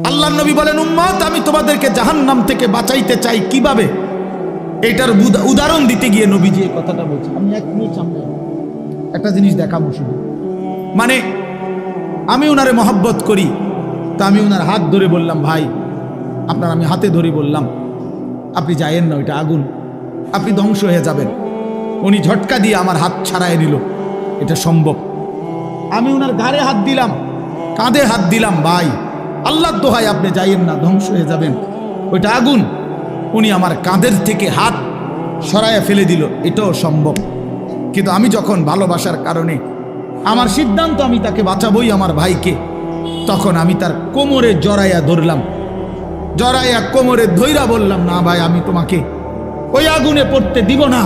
আল্লাহর নবী বলেন, উম্মত আমি তোমাদেরকে জাহান্নাম থেকে বাঁচাইতে চাই কিভাবে। এটার উদাহরণ দিতে গিয়ে নবীজি এই কথাটা বলছে। আমি এক মিনিট সামনে একটা জিনিস দেখাবো শুধু, মানে আমি ওনারে মহব্বত করি, তো আমি ওনার হাত ধরে বললাম, ভাই আপনার আমি হাতে ধরে বললাম, আপনি যায়েন না, ওইটা আগুন, আপনি ধ্বংস হয়ে যাবেন। উনি ঝটকা দিয়ে আমার হাত ছাড়াই নিল, এটা সম্ভব। আমি ওনার ঘাড়ে হাত দিলাম, কাঁধে হাত দিলাম, ভাই আল্লাহর দোহাই আপনি যাইয়েন না, ধ্বংস হয়ে যাবেন, ওইটা আগুন। উনি আমার কাঁধের থেকে হাত সরাইয়া ফেলে দিল, এটাও সম্ভব। কিন্তু আমি যখন ভালোবাসার কারণে আমার সিদ্ধান্ত আমি তাকে বাঁচাবই, আমার ভাইকে, তখন আমি তার কোমরে জড়াইয়া ধরলাম, জড়াইয়া কোমরে ধইরা বললাম, না ভাই আমি তোমাকে ওই আগুনে পড়তে দিব না,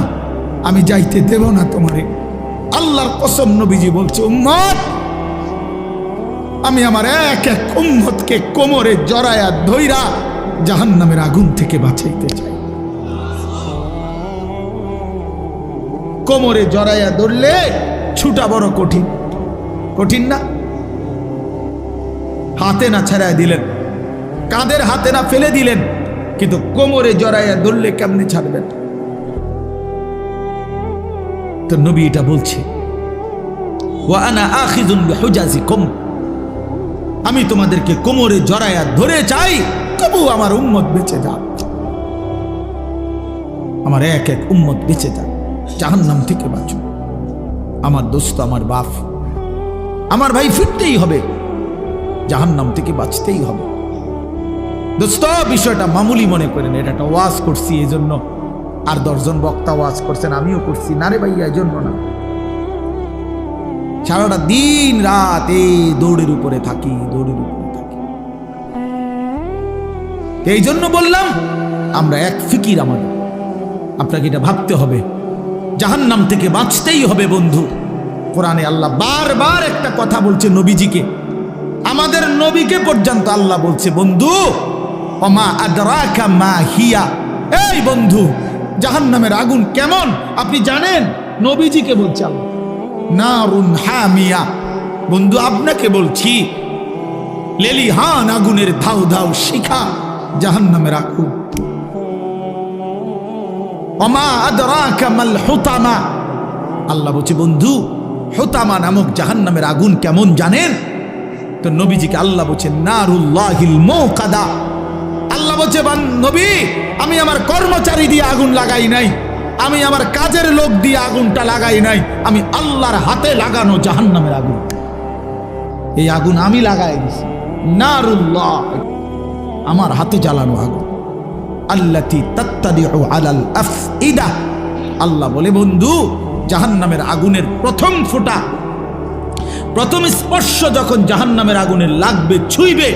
আমি যাইতে দেব না তোমারে। আল্লাহর কসম নবীজি বলছে, উম্মত আমি আমার এক এক উম্মতকে কোমরে জড়াইয়া ধইরা জাহান্নামের আগুন থেকে বাঁচাইতে চাই। কোমরে জড়াইয়া ধরলে ছুটা বড় কঠিন, কঠিন না? হাতে না ছাড়াই দিলেন, কাঁধের হাতে না ফেলে দিলেন, কিন্তু কোমরে জড়াইয়া ধরলে কেমনে ছাড়বেন? তো নবী এটা বলছে, ওয়া আনা আখিযুন বিহুজাজিকুম, আমি তোমাদেরকে কোমরে জড়াইয়া ধরে চাই, তবু আমার উম্মত বেঁচে যাক, আমার এক এক উম্মত বেঁচে যাক, জাহান্নাম থেকে বাঁচো। আমার দোস্ত, আমার বাপ, আমার ভাই ফিরতেই হবে, জাহান্নাম থেকে বাঁচতেই হবে। দোস্ত বিষয়টা মামুলি মনে করেন, এটা একটা ওয়াজ করছি এই জন্য, আর 10 জন বক্তা ওয়াজ করছেন, আমিও করছি, না রে ভাইয়া এই জন্য না। সারাটা দিন রাত এই দৌড়ের উপরে থাকি, দৌড়ের উপরে থাকি, এই জন্য বললাম আমরা এক ফিকির আমাদের। আপনাকে এটা ভাবতে হবে, জাহান্নাম থেকে বাঁচতেই হবে বন্ধু। কোরআনে আল্লাহ বারবার একটা কথা বলছে নবীজিকে, আমাদের নবীকে পর্যন্ত আল্লাহ বলছে, বন্ধু ওমা আদরাকা মা হিয়া, এই বন্ধু জাহান্নামের আগুন কেমন আপনি জানেন? নবীজিকে বলছে আল্লাহ, নারুন হামিয়া, বন্ধু আপনাকে বলছি, লেলিহান আগুনের ধাউ ধাউ শিখা জাহান্নামের আগুন। ওমা আদরাকা মাল হুতামা, আল্লাহ বলছে বন্ধু হুতামা নামক জাহান্নামের আগুন কেমন জানেন? তো নবীজিকে আল্লাহ বলছে নারুল্লাহিল মুকাদা, আল্লাহ বলছে নবী আমি আমার কর্মচারী দিয়ে আগুন লাগাই নাই, আমি আমার কাজের লোক দিয়ে আগুনটা লাগাই নাই, আমি আল্লাহর হাতে লাগানো জাহান্নামের আগুন, এই আগুন আমি লাগাই দিছি। নারুল্লাহ, আমার হাতে জ্বালানো আগুন, আল্লাতী তাত্তাদিউ আলাল আফইদা, আল্লাহ বলে বন্ধু জাহান্নামের আগুনের প্রথম ফোঁটা, প্রথম স্পর্শ যখন জাহান্নামের আগুনের লাগবে, ছুঁইবে,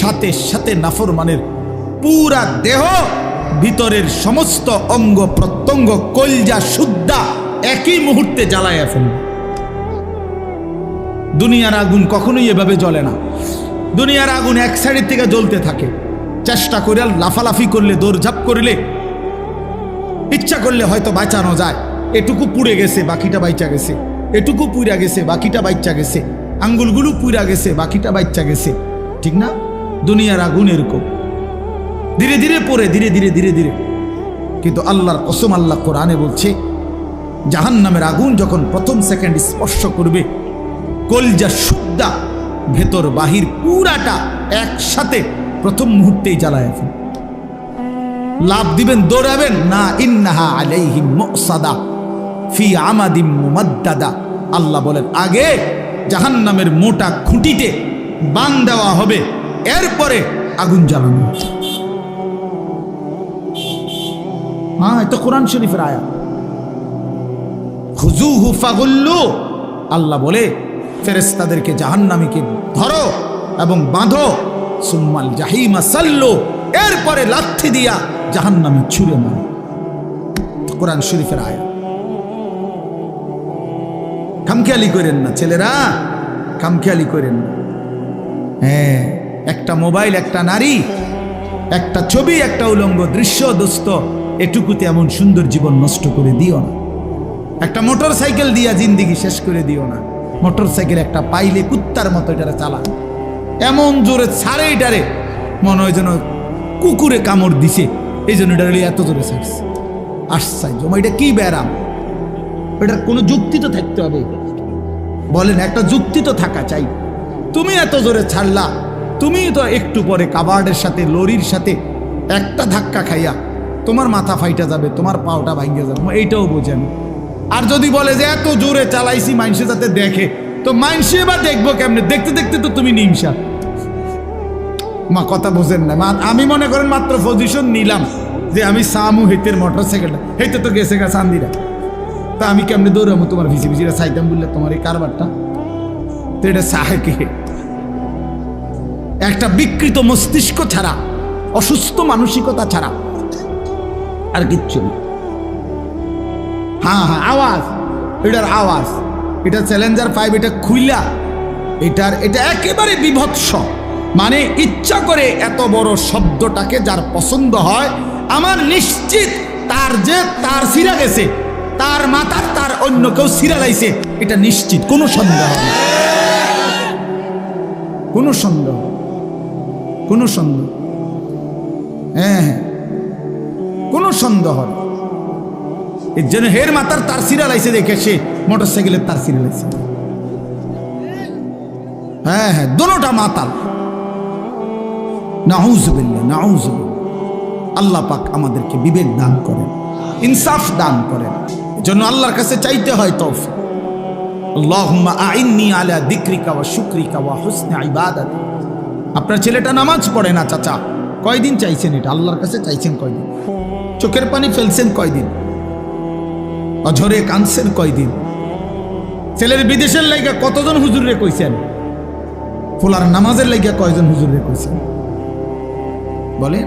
সাথে সাথে নাফরমানের পুরা দেহ, ভিতরের সমস্ত অঙ্গ প্রত্যঙ্গ, কলজা সুদ্ধা একই মুহূর্তে জ্বালাইয়া ফেলবে। দুনিয়ার আগুন কখনোই এভাবে জ্বলে না। দুনিয়ার আগুন এক সাইডের থেকে জ্বলতে থাকে, চেষ্টা করে লাফালাফি করলে, দৌড়ঝাঁপ করলে, ইচ্ছা করলে হয়তো বাঁচানো যায়। এটুকু পুড়ে গেছে, বাকিটা বাইচা গেছে, এটুকু পুড়া গেছে, বাকিটা বাইচা গেছে, আঙ্গুলগুলো পুড়া গেছে, বাকিটা বাইচা গেছে, ঠিক না? দুনিয়ার আগুন এরকম ধীরে ধীরে পড়ে, ধীরে ধীরে ধীরে ধীরে। কিন্তু আল্লাহর কসম, আল্লাহ কোরআনে বলছে জাহান্নামের আগুন যখন প্রথম সেকেন্ড স্পর্শ করবে, কলজা সুদ্ধা ভেতর বাহির পুরাটা একসাথে প্রথম মুহূর্তেই জ্বালায় ফেলবে। লাভ দিবেন, দৌড়াবেন না, ইন্নাহা আলাইহিম মুসাদা ফি আমাদিম মুমাদ্দাদা, আল্লাহ বলেন আগে জাহান্নামের মোটা খুঁটিতে বান দেওয়া হবে, এরপরে আগুন জ্বালানো হবে। হ্যাঁ, এটা কোরআন শরীফের আয়াত। খুযুহু ফাগুল্লু, আল্লাহ বলে ফেরেশতাদেরকে জাহান্নামীকে ধরো এবং বাঁধো, সুম্মাল জাহিমা সাল্লু, এরপরে লাথি দিয়া জাহান্নামে ছুঁড়ে মারো। কোরআন শরীফের আয়াত। খামখেয়ালি করেন না ছেলেরা, খামখেয়ালি করেন না। হ্যাঁ, একটা মোবাইল, একটা নারী, একটা ছবি, একটা উলঙ্গ দৃশ্য, দোস্ত এটুকুতে এমন সুন্দর জীবন নষ্ট করে দিও না। একটা মোটর সাইকেল দিয়া জিন্দিগি শেষ করে দিও না। মোটর সাইকেল একটা পাইলে কুত্তার মতো এটা চালা, এমন জোরে ছাড়ে এটারে, মনে হয় যেন কুকুরে কামড় দিছে, এই জন্য এটা এত জোরে ছাড়ছে। আশ্চর্য, এটা কি ব্যারাম? এটার কোনো যুক্তি তো থাকতে হবে, বলেন, একটা যুক্তি তো থাকা চাই। তুমি এত জোরে ছাড়লা, তুমি তো একটু পরে কাবার্ডের সাথে লরির সাথে একটা ধাক্কা খাইয়া তোমার মাথা ফাইটা যাবে, তোমার পাওটা ভাঙিয়ে যাবে, এইটাও বোঝেন। আর যদি বলে যে এত জোরে চালাইছি মানুষে যাতে দেখে, তো মানুষে বা দেখবো কেমনে? দেখতে দেখতে তো তুমি নিমসা। মা কথা বোঝেন না। আমি মনে করেন মাত্র পজিশন নিলাম যে আমি সামু হেতের মোটর সাইকেলটা হেতে তো গেছে গা চান্দিরা, তা আমি কেমনে দৌড়াবো তোমার ভিসি ভিসিরা চাইতাম বললে তোমার এই কারবারটা? তো এটা সাহেকে একটা বিকৃত মস্তিষ্ক ছাড়া, অসুস্থ মানসিকতা ছাড়া আর কিচ্ছু নেই। হ্যাঁ হ্যাঁ, আওয়াজ, এটার আওয়াজ, এটা চ্যালেঞ্জার 5, এটা খুইলা, এটা একেবারে বিভৎস। মানে ইচ্ছা করে এত বড় শব্দটাকে যার পছন্দ হয়, আমার নিশ্চিত তার সিরা গেছে, তার মাথার তার অন্য কেউ সিরা লাইছে, এটা নিশ্চিত, কোনো সন্দেহ নেই, কোনো সন্দেহ, কোনো সন্দেহ, হ্যাঁ, কোনো সন্দেহ নেই। এর জন্য হের মাথার তার সিরা লাইছে দেখে সে মোটর সাইকেলের তার সিরা লাইছে। হ্যাঁ হ্যাঁ, দোনোটা মাতাল। নাউজুবিল্লাহ, নাউজুবিল্লাহ। আল্লাহ পাক আমাদেরকে বিবেক দান করেন, ইনসাফ দান করেন। এজন্য আল্লাহর কাছে চাইতে হয় তৌফিক। আল্লাহুম্মা আইন্নি আলা যিকরিকা ওয়া শুকরিকা ওয়া হুসনি ইবাদাতি। আপনার ছেলেটা নামাজ পড়ে না চাচা, কয়দিন চাইছেন এটা? আল্লাহর কাছে চাইছেন কয়দিন? চোখের পানি ফেলছেন কয়দিন? অঝরে কাঁদছেন কয়দিন? ছেলের বিদেশের লাইগা কতজন হুজুরে কইছেন? ফুলার নামাজের লাইগা কয়জন হুজুরে কইছেন? বলে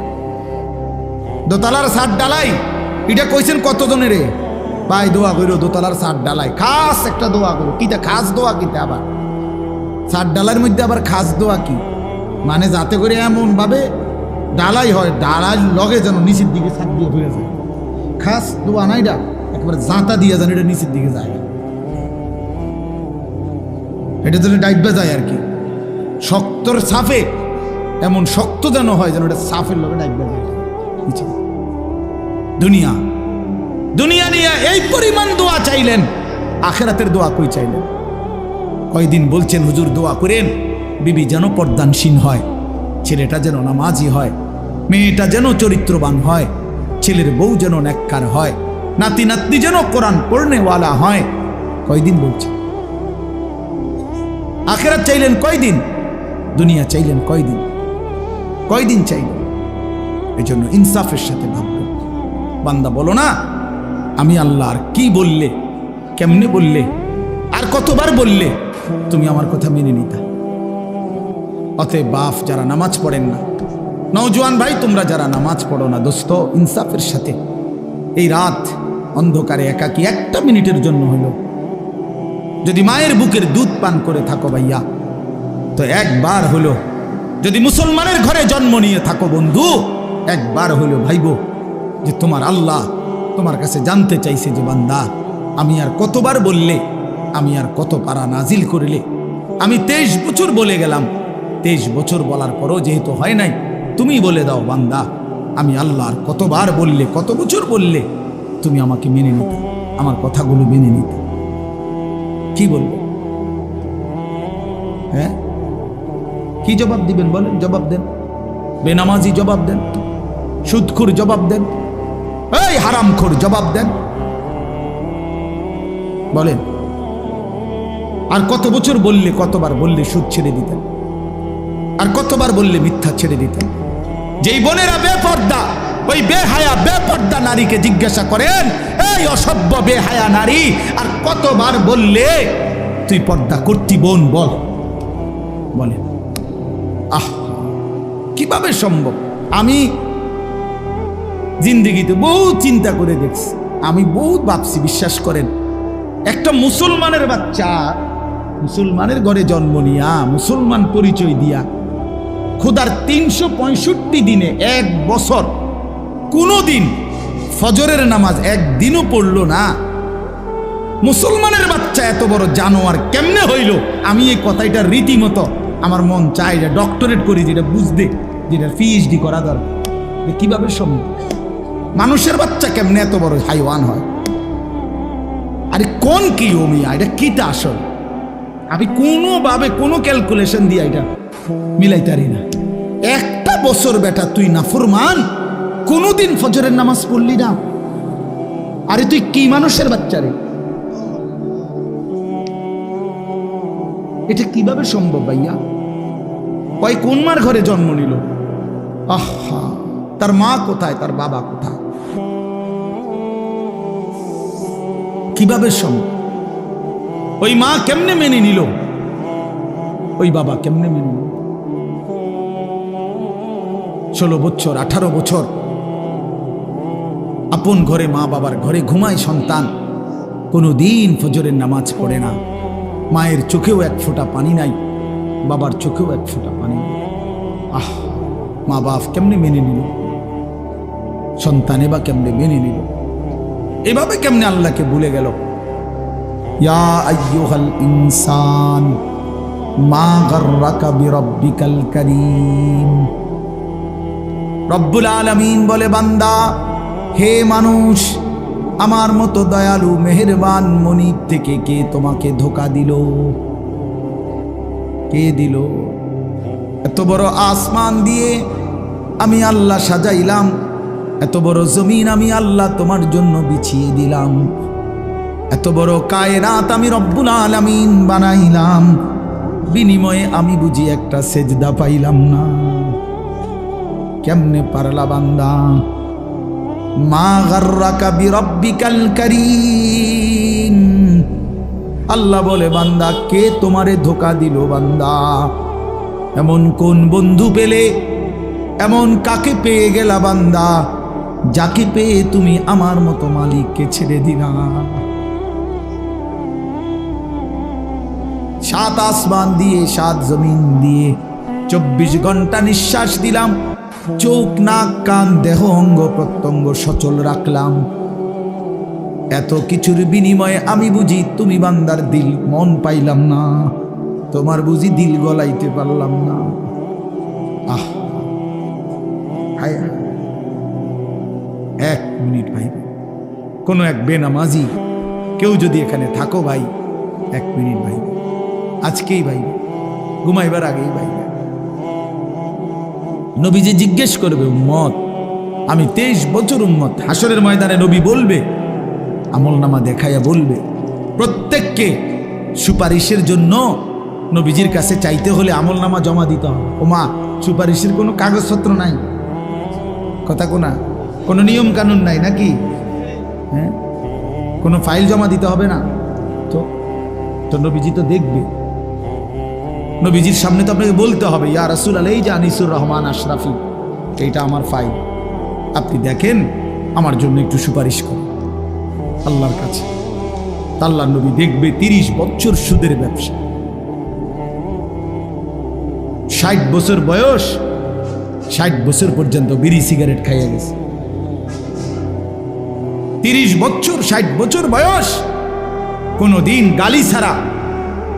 দোতলার ছাদ ডালাই, এটা কইছেন কতজনের? রে ভাই দোয়া কইরো, দোতলার ছাদ ডালাই খাস একটা দোয়া করো। কিটা খাস দোয়া? কিটা আবার ছাদ ডালার মধ্যে আবার খাস দোয়া কি? মানে যাতে করে এমন ভাবে ডালাই হয়, ডালার লগে যেন নিচের দিকে ছাদ দিয়ে হয়ে যায়। খাস দোয়া না, এটা একেবারে জাঁতা দিয়ে যেন এটা নিচের দিকে যায়, এটা যেন ডাইবা যায় আর কি। শক্তর সাফে এমন শক্ত যেন হয়, যেন এটা সাফের লগে ডাইবা যায়। দুনিয়া দুনিয়া নিয়ে এই পরিমাণ দোয়া চাইলেন, আখেরাতের দোয়া কই চাইলেন? কয়দিন বলছেন হুজুর দোয়া করেন বিবি যেন পর্দানসীন হয়, ছেলেটা যেন নামাজি হয়, মেয়েটা যেন চরিত্রবান হয়, ছেলের বউ যেন নেককার হয়, নাতি নাতনি যেন কোরআন পড়নেওয়ালা হয়। কয়দিন বলছেন? আখেরাত চাইলেন কয়দিন? দুনিয়া চাইলেন কয়দিন? কয়দিন চাইলেন? এই জন্য ইনসাফের সাথে ভাববেন। বান্দা বলো না আমি আল্লাহ, আর কি বললে, কেমনে বললে, আর কতবার বললে তুমি আমার কথা মেনে নিতা? অতএব বাপ যারা নামাজ পড়েন না, নওজোয়ান ভাই তোমরা যারা নামাজ পড়ো না, দোস্ত ইনসাফের সাথে এই রাত অন্ধকারে একাকী একটা মিনিটের জন্য হলো যদি মায়ের বুকের দুধ পান করে থাকো ভাইয়া, তো একবার হলো যদি মুসলমানের ঘরে জন্ম নিয়ে থাকো বন্ধু, একবার হলো ভাইবো যে তোমার আল্লাহ তোমার কাছে জানতে চাইছে যে বান্দা আমি আর কতবার বললে, আমি আর কত পারা নাজিল করিলে। আমি 23 বছর বলে গেলাম, 23 বছর বলার পরও যেহেতু হয় নাই, তুমি বলে দাও বান্দা আমি আল্লাহ আর কতবার বললে, কত বছর বললে তুমি আমাকে মেনে নিতে, আমার কথাগুলো মেনে নিতে। কি বলবো? হ্যাঁ, কি জবাব দিবেন বলেন? জবাব দেন। বেনামাজি জবাব দেন, সুদখোর জবাব দেন, এই হারামখোর জবাব দেন, বলেন। আর কত বছর বললে, কতবার বললে সুদ ছেড়ে দিতেন, আর কতবার বললে মিথ্যা ছেড়ে দিতেন। যেই বোনেরা বেপর্দা, ওই বেহায়া বেপর্দা নারীকে জিজ্ঞাসা করেন, এই অসভ্য বেহায়া নারী, আর কতবার বললে তুই পর্দা করতি বোন, বল, বলেন। আহ, কিভাবে সম্ভব? আমি জিন্দেগিতে বহুত চিন্তা করে দেখছি, আমি বহুত ভাবছি, বিশ্বাস করেন। একটা মুসলমানের বাচ্চা মুসলমানের ঘরে জন্ম নিয়া, মুসলমান পরিচয় দিয়া, খোদার 365 দিনে 1 বছর কোনোদিন ফজরের নামাজ একদিনও পড়লো না, মুসলমানের বাচ্চা এত বড় জানোয়ার কেমনে হইল? আমি এই কথাটা রীতিমতো আমার মন চায় যে ডক্টরেট করি, যেটা বুঝতে, যেটা পিএইচডি করা দরকার। কিভাবে সম্ভব? মানুষের বাচ্চা কেমনে এত বড় হাইওয়ান হয়? আরে কোন কি ও মিয়া, এটা কিটা আসল? আমি কোনোভাবে কোনো ক্যালকুলেশন দিয়ে এটা মিলাইতারি না। একটা বছর বেটা তুই নাফরমান, কোনোদিন ফজরের নামাজ পড়লি না? আরে তুই কি মানুষের বাচ্চা রে? এটা কিভাবে সম্ভব ভাইয়া? ওই কোন মার ঘরে জন্ম নিল? আহা, তার মা কোথায়, তার বাবা কোথায়? কিভাবে সম্ভব? ওই মা কেমনে মেনে নিল? ওই বাবা কেমনে মেনে নিল? 16 বছর 18 বছর আপন ঘরে, মা বাবার ঘরে ঘুমায় সন্তান, কোনোদিন ফজরের নামাজ পড়ে না। মায়ের চোখেও এক ফোঁটা পানি নাই, বাবার চোখেও এক ফোঁটা পানি নাই। আহ, মা বাপ কেমনে মেনে নিল? সন্তান এবার কেমনে মেনে নিল? এভাবে কেমনে আল্লাহকে ভুলে গেল? ইয়া আইয়ুহাল ইনসান মা গাররাকা বিরাব্বিকাল কারীম। রব্বুল আলামিন বলে, বান্দা, হে মানুষ, আমার মতো দয়ালু মেহেরবান মনিব থেকে কে তোমাকে ধোঁকা দিল? কে দিল? এত বড় আসমান দিয়ে আমি আল্লাহ সাজাইলাম, এত বড় জমিন আমি আল্লাহ তোমার জন্য বিছিয়ে দিলাম, এত বড় কায়নাত আমি রব্বুল আলামিন বানাইলাম, বিনিময়ে আমি বুঝি একটা সেজদা পাইলাম না? কেমনে পারলা বান্দা? মা গাররাকা বিরাব্বিকাল কারীম। আল্লাহ বলে, বান্দা, কে তোমারে ধোঁকা দিল? বান্দা, এমন কোন বন্ধু পেলে, এমন কাকে পেয়ে গেলা বান্দা, যাকে পেয়ে তুমি আমার মতো মালিককে ছেড়ে দিলা? 7 আসমান দিয়ে 7 জমিন দিয়ে 24 ঘন্টা নিঃশ্বাস দিলাম, চোখ নাক কান দেহ অঙ্গ প্রত্যঙ্গ সচল রাখলাম। এত কিছুর বিনিময়ে আমি বুঝি তুমি বান্দার দিল মন পাইলাম না, তোমার বুঝি দিল গলাইতে পারলাম না। আহ, হায়, 1 মিনিট ভাই, কোনো এক বেনামাজি কেউ যদি এখানে থাকো ভাই, 1 মিনিট ভাই, আজকেই ভাই, ঘুমাইবার আগেই ভাই, নবীজি জিজ্ঞেস করবে, উম্মত, আমি 23 বছর উম্মত। হাসরের ময়দানে নবী বলবে, আমলনামা দেখাইয়া বলবে, প্রত্যেককে সুপারিশের জন্য নবীজির কাছে চাইতে হলে আমলনামা জমা দিতে হবে। ওমা, সুপারিশের কোনো কাগজপত্র নাই, কথা কোনা, কোনো নিয়ম কানুন নাই নাকি? হ্যাঁ, কোনো ফাইল জমা দিতে হবে না তো নবীজি তো দেখবে। নবীজির সামনে তো আপনাকে বলতে হবে, ইয়া রাসূলুল্লাহ, এই যে আনিসুর রহমান আশরাফি, এইটা আমার ফাইল, আপনি দেখেন, আমার জন্য একটু সুপারিশ করুন আল্লাহর কাছে। আল্লাহর নবী দেখবে 30 বছর সুদের ব্যবসা, 60 বছর বয়স, 60 বছর পর্যন্ত বিড়ি সিগারেট খাইয়া গেছে। 30 বছর 60 বছর বয়স, কোনোদিন গালি ছাড়া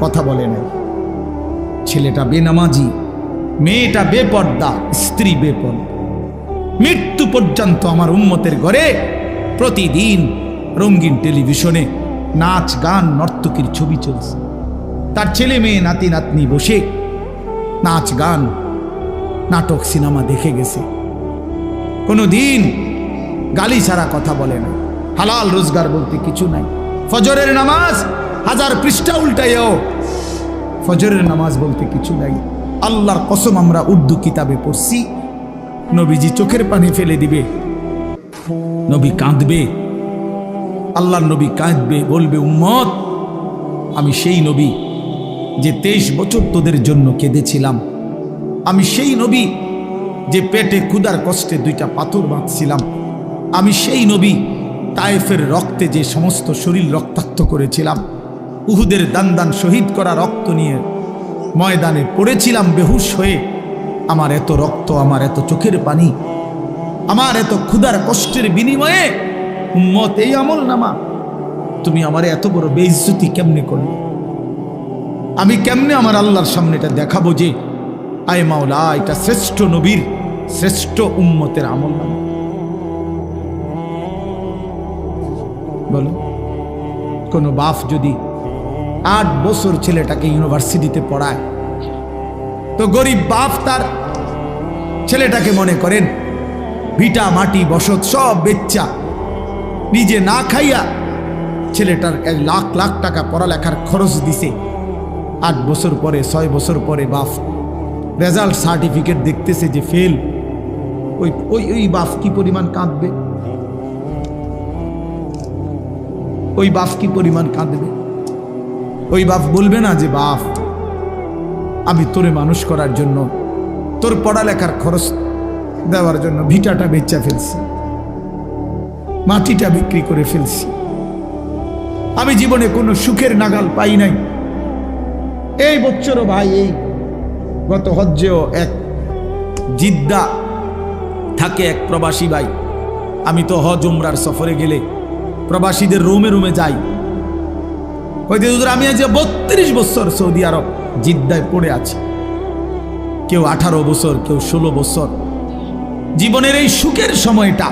কথা বলে নাই। ছেলেটা বেনামাজি, মেয়েটা বেপর্দা, স্ত্রী বেপর্দা। মৃত্যু পর্যন্ত আমার উম্মতের ঘরে প্রতিদিন রঙিন টেলিভিশনে নাচ গান নর্তকীর ছবি চলছে। তার ছেলে মেয়ে নাতি নাতনি বসে নাচ গান নাটক সিনেমা দেখে গেছে। কোনোদিন গালি ছাড়া কথা বলে না, হালাল রোজগার বলতে কিছু নাই। ফজরের নামাজ 1000 পৃষ্ঠা উল্টাইও, ফজরের নামাজ বলতে কিছু নাই। আল্লাহর কসম, আমরা উর্দু কিতাবে পড়ছি, নবীজি চোখের পানি ফেলে দিবে, নবী কাঁদবে, আল্লাহর নবী কাঁদবে, বলবে, উম্মত, আমি সেই নবী যে 23 বছর তোদের জন্য কেঁদেছিলাম, আমি সেই নবী যে পেটে ক্ষুধার কষ্টে 2টা পাথর বাঁধছিলাম, আমি সেই নবী তায়েফের রক্তে যে সমস্ত শরীর রক্তাক্ত করেছিলাম, উহুদের দান শহীদ করা রক্ত নিয়ে ময়দানে পড়েছিলাম বেহুশ হয়ে, আমার এত রক্ত, আমার এত চোখের পানি, আমার এত ক্ষুধার কষ্টের বিনিময়ে উম্মত এই আমলনামা, তুমি আমার এত বড় বেইজ্জতি কেমনে করলে? আমি কেমনে আমার আল্লাহর সামনে এটা দেখাবো যে আয় মাওলা এটা শ্রেষ্ঠ নবীর শ্রেষ্ঠ উম্মতের আমল নামা? বলো, কোন বাপ যদি 8 বছর ছেলেটাকে ইউনিভার্সিটিতে পড়ায়, তো গরিব বাপ তার ছেলেটাকে মনে করেন ভিটা মাটি বসত সব বেচ্চা নিজে না খাইয়া ছেলেটার 1 লাখ লাখ টাকা পড়ালেখার খরচ দিছে। 8 বছর পরে 6 বছর পরে বাপ রেজাল্ট সার্টিফিকেট দেখতেছে যে ফেল। ওই ওই ওই বাপ কি পরিমাণ কাঁদবে? ওই বাপ কি পরিমাণ কাঁদবে? ওই বাপ বলবে না যে বাপ আমি তোরে মানুষ করার জন্য, তোর পড়ালেখার খরচ দেওয়ার জন্য ভিটাটা বেচা ফেলছি, মাটিটা বিক্রি করে ফেলছি, আমি জীবনে কোনো সুখের নাগাল পাই নাই। এই বছরও ভাই, এই গত হজ্জেও এক জিদ্দা থাকে এক প্রবাসী ভাই, আমি তো হজ উমরার সফরে গেলে প্রবাসীদের রুমে রুমে যাই, কইতে হুজুর আমি আজ 32 বছর সৌদি আরব জিদ্দায় পড়ে আছি। কেউ 18 বছর, কেউ 16 বছর। জীবনের এই সুখের সময়টা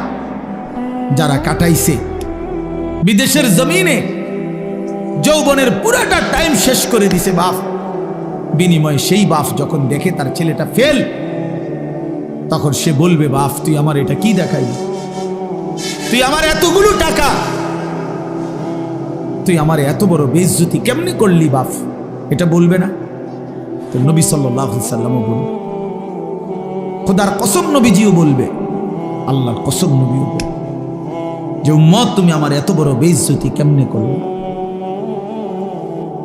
যারা কাটাইছে বিদেশের জমিনে, যৌবনের পুরাটা টাইম শেষ করে দিছে বাপ, বিনিময়ে সেই বাপ যখন দেখে তার ছেলেটা ফেল, তখন সে বলবে বাপ তুই আমার এটা কি দেখাইলি? তুই আমার এতগুলো টাকা, তুই আমার এত বড় বেইজ্জতি কেমনে করলি বাপ? এটা বলবে না? তো নবী সাল্লাল্লাহু আলাইহি সাল্লামও বলবে, খোদার কসম নবীজিও বলবে, আল্লাহর কসম নবীও বলবে যে উম্মত তুমি আমার এত বড় বেইজ্জতি কেমনে করলে?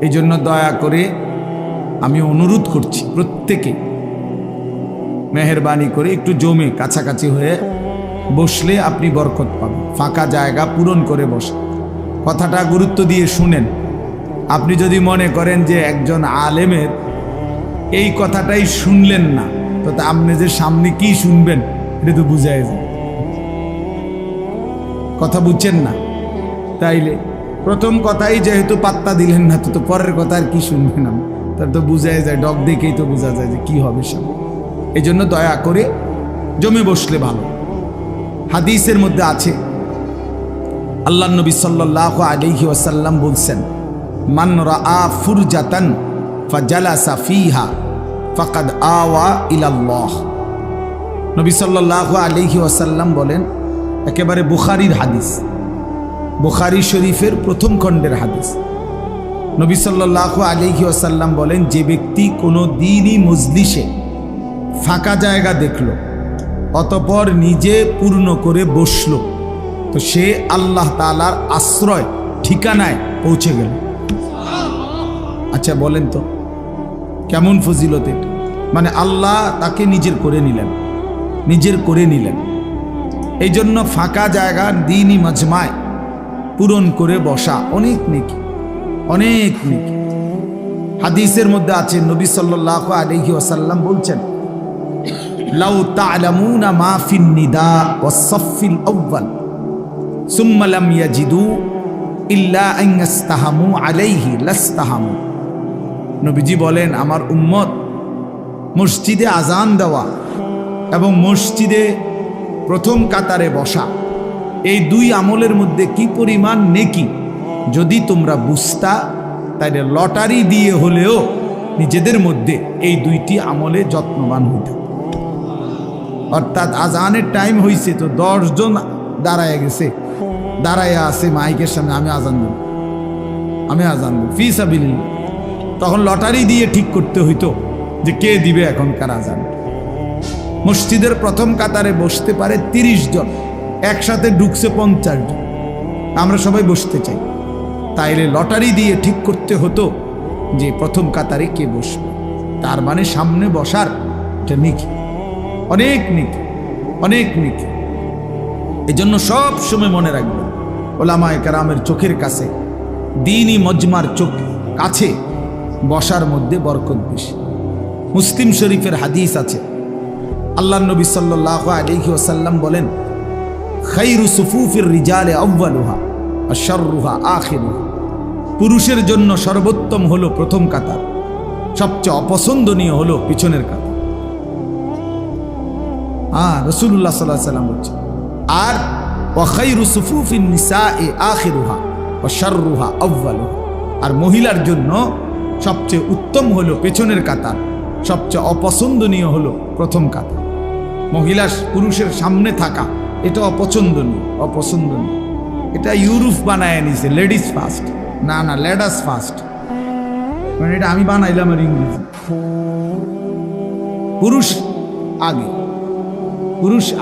এই জন্য দয়া করে আমি অনুরোধ করছি প্রত্যেকে মেহেরবানি করে একটু জমে কাছাকাছি হয়ে বসলে আপনি বরকত পাবেন। ফাঁকা জায়গা পূরণ করে বসে কথাটা গুরুত্ব দিয়ে শুনেন। আপনি যদি মনে করেন যে একজন আলেমের এই কথাটাই শুনলেন না, তো আপনি যে সামনে কি শুনবেন এটা তো বুঝাই যায়। কথা বুঝছেন না? তাইলে প্রথম কথাই যেহেতু পাত্তা দিলেন না, তো পরের কথা আর কি শুনবেন? তার তো বুঝাই যায়, ডগ দেখেই তো বোঝা যায় যে কি হবে সামনে। এই জন্য দয়া করে জমে বসলে ভালো। হাদিসের মধ্যে আছে আল্লাহ নবী সাল্লাল্লাহু আলাইহি ওয়াসাল্লাম বলছেন, মান রাআ ফুরজাতান ফাজালাসা ফিহা ফাকাদ আওয়া ইলাল্লাহ। নবী সাল্লাল্লাহু আলাইহি ওয়াসাল্লাম বলেন, একেবারে বুখারীর হাদিস, বুখারী শরীফের প্রথম খণ্ডের হাদিস। নবী সাল্লাল্লাহু আলাইহি ওয়াসাল্লাম বলেন, যে ব্যক্তি কোনো দ্বীনি মজলিসে ফাঁকা জায়গা দেখলো অতঃপর নিজে পূর্ণ করে বসলো, তো সে আল্লাহ তাআলার আশ্রয় ঠিকানায় পৌঁছে গেল। আচ্ছা বলেন তো কেমন ফজিলত এটা? মানে আল্লাহ তাকে নিজের করে নিলেন, নিজের করে নিলেন। এই জন্য ফাঁকা জায়গা দ্বীনি মাজমায় পূরণ করে বসা অনেক নেকি, অনেক নেকি। হাদিসের মধ্যে আছে নবী সাল্লাল্লাহু আলাইহি ওয়াসাল্লাম বলছেন, লাউ তা'লামুনা মা ফিন নিদা ওয়াস সাফফিল আউয়াল সুম্মা লাম ইয়াজিদু ইল্লা আন ইস্তাহামু আলাইহি লাস্তাহামু। নবীজি বলেন, আমার উম্মত মসজিদে আজান দেওয়া এবং মসজিদে প্রথম কাতারে বসা, এই 2 আমলের মধ্যে কি পরিমাণ নেকি যদি তোমরা বুঝতা, তাইলে লটারি দিয়ে হলেও নিজেদের মধ্যে এই 2টি আমলে যত্নবান হইত। অর্থাৎ আজানের টাইম হয়েছে, তো 10 জন দাঁড়ায় গেছে, দাঁড়ায় আছে মাইকের সামনে, আমি আজান দেব, আমি আজান দেব ফি সাবিলিল্লাহ। তখন লটারি দিয়ে ঠিক করতে হইতো যে কে দিবে এখনকার আজান। মসজিদের প্রথম কাতারে বসতে পারে 30 জন, একসাথে ঢুকছে 50 জন, আমরা সবাই বসতে চাই, তাইলে লটারি দিয়ে ঠিক করতে হতো যে প্রথম কাতারে কে বসবে। তার মানে সামনে বসার এটা নেকি, অনেক নেকি, অনেক নেকি। এই জন্য সব সময় মনে রাখবেন, ওলামায়ে কেরামের চোখের কাছে, দ্বীনি মজমার চোখ কাছে বসার মধ্যে বরকত বেশি। মুসলিম শরীফের হাদিস আছে, আল্লাহর নবী সাল্লাল্লাহু আলাইহি ওয়াসাল্লাম বলেন, খায়রু সুফুফির রিজালে আউয়ালুহা ওয়া শাররুহা আখিরুহা। পুরুষের জন্য সর্বোত্তম হলো প্রথম কাতার, সবচেয়ে অপছন্দনীয় হলো পিছনের কাতার। রাসূলুল্লাহ সাল্লাল্লাহু আলাইহি ওয়াসাল্লাম বলছেন, আর ওয়া খায়রু সুফুফিন নিসাই আখিরুহা ওয়া শাররুহা আউয়ালুহা, আর মহিলার জন্য সবচেয়ে উত্তম হলো পেছনের কাতার, সবচেয়ে অপছন্দনীয় হলো প্রথম কাতার। মহিলা পুরুষের সামনে থাকা এটা অপছন্দনীয়। এটা ইউরোপ বানায় নিছে লেডিস ফার্স্ট, না লেডাস ফার্স্ট, মানে এটা আমি বানাইলাম আর ইংরেজি। পুরুষ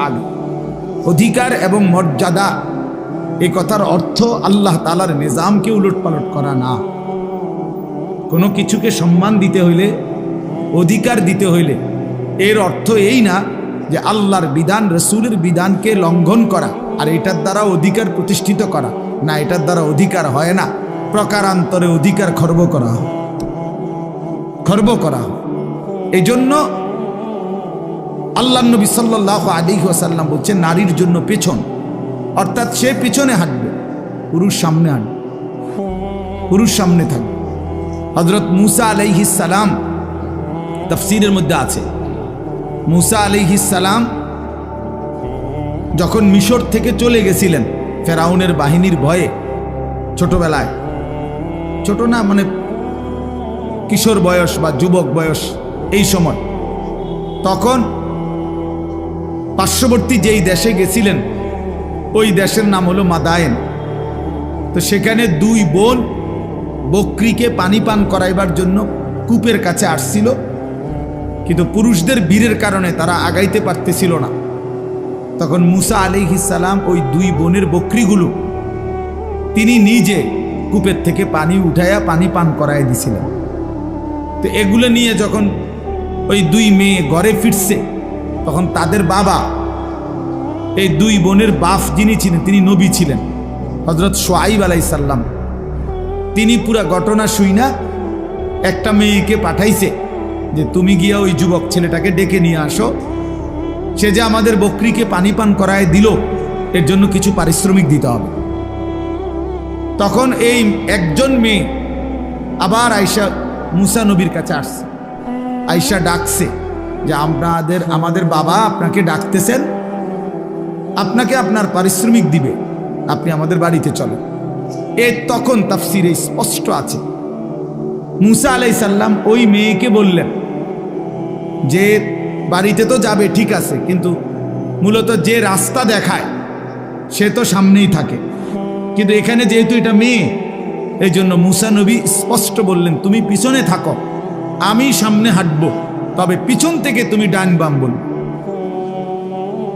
আগে, অধিকার এবং মর্যাদা, এই কথার অর্থ আল্লাহ তাআলার নিজামকে উলটপালট করা না। কোনো কিছুকে সম্মান দিতে হইলে, অধিকার দিতে হইলে এর অর্থ এই না যে আল্লাহর বিধান রাসূলের বিধানকে লঙ্ঘন করা আর এটার দ্বারা অধিকার প্রতিষ্ঠিত করা, না, এটার দ্বারা অধিকার হয় না। প্রকারান্তরে অধিকার খর্ব করা হয়। এই জন্য আল্লাহ নবী সাল্লাল্লাহু আলাইহি ওয়াসাল্লাম বলছেন নারীর জন্য পেছন, অর্থাৎ সে পিছনে হাঁটবে, পুরুষ সামনে হাঁটবে, পুরুষ সামনে থাকবে। হযরত মূসা আলাইহিস সালাম, তাফসীরের মধ্যে আছে, মূসা আলাইহিস সালাম যখন মিশর থেকে চলে গেছিলেন ফেরাউনের বাহিনীর ভয়ে, ছোটবেলায়, ছোট না মানে কিশোর বয়স বা যুবক বয়স এই সময়, তখন পার্শ্ববর্তী যেই দেশে গেছিলেন ওই দেশের নাম হলো মাদায়েন। তো সেখানে দুই বোন বকরিকে পানি পান করাইবার জন্য কূপের কাছে আসছিল, কিন্তু পুরুষদের বীরের কারণে তারা আগাইতে পারতেছিল না। তখন মূসা আলাইহিস সালাম ওই দুই বোনের বকরিগুলো তিনি নিজে কূপের থেকে পানি উঠাইয়া পানি পান করাই দিছিলেন। তো এগুলো নিয়ে যখন ওই দুই মেয়ে ঘরে ফিরছে, তখন তাদের বাবা, এই দুই বোনের বাপ যিনি ছিলেন তিনি নবী ছিলেন, হযরত শুআয়ব আলাইহিস সালাম, তিনি পুরা ঘটনা শুইনা একটা মেয়েকে পাঠাইছে যে তুমি গিয়া ওই যুবক ছেলেটাকে ডেকে নিয়ে আসো, সে যে আমাদের বকরিকে পানি পান করায় দিল এর জন্য কিছু পারিশ্রমিক দিতে হবে। তখন এই একজন মেয়ে আবার আয়েশা মূসা নবীর কাছে আসছে, আয়েশা ডাকছে যে আমাদের বাবা আপনাকে ডাকতেছেন, আপনাকে আপনার পারিশ্রমিক দিবে, আপনি আমাদের বাড়িতে চলেন। তখন তাফসীরে স্পষ্ট আছে মূসা আলাইহিস সালাম ওই মেয়েকে বললেন যে বাড়িতে তো যাবে ঠিক আছে, কিন্তু মূলত যে রাস্তা দেখায় সে তো সামনেই থাকে, কিন্তু এখানে যেহেতু এটা মেয়ে, এই জন্য মূসা নবী স্পষ্ট বললেন তুমি পিছনে থাকো, আমি সামনে হাঁটবো, তবে পিছন থেকে তুমি ডান বাম বলবে।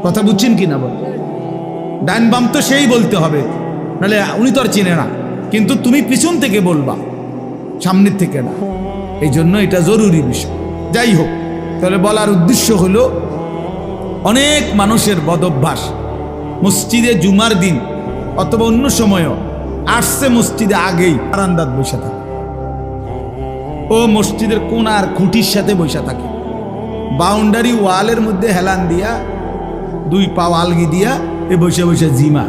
কথা বুঝছেন কিনা বল? ডান বাম তো সেই বলতে হবে, নাহলে উনি তো আর চিনে না, কিন্তু তুমি পিছন থেকে বলবা, সামনের থেকে না। এই জন্য এটা জরুরি বিষয়। যাই হোক, তাহলে বলার উদ্দেশ্য হলো অনেক মানুষের বদভ্যাস মসজিদে জুমার দিন অথবা অন্য সময়ও আসছে মসজিদে আগেই বারান্দাত বসে থাকে, ও মসজিদের কোনার খুঁটির সাথে বসে থাকে, বাউন্ডারি ওয়ালের মধ্যে হেলান দিয়া দুই পা আলগি দিয়া এ বসে বসে জিমা।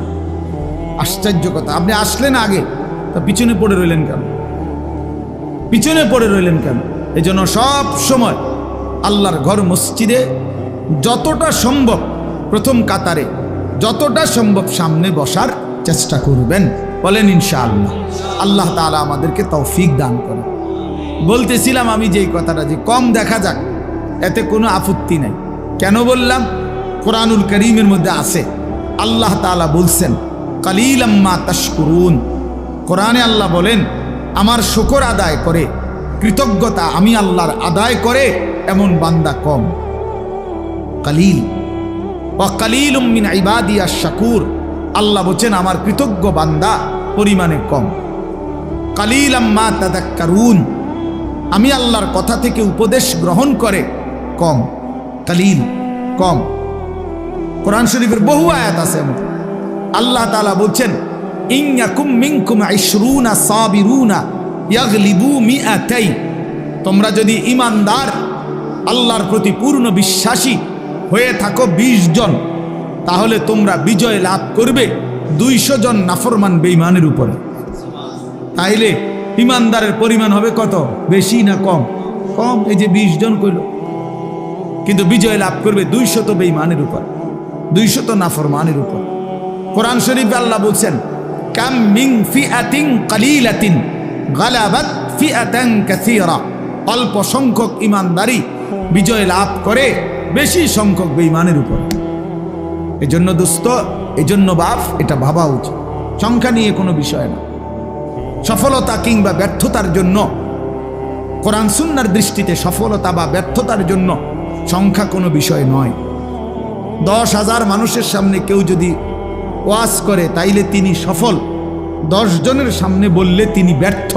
আশ্চর্য কথা, আপনি আসলেন আগে, তা পিছনে পড়ে রইলেন কেন? এই জন্য সব সময় আল্লাহর ঘর মসজিদে যতটা সম্ভব প্রথম কাতারে, যতটা সম্ভব সামনে বসার চেষ্টা করবেন। বলেন ইনশাআল্লাহ। আল্লাহ তাআলা আমাদেরকে তৌফিক দান করেন। বলতেছিলাম আমি যেই কথাটা, যে কম দেখা যাক এতে কোনো আপত্তি নাই। কেন বললাম? কোরআনুল কারীমের মধ্যে আছে, আল্লাহ তাআলা বলছেন কালিলাম মা তাশকুরুন। কোরআনে আল্লাহ বলেন আমার শুকর আদায় করে, কৃতজ্ঞতা আমি আল্লাহর আদায় করে এমন বান্দা কম। কালিল ওয়া কালিলুম মিন ইবাদিয়াশ শাকুর, আল্লাহ বলেন আমার কৃতজ্ঞ বান্দা পরিমাণে কম। কালিলাম মা তাযাক্কারুন, আমি আল্লাহর কথা থেকে উপদেশ গ্রহণ করে কম। কালিল, কম। কোরআন শরীফের বহু আয়াত আছে, আল্লাহ তাআলা বলছেন ইন ইয়াকুম মিনকুম 20 সাবিরুনা ইয়াগলিবু মিআতাই, তোমরা যদি ঈমানদার আল্লাহর প্রতি পূর্ণ বিশ্বাসী হয়ে থাকো 20 জন, তাহলে তোমরা বিজয় লাভ করবে 200 জন নাফরমান বেঈমানের উপরে। তাইলে ঈমানদারের পরিমাণ হবে কত? বেশি না কম? কম, এই যে 20 জন কইল, কিন্তু বিজয় লাভ করবে 200 বেঈমানের উপর, 200 নাফরমানের উপর। কোরআন শরীফে আল্লাহ বলছেন, কাম মিন ফিআতিন কালিলাতিন গালাবাত ফিআতান কাসীরা, অল্প সংখ্যক ইমানদারি বিজয় লাভ করে বেশি সংখ্যক বেঈমানের উপর। এজন্য দোস্ত, এজন্য বাপ, এটা ভাবা উচিত। সংখ্যা নিয়ে কোনো বিষয় না। সফলতা কিংবা ব্যর্থতার জন্য, কোরআন সুন্নাহর দৃষ্টিতে সফলতা বা ব্যর্থতার জন্য সংখ্যা কোনো বিষয় নয়। 10,000 মানুষের সামনে কেউ যদি ওয়াজ করে তাইলে তিনি সফল, 10 জনের সামনে বললে তিনি ব্যর্থ,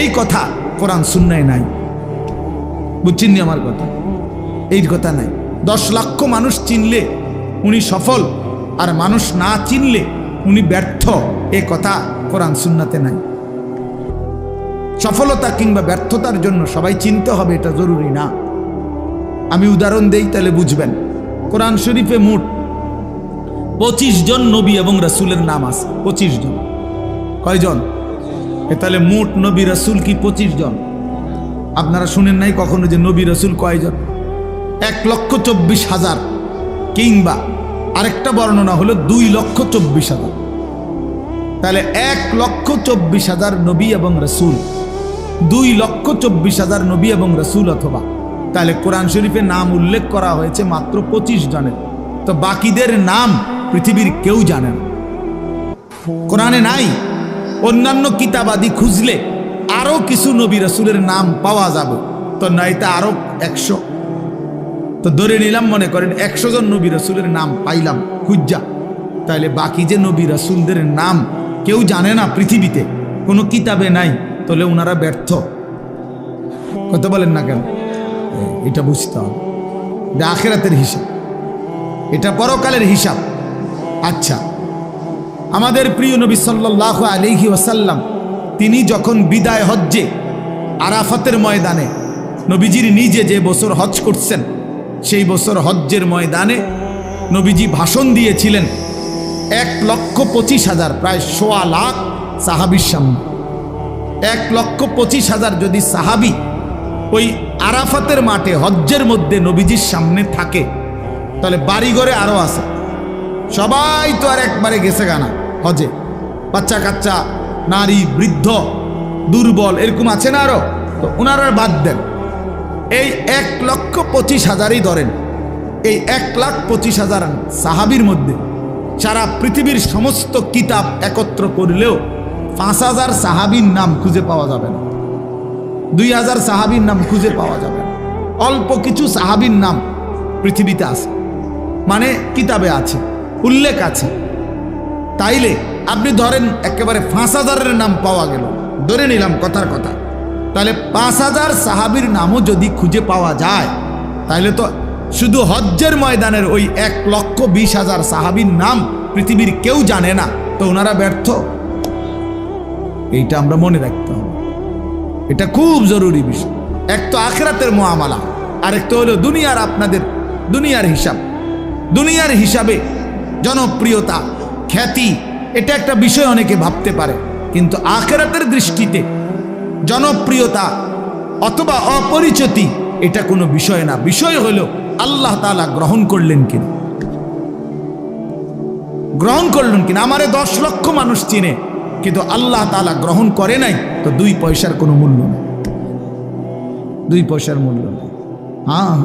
এই কথা কোরআন সুন্নায় নাই। বুঝছেন নি আমার কথা? এই কথা নাই। 10 লক্ষ মানুষ চিনলে উনি সফল, আর মানুষ না চিনলে উনি ব্যর্থ, এ কথা কোরআন সুন্নাতে নাই। সফলতা কিংবা ব্যর্থতার জন্য সবাই চিনতে হবে, এটা জরুরি না। আমি উদাহরণ দেই তাহলে বুঝবেন। কোরআন শরীফে মোট 25 জন নবী এবং রাসূলের নাম আছে। 25 জন। কয়জন? তাহলে মোট নবী রাসূল কি 25 জন? আপনারা শুনেন নাই কখনো যে নবী রাসূল কয়জন? 1,24,000, কিংবা আরেকটা বর্ণনা হলো 2,24,000। তাহলে 1,24,000 নবী এবং রাসূল, 2,24,000 নবী এবং রাসূল, অথবা তাহলে কোরআন শরীফে নাম উল্লেখ করা হয়েছে মাত্র 25 জনের। তো বাকিদের নাম পৃথিবীর কেউ জানে না, কোরআনে নাই। অন্যান্য কিতাবাদি খুঁজলে আরো কিছু নবী রাসূলের নাম পাওয়া যাবে, তো নয়তো আরো 100। তো ধরে নিলাম, মনে করেন 100 জন নবী রাসূলের নাম পাইলাম খুঁজা, তাহলে বাকি যে নবী রাসূলদের নাম কেউ জানে না পৃথিবীতে, কোনো কিতাবে নাই, তাহলে ওনারা ব্যর্থ। কথা বলেন না কেন? এটা বুঝতে হবে, এটা আখিরাতের হিসাব, এটা পরকালের হিসাব। আচ্ছা, আমাদের প্রিয় নবী সাল্লাল্লাহু আলাইহি ওয়াসাল্লাম তিনি যখন বিদায় হজ্জে আরাফাতের ময়দানে, নবীজির নিজে যে বছর হজ করছেন সেই বছর হজ্জের ময়দানে নবীজি ভাষণ দিয়েছিলেন 1,25,000, প্রায় 1.25 লাখ সাহাবীর সামনে। 1,25,000 যদি সাহাবী ওই আরাফাতের মাঠে হজ্জের মধ্যে নবীজির সামনে থাকে, তাহলে বাড়িঘরে আরো আছে। সবাই তো আর একবারে গেছে গানা হজে, বাচ্চা কাচ্চা, নারী, বৃদ্ধ, দুর্বল, এরকম আছে না আরো, তো ওনারা বাদ দেন। এই 1,25,000ই ধরেন। এই 1,25,000 সাহাবীর মধ্যে সারা পৃথিবীর সমস্ত কিতাব একত্র করলেও 5,000 সাহাবীর নাম খুঁজে পাওয়া যাবে না, 2,000 সাহাবীর নাম খুঁজে পাওয়া যাবে না। অল্প কিছু সাহাবীর নাম পৃথিবীতে আছে, মানে কিতাবে আছে, উল্লেখ আছে। তাইলে আপনি ধরেন একেবারে 5,000-এর নাম পাওয়া গেল, ধরে নিলাম কথার কথা, তাহলে 5,000 সাহাবীর নামও যদি খুঁজে পাওয়া যায়, তাহলে তো শুধু হজ্জের ময়দানের ওই 1,20,000 সাহাবীর নাম পৃথিবীর কেউ জানে না, তো ওনারা ব্যর্থ। এইটা আমরা মনে রাখতে হবে, এটা খুব জরুরি বিষয়। এক তো আখিরাতের মুআমালা, আরেক তো হলো দুনিয়ার, আপনাদের দুনিয়ার হিসাব। দুনিয়ার হিসাবে জনপ্রিয়তা, খ্যাতি, এটা একটা বিষয় অনেকে ভাবতে পারে, কিন্তু আখিরাতের দৃষ্টিতে জনপ্রিয়তা অথবা অপরিচিতি এটা কোনো বিষয় না। বিষয় হলো আল্লাহ তাআলা গ্রহণ করলেন কিনা, গ্রহণ করলেন কিনা। আমারে 10 লক্ষ মানুষ চিনে, কিন্তু আল্লাহ তাআলা গ্রহণ করে নাই, তো 2 পয়সার কোনো মূল্য নেই, 2 পয়সার মূল্য নেই। হ্যাঁ,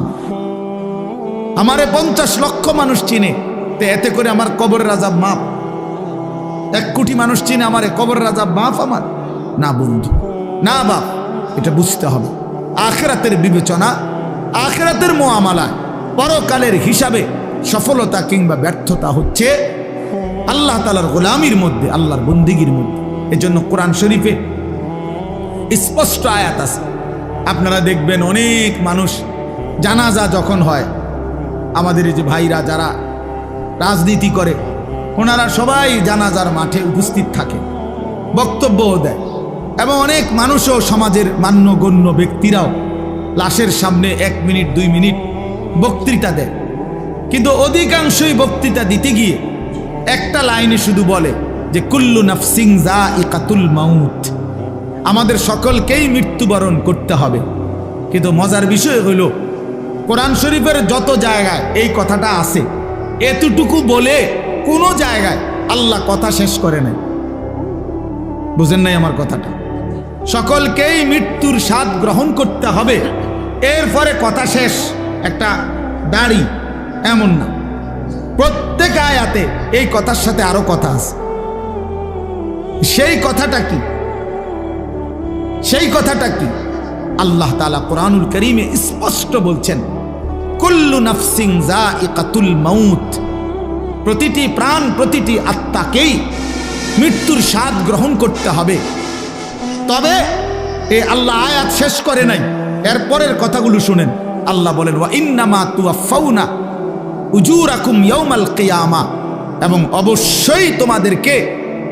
আমারে 50 লক্ষ মানুষ চিনে, তো এতে করে আমার কবরের আযাব মাফ। 1 কোটি মানুষ চিনে, আমারে কবরের আযাব মাফ আমার? না বন্ধু, না বাপ, এটা বুঝতে হবে। আখিরাতের বিবেচনা, আখিরাতের মুআমালা, পরকালের হিসাবে সফলতা কিংবা ব্যর্থতা হচ্ছে আল্লাহ তাআলার গোলামির মধ্যে, আল্লাহর বন্দিগির মধ্যে। এজন্য কোরআন শরীফে স্পষ্ট আয়াত আছে। আপনারা দেখবেন অনেক মানুষ জানাজা যখন হয়, আমাদের এই যে ভাইরা যারা রাজনীতি করে, ওনারা সবাই জানাজার মাঠে উপস্থিত থাকে, বক্তব্যও দেয়, এবং অনেক মানুষও, সমাজের মান্যগণ্য ব্যক্তিরাও লাশের সামনে 1 মিনিট 2 মিনিট বক্তৃতা দেয়। কিন্তু অধিকাংশই বক্তৃতা দিতে গিয়ে একটা লাইনে শুধু বলে যে কুল্লু নাফসিন যায়িকাতুল মাউত, আমাদের সকলকেই মৃত্যুবরণ করতে হবে। কিন্তু মজার বিষয় হইল কোরআন শরীফের যত জায়গায় এই কথাটা আছে, এতটুকু বলে কোনো জায়গায় আল্লাহ কথা শেষ করে নাই। বুঝেন নাই আমার কথাটা? সকলকেই মৃত্যুর স্বাদ গ্রহণ করতে হবে, এরপরে কথা শেষ, একটা দাড়ি, এমন না। প্রত্যেক আয়াতে এই কথার সাথে আরো কথা আছে। সেই কথাটা কি? সেই কথাটা কি? আল্লাহ তাআলা কোরআনুল কারীমে স্পষ্ট বলছেন, কুল্লু নাফসিন যায়িকাতুল মাউত, প্রতিটি প্রাণ, প্রতিটি আত্মাকেই মৃত্যুর স্বাদ গ্রহণ করতে হবে। তবে এই আল্লাহ আয়াত শেষ করে নাই, এরপরের কথাগুলো শুনেন। আল্লাহ বলেন, ওয়া ইন্নামা তুওয়াফাউনা উজুরাকুম ইয়াউমাল কিয়ামা, এবং অবশ্যই তোমাদেরকে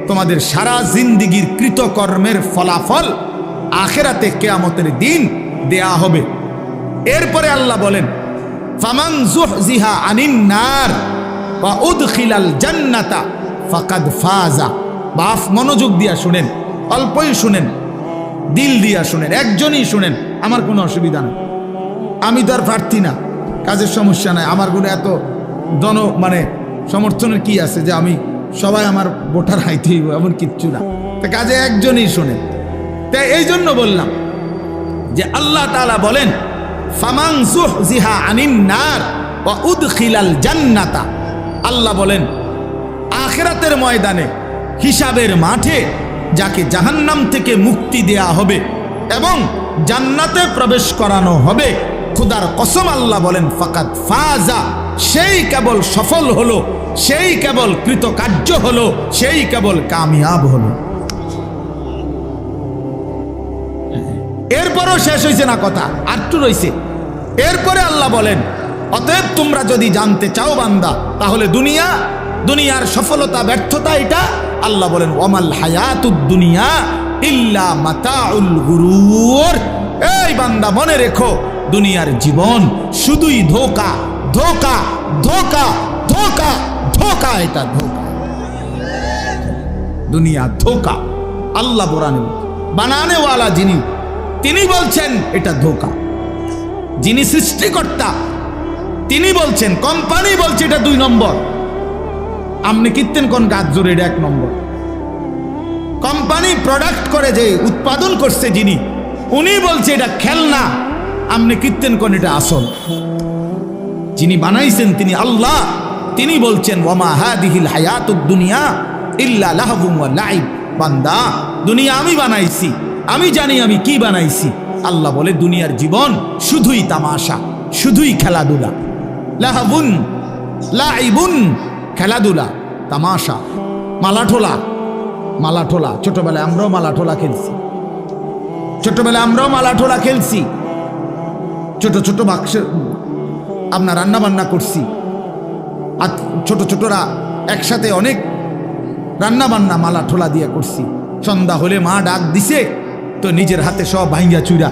তোমাদের সারা জিন্দেগীর কৃতকর্মের ফলাফল আখিরাতে কিয়ামতের দিন দেয়া হবে। এরপরে আল্লাহ বলেন, ফামান যুহজিহা আনিন নার ওয়া উদখিলাল জান্নাতা ফাকাদ ফাজা। বাপ মনোযোগ দিয়া শুনেন, অল্পই শুনেন, দিল দিয়া শুনেন, একজনই শুনেন, আমার কোনো অসুবিধা নেই। আমি তো আর প্রার্থী না, কাজের সমস্যা নাই, আমার কোনো এত সমর্থনের কি আছে যে আমি সবাই আমার ভোটার হাইতেই, এমন কিচ্ছু না। তো কাজে একজনই শোনেন। তাই এই জন্য বললাম যে আল্লাহ তাআলা বলেন, ফামান যুহজিহা আনিন নার ওয়া উদখিলাল জান্নাতা। আল্লাহ বলেন আখিরাতের ময়দানে, হিসাবের মাঠে যাকে জাহান্নাম থেকে মুক্তি দেয়া হবে এবং জান্নাতে প্রবেশ করানো হবে, খুদার কসম আল্লাহ বলেন, ফাকাদ ফাজা, সেই কেবল সফল হলো, সেই কেবল কৃতকার্য হলো, সেই কেবল কামিয়াব হলো। এরপরও শেষ হয়েছে না কথা, আরটু রয়েছে। এরপরে আল্লাহ বলেন, অতএব তোমরা যদি জানতে চাও বান্দা, তাহলে দুনিয়ার সফলতা ব্যর্থতা এটা। আল্লাহ বলেন, ওয়ামাল হায়াতুদ দুনিয়া ইল্লা মাতাউল গুরুর। এই বান্দা মনে রেখো, দুনিয়ার জীবন শুধুই ধোঁকা, ধোঁকা, ধোঁকা, ধোঁকা, ধোঁকা, এটা ধোঁকা। দুনিয়া ধোঁকা। আল্লাহ বানানেওয়ালা যিনি, তিনি বলছেন এটা ধোঁকা। যিনি সৃষ্টিকর্তা তিনি বলছেন, কোম্পানি বলছে এটা 2 নম্বর। আপনি কীর্তেন কোন গাছ জোরে, এটা 1 নম্বর। কোম্পানি প্রোডাক্ট করে, যে উৎপাদন করছে যিনি, উনি বলছে এটা খেলনা, আপনি কীর্তেন কোন এটা আসল। যিনি বানাইছেন তিনি আল্লাহ, তিনি বলছেন, ওয়ামা হাদিহিল হায়াতুদ দুনিয়া ইল্লা লাহবুন ওয়া লাইব। বান্দা, দুনিয়া আমি বানাইছি, আমি জানি আমি কি বানাইছি। আল্লাহ বলে দুনিয়ার জীবন শুধুই তামাশা, শুধুই খেলাধুলা। লাহবুন লাইবুন, খেলাধুলা, তামাশা, মালাঠোলা। মালাঠোলা ছোটবেলায় আমরাও মালাঠোলা খেলছি, ছোটবেলায় আমরাও মালাঠোলা খেলছি। ছোট ছোট বাক্সে আপনার রান্না বান্না করছি, আর ছোট ছোটরা একসাথে অনেক রান্না বান্না মালাঠোলা দিয়ে করছি। সন্ধ্যা হলে মা ডাক দিছে তো নিজের হাতে সব ভাঙ্গা চুরা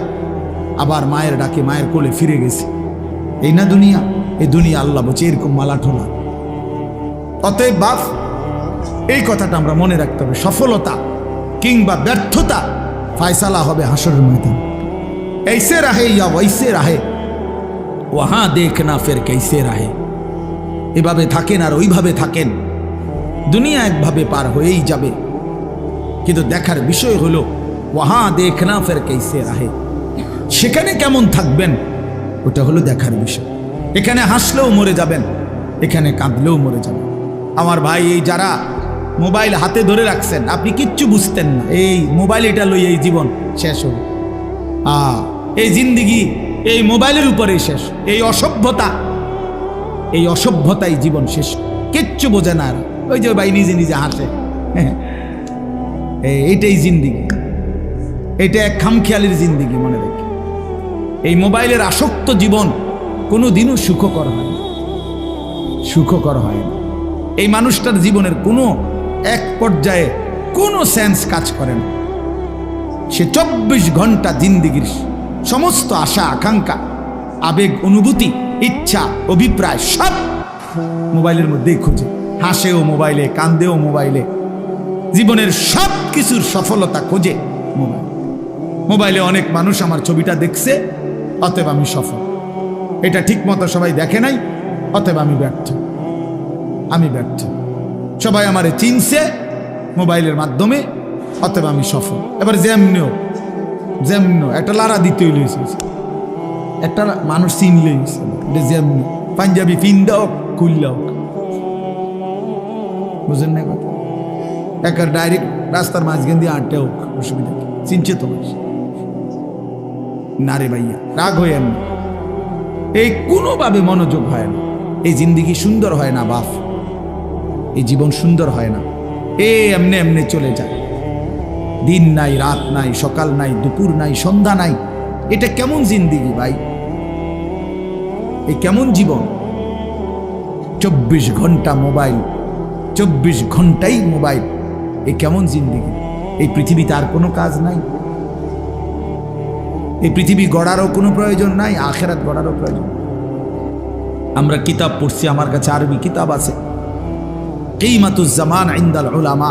আবার মায়ের ডাকে মায়ের কোলে ফিরে গেছে। এই না দুনিয়া? এই দুনিয়া আল্লাহ বলছে এরকম মালাঠোলা। অতএব বাপ, এই কথাটা আমরা মনে রাখতে হবে, সফলতা কিংবা ব্যর্থতা ফায়সালা হবে হাসরের ময়দানে। ऐसे रहे या वैसे रहे वहां देखना फिर कैसे रहे। এভাবে থাকেন আর ওইভাবে থাকেন, দুনিয়া একভাবে পার হয়েই যাবে। কিন্তু দেখার বিষয় হলো ওয়াহাঁ দেখনা ফের कैसे रहे, সেখানে কেমন থাকবেন ওটা হলো দেখার বিষয়। এখানে হাসলেও মরে যাবেন, এখানে কাঁদলেও মরে যাবেন। আমার ভাই, এই যারা মোবাইল হাতে ধরে রাখছেন, আপনি কিচ্ছু বুঝতেন না, এই মোবাইল এটা লই এই জীবন শেষ হল। এই জিন্দিগি এই মোবাইলের উপরেই শেষ। এই অসভ্যতাই জীবন শেষ, কিচ্ছু বোঝে না। ওই যে ভাই নিজে নিজে হাসে, এইটাই জিন্দিগি, এটা এক খামখেয়ালির জিন্দিগি। মনে রেখে, এই মোবাইলের আসক্ত জীবন কোনোদিনও সুখকর হয় না, সুখকর হয় না। এই মানুষটার জীবনের কোনো এক পর্যায়ে কোনো সেন্স কাজ করে না। সে 24 ঘন্টা জিন্দিগির সমস্ত আশা আকাঙ্ক্ষা, আবেগ, অনুভূতি, ইচ্ছা, অভিপ্রায় সব মোবাইলের মধ্যেই খুঁজে। হাসেও মোবাইলে, কান্দেও মোবাইলে, জীবনের সব কিছুর সফলতা খোঁজে মোবাইলে। অনেক মানুষ আমার ছবিটা দেখছে, অতএব আমি সফল। এটা ঠিক মতো সবাই দেখে নাই, অতএব আমি ব্যর্থ। আমি ব্যর্থ। সবাই আমারে চিনছে মোবাইলের মাধ্যমে, অতএব আমি সফল। এবার যেমনিও একটা লারা দিতে লইছে, একটা মানুষ চিনলেই যেমনি পাঞ্জাবি ফিন্দা হোক খুললা হোক, বুঝেন না কথা? একটা ডাইরেক্ট রাস্তার মাঝখান দিয়ে আটটা হোক, অসুবিধা কি? চিনছে তো না রে ভাইয়া, রাগ হয়ে না। এই কোনোভাবে মনোযোগ হয় না। এই জিন্দিগি সুন্দর হয় না বাপ, এই জীবন সুন্দর হয় না। এমনি এমনি চলে যায়। দিন নাই, রাত নাই, সকাল নাই, দুপুর নাই, সন্ধ্যা নাই। এটা কেমন জিন্দিগি ভাই? এই কেমন জীবন? 24 ঘন্টা মোবাইল, 24 ঘন্টাই মোবাইল। এই কেমন জিন্দিগি? এই পৃথিবীতে আর কোনো কাজ নাই? এই পৃথিবী গড়ারও কোনো প্রয়োজন নাই, আখিরাত গড়ারও প্রয়োজন। আমরা কিতাব পড়ছি, আমার কাছে আরবি কিতাব আছে, কিমাতুজ জামান ইনদাল উলামা।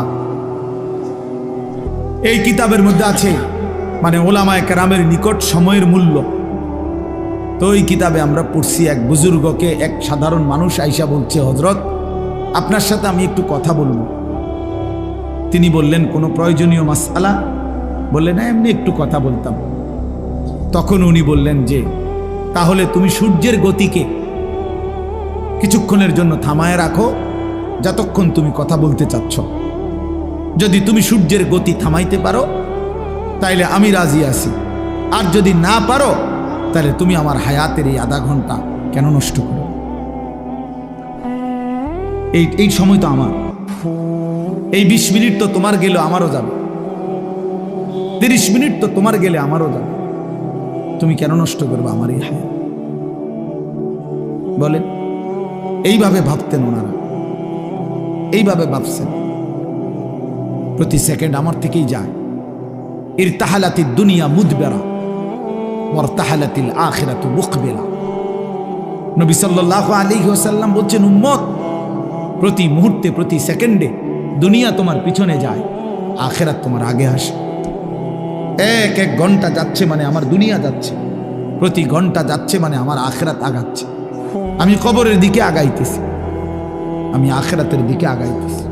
এই কিতাবের মধ্যে আছে মানে ওলামায়ে কেরামের নিকট সময়ের মূল্য। তো এই কিতাবে আমরা পড়ছি, এক বুজুর্গকে এক সাধারণ মানুষ আইসা বলছে, হযরত আপনার সাথে আমি একটু কথা বলবো। তিনি বললেন, কোনো প্রয়োজনীয় মাসআলা? বললেন, না, এমনি একটু কথা বলতাম। তখন উনি বললেন যে, তাহলে তুমি সূর্যের গতিকে কিছুক্ষণের জন্য থামায় রাখো, যতক্ষণ তুমি কথা বলতে চাচ্ছ। যদি তুমি সূর্যের গতি থামাইতে পারো তাইলে আমি রাজি আছি, আর যদি না পারো তাহলে তুমি আমার হায়াতের এই আধা ঘন্টা কেন নষ্ট করো? এই সময় তো আমার, এই 20 মিনিট তো তোমার গেলে আমারও যাবে, 30 মিনিট তো তোমার গেলে আমারও যাবে। তুমি কেন নষ্ট করবে আমার এই হায়াত? বলেন, এইভাবে ভাবতেন ওনারা, এইভাবে ভাবছেন। প্রতি সেকেন্ড আমার থেকেই যায়। ইরতাহালাতিদ দুনিয়া মুদবেরা ওয়ারতাহালাতিল আখিরাতু মুকবিলা। নবী সাল্লাল্লাহু আলাইহি ওয়াসাল্লাম বলছেন, উম্মত, প্রতি মুহূর্তে, প্রতি সেকেন্ডে দুনিয়া তোমার পিছনে যায়, আখিরাত তোমার আগে আসে। এক এক ঘন্টা যাচ্ছে মানে আমার দুনিয়া যাচ্ছে, প্রতি ঘন্টা যাচ্ছে মানে আমার আখিরাত আগাচ্ছে। আমি কবরের দিকে আগাইতেছি, আমি আখিরাতের দিকে আগাইতেছি।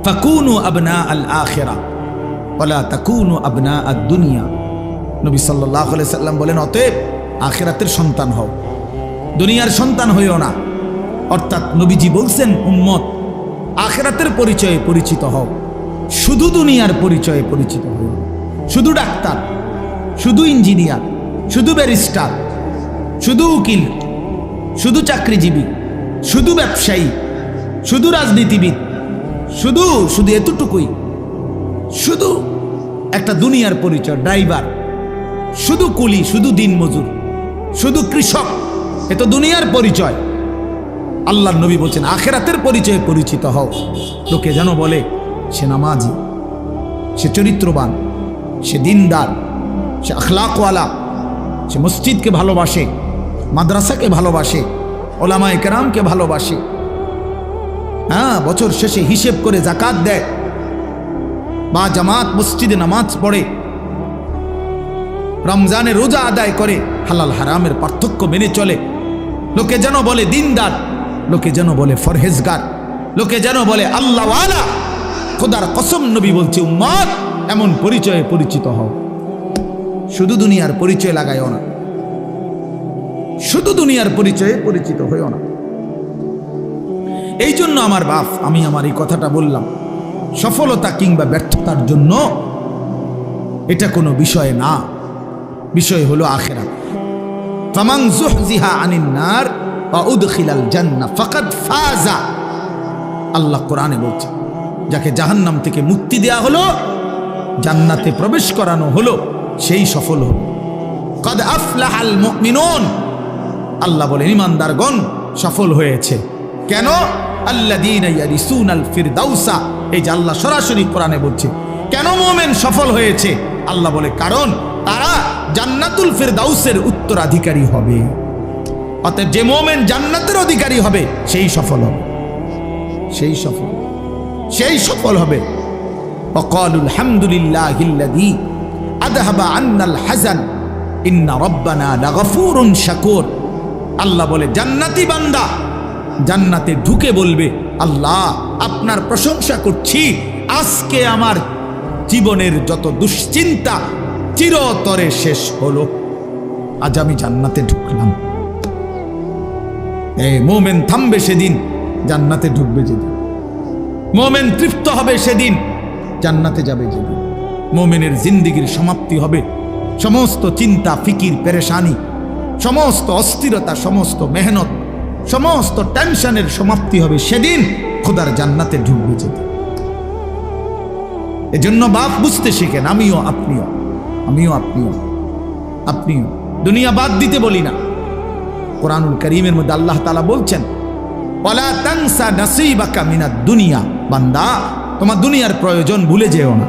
ফাকুনু আবনা আল আখিরা ওয়ালা তাকুনু আবনা আদ দুনিয়া। নবী সাল্লাল্লাহু আলাইহি সাল্লাম বলেন, অতএব আখিরাতের সন্তান হও, দুনিয়ার সন্তান হইও না। অর্থাৎ নবীজি বলছেন, উম্মত, আখিরাতের পরিচয়ে পরিচিত হও, শুধু দুনিয়ার পরিচয়ে পরিচিত হও। শুধু ডাক্তার, শুধু ইঞ্জিনিয়ার, শুধু ব্যারিস্টার, শুধু উকিল, শুধু চাকরিজীবী, শুধু ব্যবসায়ী, শুধু রাজনীতিবিদ, শুধু শুধু এতটুকুই, শুধু একটা দুনিয়ার পরিচয়, ড্রাইভার, শুধু কুলি, শুধু দিনমজুর, শুধু কৃষক, এ তো দুনিয়ার পরিচয়। আল্লাহর নবী বলছেন, আখিরাতের পরিচয়ে পরিচিত হও। লোকে যেন বলে সে নামাজি, সে চরিত্রবান, সে দিনদার, সে আখলাকওয়ালা, সে মসজিদকে ভালোবাসে, মাদ্রাসাকে ভালোবাসে, ওলামায়ে কেরামকে ভালোবাসে। হ্যাঁ, বছর শেষে হিসেব করে যাকাত দেয়, বা জামাত মসজিদে নামাজ পড়ে, রমজানে রোজা আদায় করে, হালাল হারামের পার্থক্য মেনে চলে। লোকে যেন বলে দিনদার, লোকে যেন বলে ফরহেজগার, লোকে যেন বলে আল্লাহওয়ালা। খোদার কসম, নবী বলছে, উম্মত, এমন পরিচয়ে পরিচিত হও। শুধু দুনিয়ার পরিচয় লাগাইও না, শুধু দুনিয়ার পরিচয়ে পরিচিত হইও না। এই জন্য আমার বাপ, আমি আমার এই কথাটা বললাম, সফলতা কিংবা ব্যর্থতার জন্য এটা কোনো বিষয় না, বিষয় হলো আখিরাত। ফামান যুহজিহা আনিন নার ওয়া উদখিলাল জান্নাহ ফাকাদ ফাজা। আল্লাহ কোরআনে বলছে, যাকে জাহান্নাম থেকে মুক্তি দেয়া হলো, জান্নাতে প্রবেশ করানো হলো, সেই সফল হলো। কাদ আফলাহাল মুমিনুন, আল্লাহ বলেন ঈমানদারগণ সফল হয়েছে। কেন? আল্লাযীনা ইয়ারিসুনাল ফিরদাউসা। এই যে আল্লাহ সরাসরি কোরআনে বলছে, কেন মুমিন সফল হয়েছে? আল্লাহ বলে, কারণ তারা জান্নাতুল ফিরদাউসের উত্তরাধিকারী হবে। অতএব যে মুমিন জান্নাতের অধিকারী হবে, সেই সফল হবে, সেই সফল হবে। ওয়াকালুল হামদুলিল্লাহিল্লাযী আযহাবা আন্নাল হাযান। ইন্না রাব্বানা লাগফুরুন শাকুর। আল্লাহ বলে জান্নাতি বান্দা জান্নাতে ঢুকে বলবে, আল্লাহ আপনার প্রশংসা করছি, আজকে আমার জীবনের যত দুশ্চিন্তা চিরতরে শেষ হলো, আজ আমি জান্নাতে ঢুকলাম। মোমেন থামবে সেদিন, জান্নাতে ঢুকবে যেদিন। মোমেন তৃপ্ত হবে সেদিন, জান্নাতে যাবে যেদিন। মোমেনের জিন্দিগির সমাপ্তি হবে, সমস্ত চিন্তা ফিকির পেরেশানি, সমস্ত অস্থিরতা, সমস্ত মেহনত, সমস্ত টেনশনের সমাপ্তি হবে সেদিন, খোদার জান্নাতে ঢুকবে যেদিন। এজন্য বাপ বুঝতে শিখেন, আমিও আপনিও, আমিও আপনিও, আপনিও। দুনিয়া বাদ দিতে বলি না, কোরআনুল কারীমের মধ্যে আল্লাহ তাআলা বলছেন, ওয়ালা তানসা নাসীবাকা মিনাদ দুনিয়া, বান্দা তোমার দুনিয়ার প্রয়োজন ভুলে যেও না।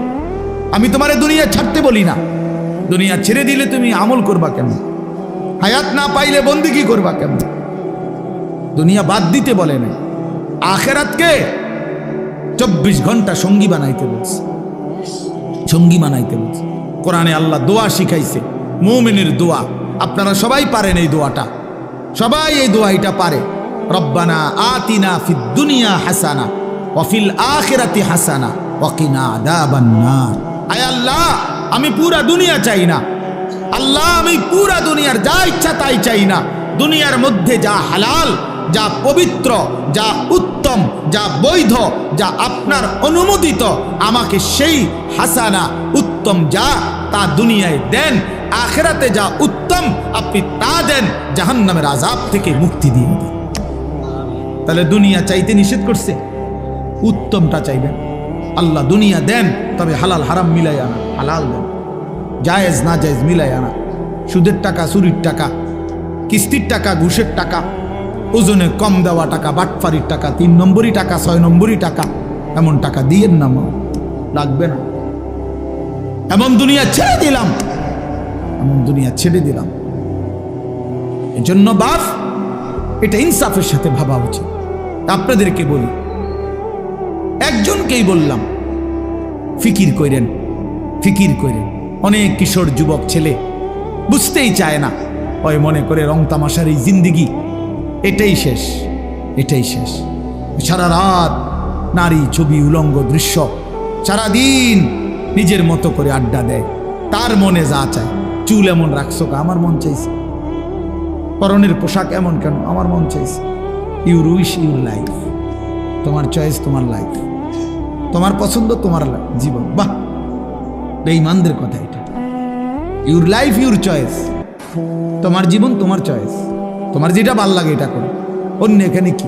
আমি তোমারে দুনিয়া ছাড়তে বলি না, দুনিয়া ছেড়ে দিলে তুমি আমল করবা কেমন, হায়াত না পাইলে বন্দেগী করবা কেমন। দুনিয়া বাদ দিতে বলে না, আখিরাতকে 24 ঘন্টা সঙ্গী বানাইতে বলছে, সঙ্গী বানাইতে বলছে। কোরআনে আল্লাহ দোয়া শিখাইছে, মুমিনের দোয়া। আপনারা সবাই পারেন এই দোয়াটা, সবাই এই দোয়াটা পারে। রব্বানা আতিনা ফিদ দুনিয়া হাসানা ওয়া ফিল আখিরাতি হাসানা ওয়া কিনা আযাবান নার। আয় আল্লাহ, আমি পুরা দুনিয়া চাই না, আল্লাহ আমি পুরা দুনিয়ার যা ইচ্ছা তাই চাই না। দুনিয়ার মধ্যে যা হালাল, যা পবিত্র, যা উত্তম, যা বৈধ, যা আপনার অনুমোদিত, আমাকে সেই হাসানা উত্তম যা তা দুনিয়ায় দেন। আখিরাতে যা উত্তম আপনি তা দেন, জাহান্নামের আযাব থেকে মুক্তি দিয়ে দেন। তাহলে দুনিয়া চাইতে নিষেধ করছে, উত্তমটা চাইবেন। আল্লাহ দুনিয়া দেন, তবে হালাল হারাম মিলাই আনা, হালাল দেন, জায়েজ না জায়েজ মিলাই আনা। সুদের টাকা, চুরির টাকা, কিস্তির টাকা, ঘুষের টাকা, ওজনে কম দেওয়া টাকা, বাটফারির টাকা, 3 নম্বরই টাকা, 6 নম্বরই টাকা, এমন টাকা দিয়েন না, লাগবে না। এমন দুনিয়া ছেড়ে দিলাম, এমন দুনিয়া ছেড়ে দিলাম। এজন্য বাপ, এটা ইনসাফের সাথে ভাবা উচিত। আপনাদেরকে বলি, একজনকেই বললাম, ফিকির করেন, ফিকির করেন। অনেক কিশোর যুবক ছেলে বুঝতেই চায় না, ওই মনে করে রং তামাশার এই জিন্দিগি এটাই শেষ, এটাই শেষ। সারা রাত নারী, ছবি, উলঙ্গ দৃশ্য, সারাদিন নিজের মতো করে আড্ডা দেয়। তার মনে যা চায়, চুল এমন রাখছো, আমার মন চাইছে, পরনের পোশাক এমন কেন, আমার মন চাইছে। ইউর উইশ ইউর লাইফ, তোমার চয়েস, তোমার লাইফ, তোমার পছন্দ, তোমার জীবন। বাহ, বেঈমানদের কথা এটা। ইউর লাইফ ইউর চয়েস, তোমার জীবন তোমার চয়েস, তোমার যেটা ভাল লাগে এটা করো। অন্য এখানে কি,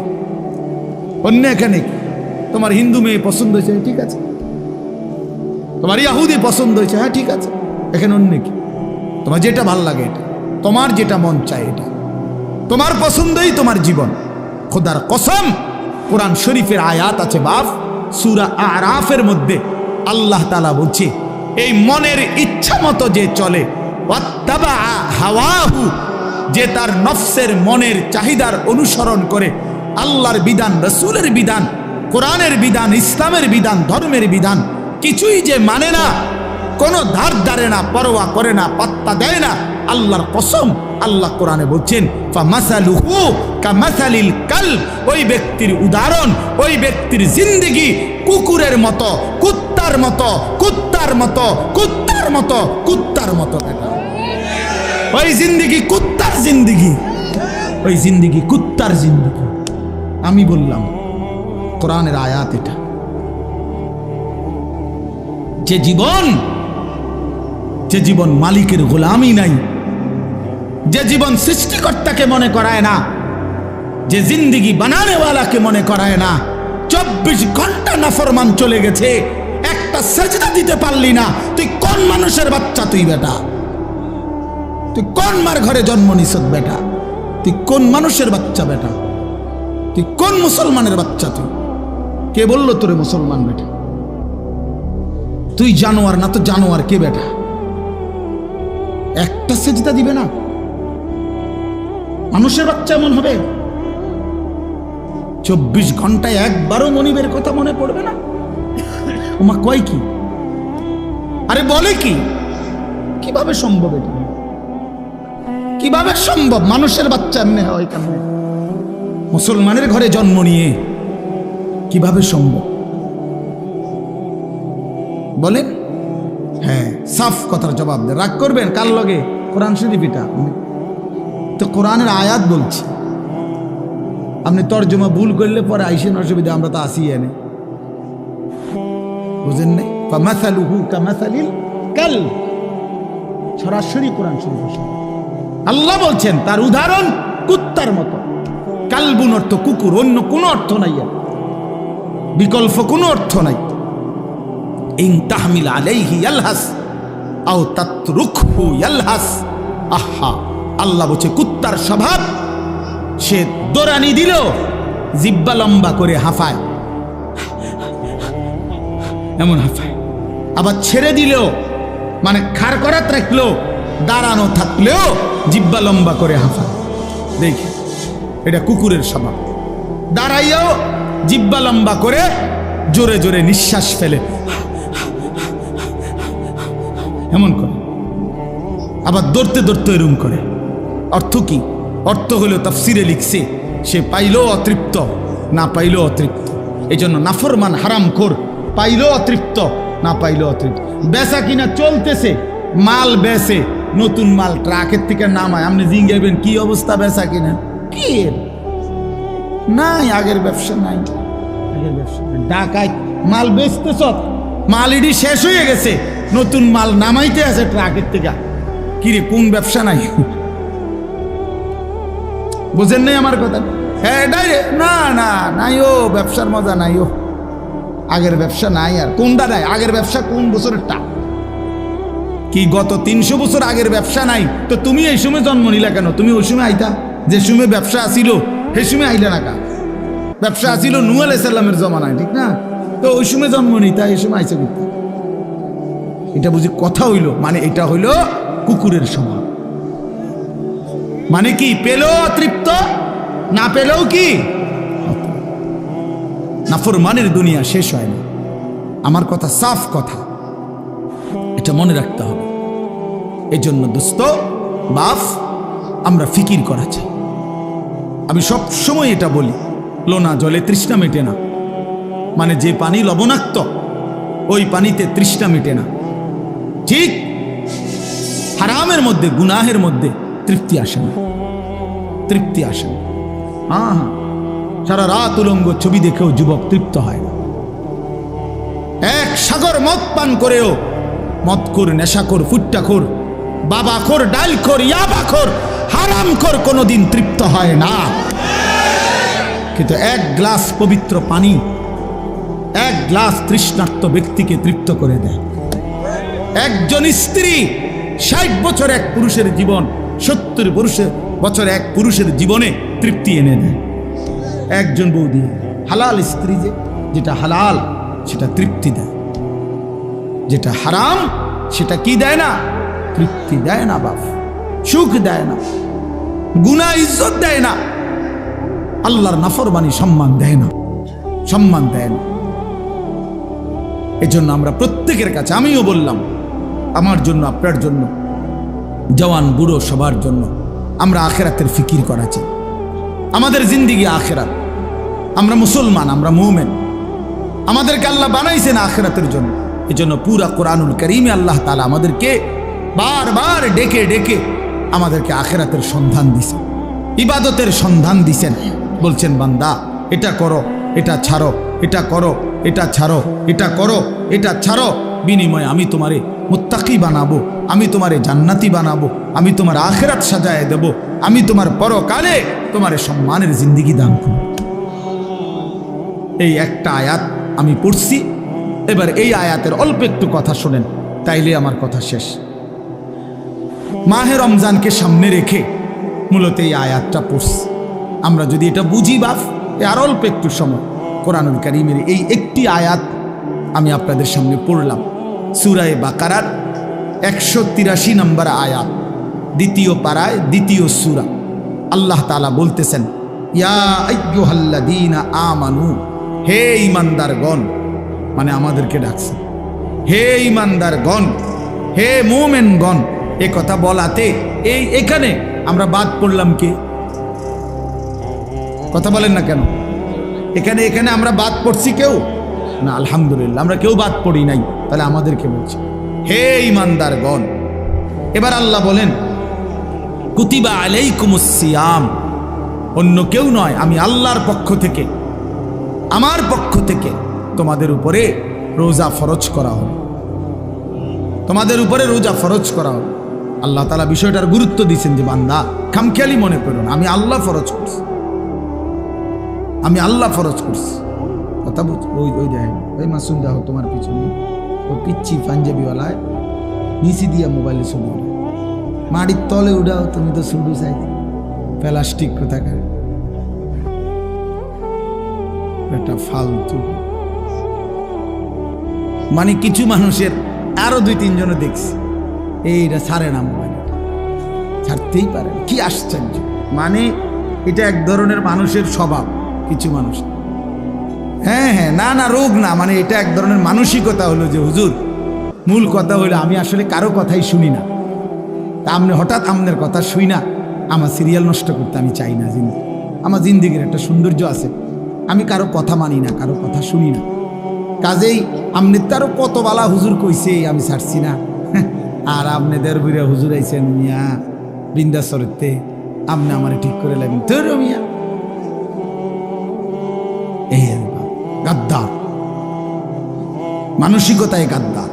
অন্য এখানে কি? তোমার হিন্দু মেয়ে পছন্দ হয়েছে, ঠিক আছে। তোমার ইয়াহুদি পছন্দ হয়েছে, হ্যাঁ ঠিক আছে, এখানে অন্য কি? তোমার যেটা ভাল লাগে এটা, তোমার যেটা মন চায় এটা, তোমার পছন্দই তোমার জীবন। খোদার কসম, কোরআন শরীফের আয়াত আছে বাপ, সূরা আরাফের মধ্যে আল্লাহ তাআলা বলছে, এই মনের ইচ্ছা মতো যে চলে, ওয়াত্তাবা হাওয়াহু, যে তার নফসের মনের চাহিদার অনুসরণ করে, আল্লাহর বিধান, রাসূলের বিধান, কোরআনের বিধান, ইসলামের বিধান, ধর্মের বিধান কিছুই যে মানে না, কোনো ধার ধারে না, পরোয়া করে না, পাত্তা দেয় না, আল্লাহর কসম, আল্লাহ কোরআনে বলছেন, ফামাসালুহু কামাসালিল কালব, ওই ব্যক্তির উদাহরণ, ওই ব্যক্তির জিন্দেগি কুকুরের মতো, কুত্তার মতো, কুত্তার মতো, কুত্তার মতো, কুত্তার মতো। ওই জিন্দেগি কুত্তার জিন্দেগি, ওই জিন্দেগি কুত্তার জিন্দেগি। আমি বললাম, কোরআনের আয়াত এটা। যে জীবন, যে জীবন মালিকের গোলামি নাই, যে জীবন সৃষ্টিকর্তাকে মনে করায় না, যে জিন্দেগি বানানেওয়ালাকে মনে করায় না, 24 ঘন্টা নাফরমান চলে গেছে, একটা সেজদা দিতে পারলি না, তুই কোন মানুষের বাচ্চা? তুই বেটা, তুই কোন মার ঘরে জন্ম নিছ বেটা? তুই কোন মানুষের বাচ্চা বেটা? তুই কোন মুসলমানের বাচ্চা? তুই কে বললো তোরে মুসলমান বেটা? তুই জানোয়ার না তো জানোয়ার কে বেটা? একটা সেজদা দিবে না, মানুষের বাচ্চা এমন হবে? 24 ঘন্টায় একবারও মনিবের কথা মনে পড়বে না? ওমা কয় কি, আরে বলে কি, কিভাবে সম্ভব এটা? কিভাবে সম্ভব? মানুষের বাচ্চা এমনি হয় কেমনে? মুসলমানের ঘরে জন্ম নিয়ে কিভাবে সম্ভব বলেন? হ্যাঁ, সাফ কথার জবাব দেন। রাগ করবেন কার লগে? কোরআন শরীফ এটা তো কোরআনের আয়াত বলছি। আপনি তর্জমা ভুল করলে পরে আইসেন, অসুবিধা, আমরা তো আসি এনে, বুঝেন নাই? ফামাসালুহু কামাসালিল কালব, সরাসরি কোরআন শরীফ আল্লাহ বলছেন তার উদাহরণ কুত্তার মতো। কালবুন অর্থ কুকুর, অন্য কোনো অর্থ নাই, বিকল্প কোনো অর্থ নাই। ইন তাহমিল আলাইহি ইয়ালহাস আও তাতরুকহু ইয়ালহাস। আহা, আল্লাহ বলছে কুত্তার স্বভাব, সে দৌড়ানি দিল জিব্বা লম্বা করে হাঁফায়, এমন হাঁফায়। আবার ছেড়ে দিলেও মানে খাড় করাত রাখলো, দাঁড়ানো থাকলেও জিব্বা লম্বা করে হাঁফায়। দেখি, এটা কুকুরের স্বভাব। দাঁড়াইয়াও জিব্বা লম্বা করে জোরে জোরে নিঃশ্বাস ফেলে, এমন করে। আবার দৌড়তে দৌড়তে এরম করে। অর্থ কি? অর্থ হলো তাফসিরে লিখছে, সে পাইলেও অতৃপ্ত, না পাইলেও অতৃপ্ত। এই জন্য নাফরমান হারামখোর, পাইলেও অতৃপ্ত, না পাইলেও অতৃপ্ত। বেচা কিনা চলতেছে, মাল বেচে, নতুন মাল ট্রাকের থেকে নামায়, আপনি জিঙ্গাইবেন কি অবস্থা বেচা কিনা? কি নাই, আগের ব্যবসা নাই, আগের ব্যবসা ঢাকায় মাল বেচতেছ, মাল ইডি শেষ হয়ে গেছে, নতুন মাল নামাইতে আছে ট্রাকের থেকে। কিরে, কোন ব্যবসা নাই? বুঝেন নাই আমার কথা? হ্যাঁ, না না নাই, ও ব্যবসার মজা নাই, ও আগের ব্যবসা নাই। আর কোনটা নাই? আগের ব্যবসা কোন বছরেরটা? কি গত 300 বছর আগের ব্যবসা নাই? তো তুমি এই সময় জন্ম নিলা কেন? তুমি ওই সময় আইতা, যে সময় ব্যবসা আসিল সেই সময় আইলা না কা? ব্যবসা আসিল নূহ আলাইহিস সালামের জমানায়, ঠিক না? তো ওই সময় জন্ম নিতা, এই সময় আইসা করতে। এটা বুঝি কথা হইল? মানে এটা হইল কুকুরের স্বভাব। মানে কি? পেলেও অতৃপ্ত, না পেলেও কি? নাফরমানের দুনিয়া শেষ হয় না। আমার কথা সাফ কথা, এটা মনে রাখতে হবে। এই জন্য দোস্ত বাপ, আমরা ফিকির করা চাই। আমি সব সময় এটা বলি, লোনা জলে তৃষ্ণা মেটে না। মানে যে পানি লবণাক্ত, ওই পানিতে তৃষ্ণা মেটে না। ঠিক হারামের মধ্যে, গুনাহের মধ্যে তৃপ্তি আসে না, তৃপ্তি আসে না। হ্যাঁ হ্যাঁ, সারা রাত উলঙ্গ ছবি দেখেও যুবক তৃপ্ত হয় না। এক সাগর মদ পান করেও মদখোর, নেশাখোর, ফুট্টাখোর, বাবাখোর, ডালখোর, ইয়াবাখোর, হারামখোর কোনোদিন তৃপ্ত হয় না। কিন্তু এক গ্লাস পবিত্র পানি এক গ্লাস তৃষ্ণার্ত ব্যক্তিকে তৃপ্ত করে দেয়। একজন স্ত্রী 60 বছর এক পুরুষের জীবন, 70 বছর এক পুরুষের জীবনে তৃপ্তি এনে দেয়। একজন বৌদি, হালাল স্ত্রী, যেটা হালাল সেটা তৃপ্তি দেয়, যেটা হারাম সেটা কি দেয় না? তৃপ্তি দেয় না বাপ, সুখ দেয় না, গুনাহ ইজ্জত দেয় না, আল্লাহর নাফরমানি সম্মান দেয় না, সম্মান দেয় না। এজন্য আমরা প্রত্যেকের কাছে, আমিও বললাম, আমার জন্য, আপনার জন্য, জওয়ান বুড়ো সবার জন্য, আমরা আখেরাতের ফিকির করা চাই। আমাদের জিন্দিগি আখেরাত। আমরা মুসলমান, আমরা মুমিন, আমাদেরকে আল্লাহ বানাইছেন আখেরাতের জন্য। এজন্য পুরা কোরআনুল কারীমে আল্লাহ তাআলা আমাদেরকে বারবার ডেকে ডেকে আমাদেরকে আখেরাতের সন্ধান দিছেন, ইবাদতের সন্ধান দিছেন। বলছেন, বান্দা এটা করো, এটা ছাড়ো, এটা করো, এটা ছাড়ো, এটা করো, এটা ছাড়ো, বিনিময়ে আমি তোমারে মুত্তাকি বানাবো, আমি তোমারে জান্নাতি বানাবো, আমি তোমার আখেরাত সাজায় দেব, আমি তোমার পরকালে তোমারে সম্মানের জিন্দেগি দান করব। এই একটা আয়াত আমি পড়ছি। এবার এই আয়াতের অল্প একটু কথা শোনেন, তাইলে আমার কথা শেষ। মাহে রমজানকে সামনে রেখে মূলত এই আয়াতটা পড়ছি। আমরা যদি এটা বুঝি বাপ, আর অল্প একটু সময় কোরআনুল কারীমের এই একটি আয়াত আমি আপনাদের সামনে পড়লাম। সূরা বাকারার 183 নম্বর আয়াত, দ্বিতীয় পারায়, দ্বিতীয় সূরা। আল্লাহ তাআলা বলতেছেন, ইয়া আইয়ুহাল্লাযীনা আমানু, হে ঈমানদারগণ, মানে আমাদেরকে ডাকছে, হে ঈমানদারগণ, হে মুমিনগণ। এ কথা বলাতে এখানে আমরা বাদ পড়লাম কে? কথা বলেন না কেন? এখানে এখানে আমরা বাদ পড়ছি কেউ না? আলহামদুলিল্লাহ আমরা কেউ বাদ পড়ি নাই। তাহলে আমাদেরকে বলছে হে ঈমানদারগণ। এবার আল্লাহ বলেন কুতিবা আলাইকুমুস সিয়াম, অন্য কেউ নয়, আমি আল্লাহর পক্ষ থেকে, আমার পক্ষ থেকে তোমাদের উপরে রোজা ফরজ করা হবে। তোমাদের উপরে রোজা ফরজ করা হবে। আল্লাহ তাআলা বিষয়টার গুরুত্ব দিয়েছেন যে বান্দা খামখেয়ালি মনে করুন, আমি আল্লাহ ফরজ করছি, আমি আল্লাহ ফরজ করছি। কথা বুঝ? ওই ওই দেখেন ওই মাসুম দেখো তোমার পিছনে ওই পিচ্ছি পাঞ্জাবিওয়ালায় নিচি দিয়া মোবাইলে ছবি মাটির তলে উঠাও, তুমি তো শুধু চাই প্লাস্টিক কোথাকার একটা ফালতু। মানে কিছু মানুষের আরো 2-3 জনে দেখছি এইটা ছাড়ে না, মোবাইল ছাড়তেই পারে, কি আশ্চর্য। মানে এটা এক ধরনের মানুষের স্বভাব, কিছু মানুষ। হ্যাঁ হ্যাঁ, না না রোগ না, মানে এটা এক ধরনের মানসিকতা হলো যে হুজুর মূল কথা হলো আমি আসলে কারো কথাই শুনি না, আপনি হঠাৎ আপনার কথা শুই না আমার সিরিয়াল নষ্ট করতে আমি চাই না। আমার জিন্দিগির একটা সৌন্দর্য আছে, আমি কারো কথা মানি না, কারো কথা শুনি না। কাজেই আপনি তারও কত বালা হুজুর কইছে আমি ছাড়ছি না, আর আপনি দেড় হুজুর আইছেন মিয়া বৃন্দাসরতে, আপনি আমার ঠিক করে লাগবেন তোর মিয়া। এই গাদ্দার মানসিকতায়, গাদ্দার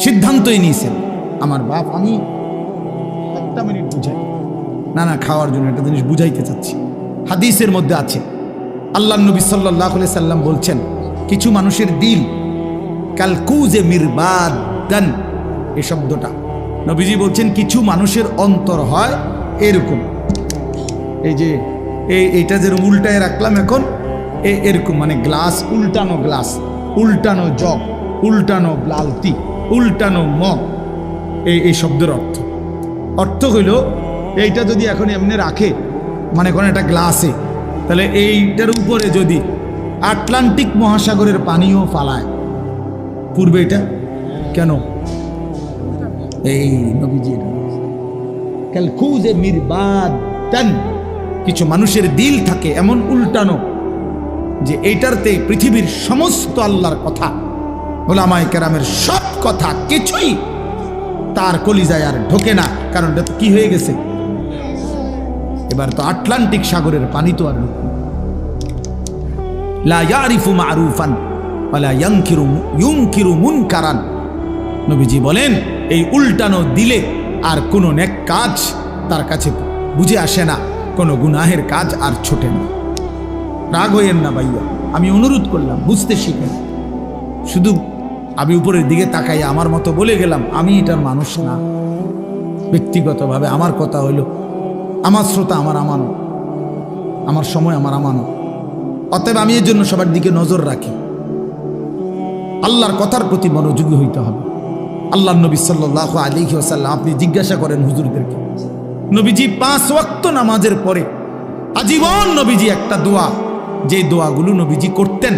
সিদ্ধান্তই নিয়েছেন। আমার বাপ, আমি একটা মিনিট বুঝাই, না না খাওয়ার জন্য একটা জিনিস বুঝাইতে চাচ্ছি। হাদিসের মধ্যে আছে আল্লাহর নবী সাল্লাল্লাহু আলাইহি সাল্লাম বলছেন কিছু মানুষের দিল কালকুজে মিরবাদান, এই শব্দটা নবীজি বলছেন কিছু মানুষের অন্তর হয় এরকম, এই যে এইটা যেরকম উল্টায় রাখলাম এখন এরকম, মানে গ্লাস উল্টানো, গ্লাস উল্টানো, জগ উল্টানো, বালতি উল্টানো, মগ। এই শব্দের অর্থ হইল এইটা যদি এখন এমনি রাখে, মানে কোনো একটা গ্লাসে, তাহলে এইটার উপরে যদি আটলান্টিক মহাসাগরের পানিও ফালায় পূর্বে, এটা কেন? এই নবীজি কালকুজে মিরবাদান, কিছু মানুষের দিল থাকে এমন উল্টানো যে এইটারতে পৃথিবীর সমস্ত আল্লাহর কথা, ওলামায়ে কেরামের সব কথা কিছুই তার কলিজায় আর ঢোকে না, কারণ এটা তো কি হয়ে গেছে, এবার তো আটলান্টিক সাগরের পানি তো আর লা ইয়ারিফু মারুফান ওয়ালা ইউনকিরু মুনকারান। নবীজি বলেন এই উল্টানো দিলে আর কোনো নেক কাজ তার কাছে বুঝে আসে না, কোনো গুনাহের কাজ আর ছোটে না। রাগ হইয়েন না ভাইয়া, আমি অনুরোধ করলাম বুঝতে শিখেন। শুধু আমি উপরের দিকে তাকাই আমার মতো বলে গেলাম, আমি এটার মানুষ না। ব্যক্তিগতভাবে আমার কথা হইল আমার শ্রোতা আমার আমানত, আমার সময় আমার আমানত। অতএব আমি এর জন্য সবার দিকে নজর রাখি, আল্লাহর কথার প্রতি মনোযোগী হইতে হবে। আল্লাহর নবী সাল্লাল্লাহু আলাইহি ওয়াসাল্লাম, আপনি জিজ্ঞাসা করেন হুজুরদেরকে, নবীজি 5 ওয়াক্ত নামাজের পরে আজীবন নবীজি একটা দোয়া, যে দোয়াগুলো নবীজি করতেন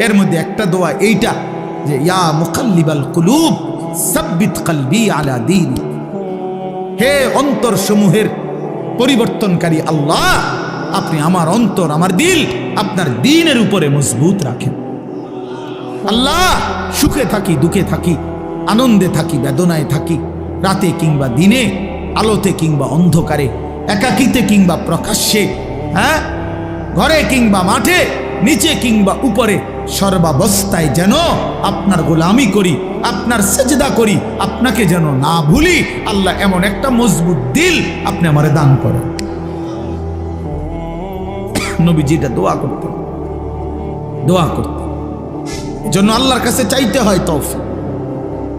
এর মধ্যে একটা দোয়া এইটা যে ইয়া মুকাল্লিবাল কুলুব সাব্বিত কলবি আলা দীনিক, হে অন্তর সমূহের পরিবর্তনকারী আল্লাহ, আপনি আমার অন্তর, আমার দিল আপনার দ্বীনের উপরে মজবুত রাখেন। আল্লাহ, সুখে থাকি দুঃখে থাকি, আনন্দে থাকি বেদনায় থাকি, রাতে কিংবা দিনে, আলোতে কিংবা অন্ধকারে, একাকিতে কিংবা প্রকাশ্যে, হ্যাঁ ঘরে কিংবা মাঠে, নিচে কিংবা উপরে, সর্বাবস্থায় যেন আপনার গোলামি করি, আপনার সেজদা করি, আপনাকে যেন না ভুলি। আল্লাহ এমন একটা মজবুত দিল আপনি আমারে দান করেন। নবীজি এটা দোয়া করতেন, দোয়া করতেন। এজন্য আল্লাহর কাছে চাইতে হয় তৌফিক।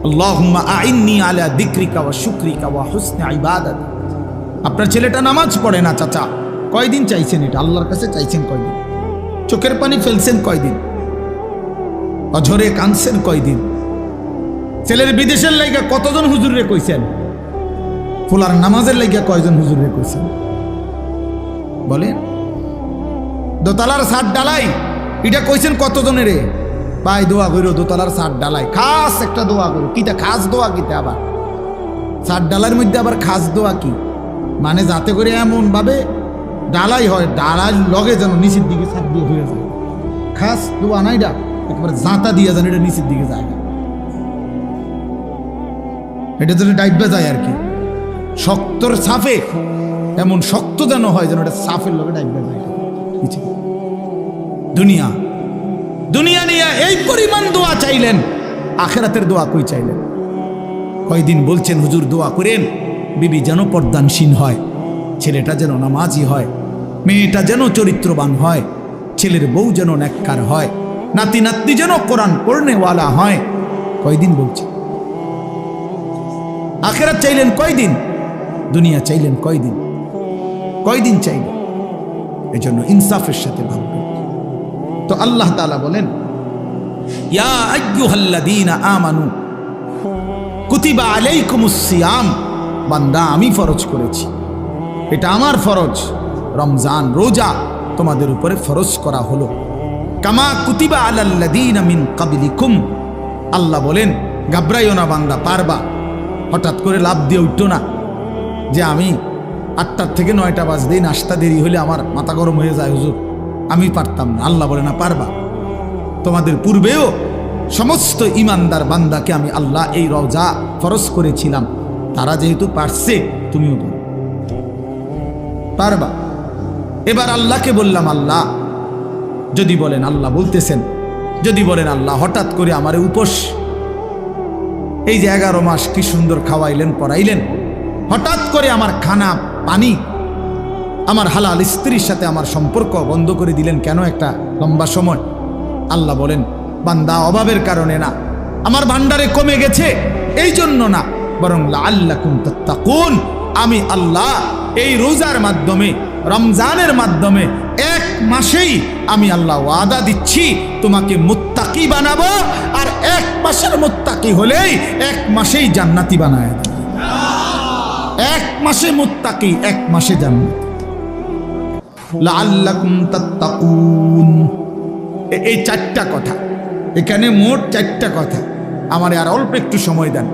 আল্লাহুম্মা আইন্নি আলা যিকরিকা ওয়া শুকরিকা ওয়া হুসনি ইবাদাতি। আপনার ছেলেটা নামাজ পড়ে না চাচা, কয়দিন চাইছেন এটা? আল্লাহর কাছে চাইছেন কয়দিন? চোখের পানি ফেলছেন কয়দিন? অঝরে কাঁদছেন কয়দিন? ছেলের বিদেশের লাইগা কতজন হুজুরে কইছেন? ফুলার নামাজের লাইগা কয়জন হুজুরে কইছেন বলেন? দোতলার ছাদ ডালাই এটা কইছেন কতজনের? রে ভাই দোয়া করো, দোতলার ছাদ ডালাই খাস একটা দোয়া করো। কিতা খাস দোয়া? কিতা আবার চার ডালার মধ্যে আবার খাস দোয়া কি মানে যাতে করে এমন ভাবে ডালাই হয়, ডালার লগে যেন নিচের দিকে ছাদ দিয়ে হয়ে যায়। খাস দোয়া নাই, এটা একেবারে জাঁতা দিয়ে যেন এটা নিচের দিকে যায় না, এটা যেন ডাইবে যায় আর কি। শক্তর সাফে এমন শক্ত যেন হয় যেন এটা সাফের লগে ডাইবে যায়। দুনিয়া দুনিয়া নিয়ে এই পরিমাণ দোয়া চাইলেন, আখেরাতের দোয়া কই চাইলেন? কয়দিন বলছেন হুজুর দোয়া করেন বিবি যেন পর্দানসীন হয়, ছেলেটা যেন নামাজি হয়, মেয়েটা যেন চরিত্রবান হয়, ছেলের বউ যেন নেককার হয়, নাতি নাতনি যেন কোরআন পড়নেওয়ালা হয়। কয়দিন বলছেন? আখেরাত চাইলেন কয়দিন? দুনিয়া চাইলেন কয়দিন? কয়দিন চাইলেন? এজন্য ইনসাফের সাথে ভাববেন। তো আল্লাহ তাআলা বলেন, ইয়া আইয়ুহাল্লাযীনা আমানু কুতিবা আলাইকুমুস সিয়াম, বান্দা আমি ফরজ করেছি, এটা আমার ফরজ, রমজান রোজা তোমাদের উপরে ফরজ করা হলো। কামা কুতিবা আলাল্লাযীনা মিন ক্বাবলিকুম, আল্লাহ বলেন ঘাবড়াইও না বান্দা, পারবা। হঠাৎ করে লাভ দিয়ে উঠতো না যে আমি 8টার থেকে 9টা বাজতেই নাস্তা দেরি হলে আমার মাথা গরম হয়ে যায় হুজুর, আমি পারতাম না। আল্লাহ বলে না, পারবা। তোমাদের পূর্বেও সমস্ত ইমানদার বান্দাকে আমি আল্লাহ এই রোজা ফরজ করেছিলাম, তারা যেহেতু পারছে তুমিও পারবা। এবার আল্লাহকে বললাম, আল্লাহ যদি বলেন, আল্লাহ বলতেছেন যদি বলেন আল্লাহ হঠাৎ করে আমার উপোস, এই যে 11 মাস কি সুন্দর খাওয়াইলেন পড়াইলেন, হঠাৎ করে আমার খানা পানি, আমার হালাল স্ত্রীর সাথে আমার সম্পর্ক বন্ধ করে দিলেন কেন একটা লম্বা সময়? আল্লাহ বলেন, বান্দা অভাবের কারণে না, আমার ভান্ডারে কমে গেছে এই জন্য না, বরং লাআল্লাকুম তাত্তাকুন, আমি আল্লাহ এই রোজার মাধ্যমে, রমজানের মাধ্যমে 1 মাসেই আমি আল্লাহ ওয়াদা দিচ্ছি তোমাকে মুত্তাকি বানাবো, আর 1 মাসের মুত্তাকি হলেই 1 মাসেই জান্নাতি বানায়। 1 মাসে মুত্তাকি, 1 মাসে জান্নাত। লাআল্লাকুম তাত্তাকুন, এই 4টা কথা এখানে, মোট 4টা কথা। আমার আর অল্প একটু সময় দেন।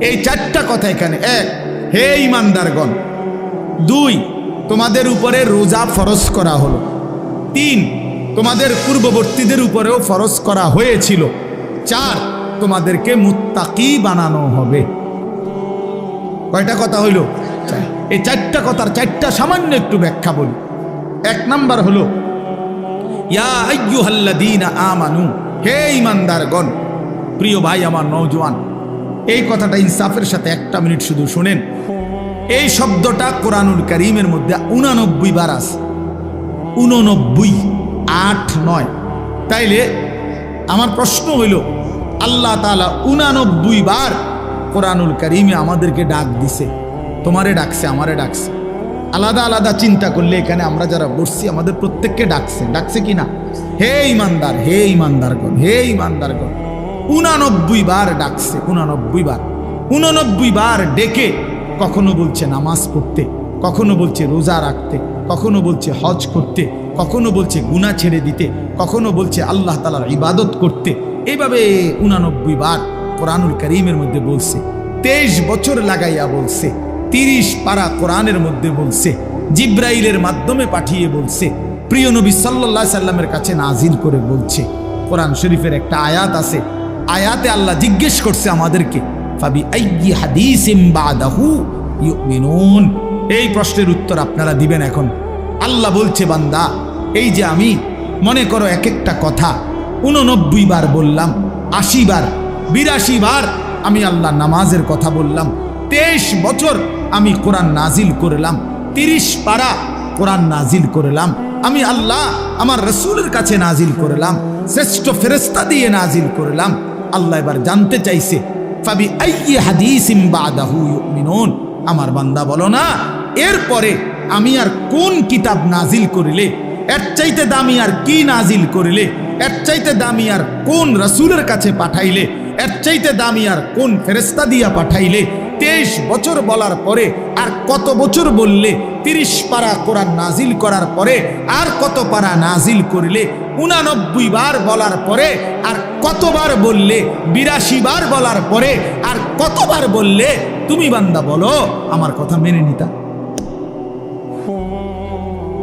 এই 4টা কথা এখানে। 1, হে ঈমানদারগণ। 2, তোমাদের উপরে রোজা ফরজ করা হলো। 3, তোমাদের পূর্ববর্তীদের উপরেও ফরজ করা হয়েছিল। 4, তোমাদেরকে মুত্তাকি বানানো হবে। কয়টা কথা হইল? এই 4টা কথার 4টা সামান্য একটু ব্যাখ্যা বলি। 1 নাম্বার হলো ইয়া আইয়ুহাল্লাযীনা আমানু, হে ঈমানদারগণ। প্রিয় ভাই আমার নওজোয়ান, এই কথাটা ইনসাফের সাথে 1টা মিনিট শুধু শুনেন। এই শব্দটা কোরআনুল কারীমের মধ্যে 89 বার আছে। 89, 8, 9। তাইলে আমার প্রশ্ন হইল, আল্লাহ তাআলা 89 বার কোরআনুল কারীমে আমাদেরকে ডাক দিছে, তোমারে ডাকছে, আমারে ডাকছে। আলাদা আলাদা চিন্তা করলে এখানে আমরা যারা বসছি আমাদের প্রত্যেককে ডাকছে, ডাকছে কি না? হে ঈমানদার, হে ঈমানদারগণ, হে ঈমানদারগণ। 89 বার ডাকছে, 89 বার। 89 বার ডেকে কখনো বলছে নামাজ পড়তে, কখনো বলছে রোজা রাখতে, কখনো বলছে হজ করতে, কখনো বলছে গুনাহ ছেড়ে দিতে, কখনো বলছে আল্লাহ তাআলার ইবাদত করতে। এইভাবে 89 বার কোরআনুল কারীমের মধ্যে বলছে। 23 বছর লাগাইয়া বলছে। 30 পারা কোরআনের মধ্যে বলছে। জিব্রাইলের মাধ্যমে পাঠিয়ে বলছে। প্রিয় নবী সাল্লাল্লাহু আলাইহি সাল্লামের কাছে নাজিল করে বলছে। কোরআন শরীফের একটা আয়াত আছে, আয়াতে আল্লাহ জিজ্ঞেস করছে আমাদেরকে, ফাবি আইয়ি হাদিসিম বাদাহু ইউমিনুন। এই প্রশ্নের উত্তর আপনারা দিবেন এখন। আল্লাহ বলছে, বান্দা এই যে আমি মনে করো এক একটা কথা 89 বার বললাম, 80 বার, 82 বার আমি আল্লাহ নামাজের কথা বললাম। 23 বছর আমি কোরআন নাজিল করলাম। 30 পারা কোরআন নাজিল করলাম। আমি আল্লাহ আমার রাসূলের কাছে নাজিল করলাম, শ্রেষ্ঠ ফেরেশতা দিয়ে নাজিল করলাম। আল্লাহ এবার জানতে চাইছে, ফাবি আইয়ি হাদিসিম বাদাহু ইউমিনুন। আমার বান্দা বলো না, এরপরে আমি আর কোন কিতাব নাজিল করিলে, এর চাইতে দামি আর কি নাজিল করিলে, এর চাইতে দামি আর কোন রাসূলের কাছে পাঠাইলে, এর চাইতে দামি আর কোন ফেরেশতা দিয়া পাঠাইলে। 23 বছর বলার পরে আর কত বছর বললে? 30 পারা কোরআন নাজিল করার পরে আর কত পারা নাজিল করলে? 89 বার বলার পরে আর কতবার বললে? 82 বার বলার পরে আর কতবার বললে? তুমি বান্দা বলো আমার কথা মেনে নিতা?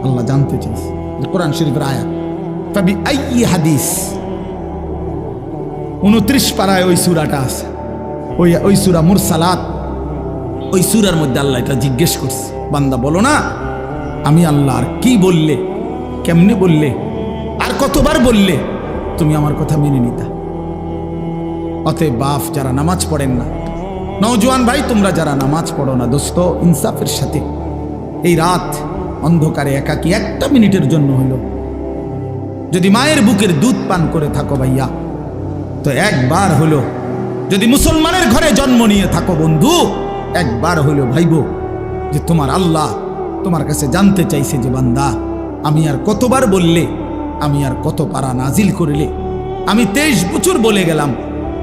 আল্লাহ জানতে চাইছে। কোরআন শরীফের আয়াত, ফাবি আইয়ি হাদিস, 29 পারায় ওই সূরাটা আছে, ওই সূরা মুরসালাত, ওই সূরার মধ্যে আল্লাহ এটা জিজ্ঞেস করছে, বান্দা বলো না আমি আল্লাহ আর কি বললে, কেমনে বললে, আর কতবার বললে তুমি আমার কথা মেনে নিতা? অতএব বাপ যারা নামাজ পড়েন না, নওজোয়ান ভাই তোমরা যারা নামাজ পড়ো না, দোস্ত ইনসাফের সাথে এই রাত অন্ধকারে একাকী একটা মিনিটের জন্য হলো যদি মায়ের বুকের দুধ পান করে থাকো ভাইয়া, তো একবার হলো যদি মুসলমানের ঘরে জন্ম নিয়ে থাকো বন্ধু, একবার হলো ভাইবো যে তোমার আল্লাহ তোমার কাছে জানতে চাইছে যে বান্দা আমি আর কতবার বললে, আমি আর কত পারা নাজিল করিলে। আমি 23 বছর বলে গেলাম,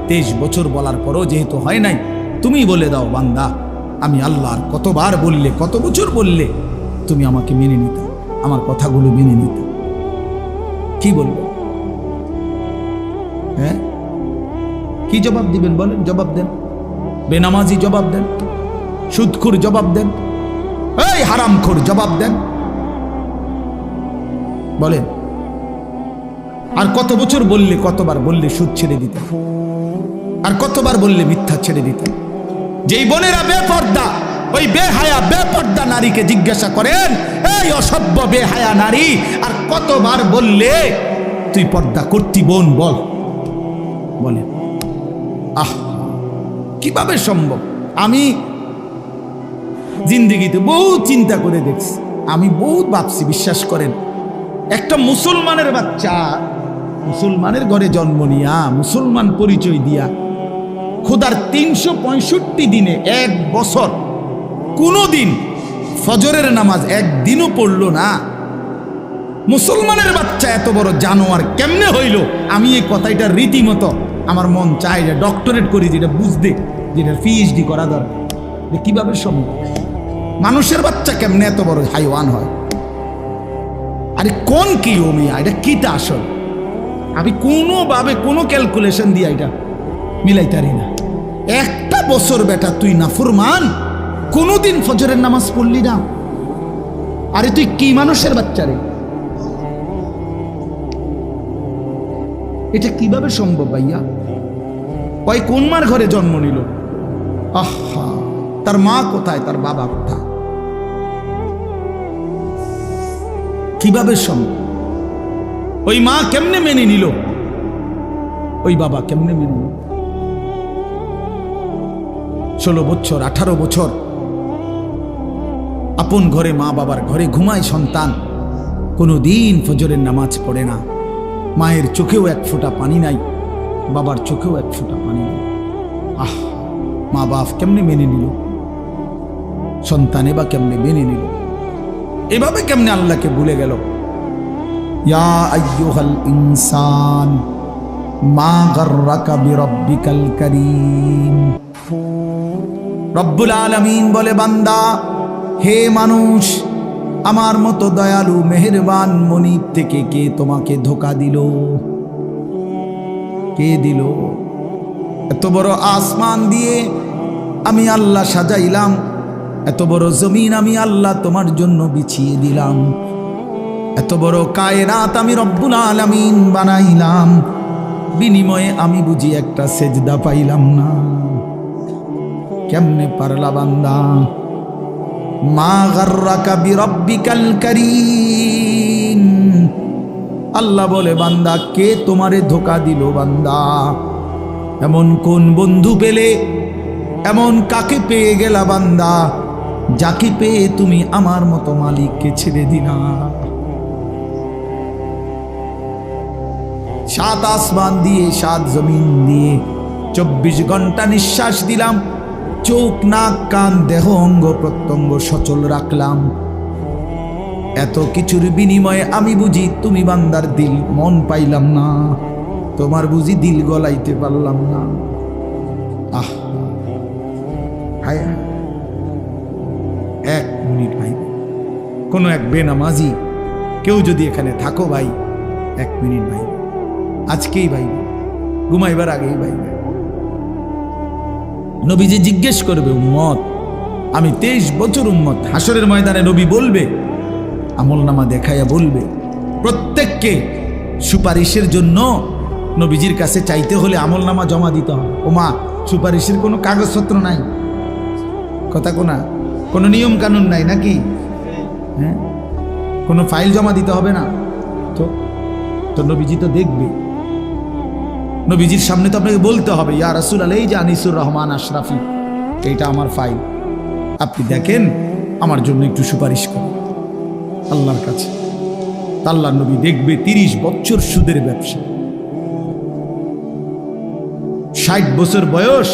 23 বছর বলার পরও যেহেতু হয় নাই, তুমি বলে দাও বান্দা আমি আল্লাহ আর কতবার বললে, কত বছর বললে তুমি আমাকে মেনে নিতে, আমার কথাগুলো মেনে নিতে। কি বলবো? হ্যাঁ কি জবাব দিবেন বলেন? জবাব দেন। বেনামাজি জবাব দেন, সুদখোর জবাব দেন, এই হারামখোর জবাব দেন, বলেন। আর কত বছর বললে, কতবার বললে সুদ ছেড়ে দিতেন, আর কতবার বললে মিথ্যা ছেড়ে দিতেন? যেই বোনেরা বেপর্দা, ওই বেহায়া বেপর্দা নারীকে জিজ্ঞাসা করেন, এই অসভ্য বেহায়া নারী আর কতবার বললে তুই পর্দা করতি বোন, বল, বলেন। আহ কিভাবে সম্ভব? আমি জিন্দেগিতে বহু চিন্তা করে দেখছি, আমি বহুত ভাবছি, বিশ্বাস করেন। একটা মুসলমানের বাচ্চা মুসলমানের ঘরে জন্ম নিয়া, মুসলমান পরিচয় দিয়া, খোদার 365 দিনে এক বছর কোনদিন ফজরের নামাজ একদিনও পড়লো না, মুসলমানের বাচ্চা এত বড় জানোয়ার কেমনে হইল? আমি এই কথাটা রীতিমতো আমার মন চাই যে ডক্টরেট করি, যেটা বুঝতে, যেটা PhD করা দরকার, যে কিভাবে সম্ভব মানুষের বাচ্চা কেমনে এত বড় হাইওয়ান হয়? আরে কোন কি ওমিয়া, এটা কিটা আসল? আমি কোনোভাবে কোনো ক্যালকুলেশন দিয়ে এটা মিলাইতারি না। একটা বছর বেটা তুই নাফরমান, কোনোদিন ফজরের নামাজ পড়লি না, আরে তুই কি মানুষের বাচ্চা রে? এটা কিভাবে সম্ভব ভাইয়া? ওই কোন মার ঘরে জন্ম নিল? আহা, তার মা কোথায়, তার বাবা কোথায়? কিভাবে সম্ভব? ওই মা কেমনে মেনে নিল, ওই বাবা কেমনে মেনে নিল? 16 বছর 18 বছর আপন ঘরে, মা বাবার ঘরে ঘুমায় সন্তান, কোনোদিন ফজরের নামাজ পড়ে না, মায়ের চোখেও এক ফোঁটা পানি নাই, বাবার চোখেও এক ফোঁটা পানি নাই। আহ, মা বাপ কেমনে মেনে নিল? সন্তানে বা কেমনে মেনে নিল? এভাবে কেমনে আল্লাহকে ভুলে গেল? ইয়া আইয়ুহাল ইনসান মা গাররাকা বিরাব্বিকাল কারীম। রব্বুল আলামিন বলে, বান্দা, হে মানুষ, আমার মতো দয়ালু মেহেরবান মনিব থেকে কে তোমাকে ধোঁকা দিল? কে দিল? এত বড় আসমান দিয়ে আমি আল্লাহ সাজাইলাম, এত বড় জমিন আমি আল্লাহ তোমার জন্য বিছিয়ে দিলাম, এত বড় কায়নাত আমি রব্বুল আলামিন বানাইলাম, বিনিময়ে আমি বুঝি একটা সেজদা পাইলাম না? কেমনে পারলা বান্দা? মা গাররাকা বিরাব্বিকাল কারীম। আল্লাহ বলে, বান্দা, কে তোমারে ধোঁকা দিল? বান্দা, এমন কোন বন্ধু পেলে, এমন কাকে পেয়ে গেলা বান্দা, যাকে পেয়ে তুমি আমার মতো মালিককে ছেড়ে দিলা? 7 আসমান দিয়ে 7 জমিন দিয়ে 24 ঘন্টা নিঃশ্বাস দিলাম, চোখ নাক কান দেহ অঙ্গ প্রত্যঙ্গ সচল রাখলাম, এত কিছুর বিনিময়ে আমি বুঝি তুমি বান্দার দিল মন পাইলাম না, তোমার বুঝি দিল গলাইতে পারলাম না? আহ, হায়, 1 মিনিট ভাই, কোনো এক বেনামাজি কেউ যদি এখানে থাকো ভাই, 1 মিনিট ভাই, আজকেই ভাই, ঘুমাইবার আগেই ভাই, নবীজি জিজ্ঞেস করবে, উম্মত আমি 23 বছর উম্মত, হাসরের ময়দানে নবী বলবে, আমলনামা দেখাইয়া বলবে, প্রত্যেককে সুপারিশের জন্য নবীজির কাছে চাইতে হলে আমলনামা জমা দিতে হবে। ওমা, সুপারিশের কোনো কাগজপত্র নাই, কথা কোনা, কোনো নিয়ম কানুন নাই নাকি? হ্যাঁ, কোনো ফাইল জমা দিতে হবে না তো নবীজি তো দেখবে। নবীজির সামনে তো আপনাকে বলতে হবে, ইয়া রাসূলুল্লাহ, এই যে আনিসুর রহমান আশরাফি, এইটা আমার ফাইল, আপনি দেখেন, আমার জন্য একটু সুপারিশ করুন আল্লাহর কাছে। আল্লাহর নবী দেখবে 30 বছর সুদের ব্যবসা, 60 বছর বয়স,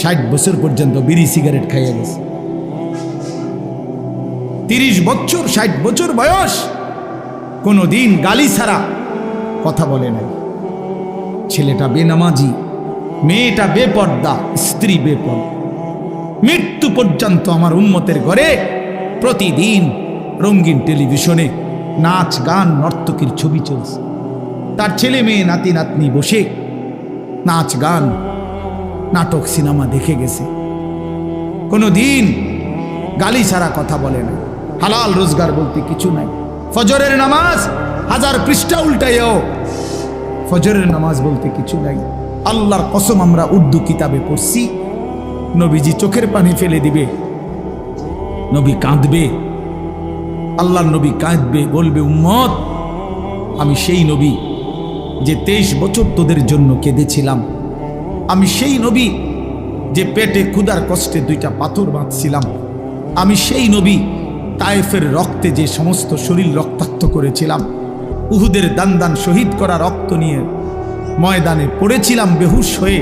60 বছর পর্যন্ত বিড়ি সিগারেট খাইয়া গেছে। 30 বছর, 60 বছর বয়স, কোনোদিন গালি ছাড়া কথা বলে নাই। ছেলেটা বেনামাজি, মেয়েটা বেপর্দা, স্ত্রী বেপর্দা। মৃত্যু পর্যন্ত আমার উম্মতের ঘরে প্রতিদিন রঙিন টেলিভিশনে নাচ গান নর্তকীর ছবি চলছে। তার ছেলে মেয়ে নাতি নাতনি বসে নাচ গান নাটক সিনেমা দেখে গেছে। কোনোদিন গালি ছাড়া কথা বলে না, হালাল রোজগার বলতে কিছু নাই। ফজরের নামাজ 1000 পৃষ্ঠা উল্টাইও, ফজরের নামাজ বলতে কিছু নাই। আল্লাহর কসম, আমরা উর্দু কিতাবে পড়ছি, নবীজি চোখের পানি ফেলে দিবে, নবী কাঁদবে, আল্লাহর নবী কাঁদবে, বলবে, উম্মত আমি সেই নবী যে 23 বছর তোদের জন্য কেঁদেছিলাম। আমি সেই নবী যে পেটে ক্ষুধার কষ্টে 2টা পাথর বাঁধছিলাম। আমি সেই নবী তায়েফের রক্তে যে সমস্ত শরীর রক্তাক্ত করেছিলাম। উহুদের দান শহীদ করা রক্ত নিয়ে ময়দানে পড়েছিলাম বেহুশ হয়ে।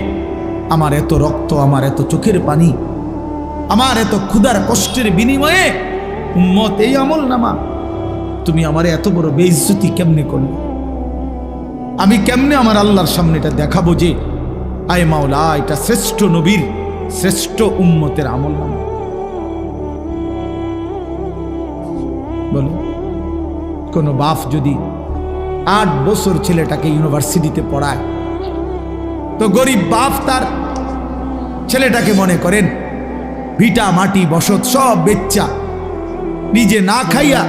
আমার এত রক্ত, আমার এত চোখের পানি, আমার এত ক্ষুধার কষ্টের বিনিময়ে উম্মত এই আমলনামা, তুমি আমার এত বড় বেইজ্জতি কেমনে করলে? আমি কেমনে আমার আল্লাহর সামনে এটা দেখাবো যে আয় মাওলা, এটা শ্রেষ্ঠ নবীর, শ্রেষ্ঠ উম্মতের আমলনামা? বলো, কোন বাপ যদি 8 বছর ছেলেটাকে ইউনিভার্সিটিতে পড়ায়, তো গরিব বাপ তার ছেলেটাকে মনে করেন ভিটা মাটি বসত সব বেচ্চা, নিজে না খাইয়া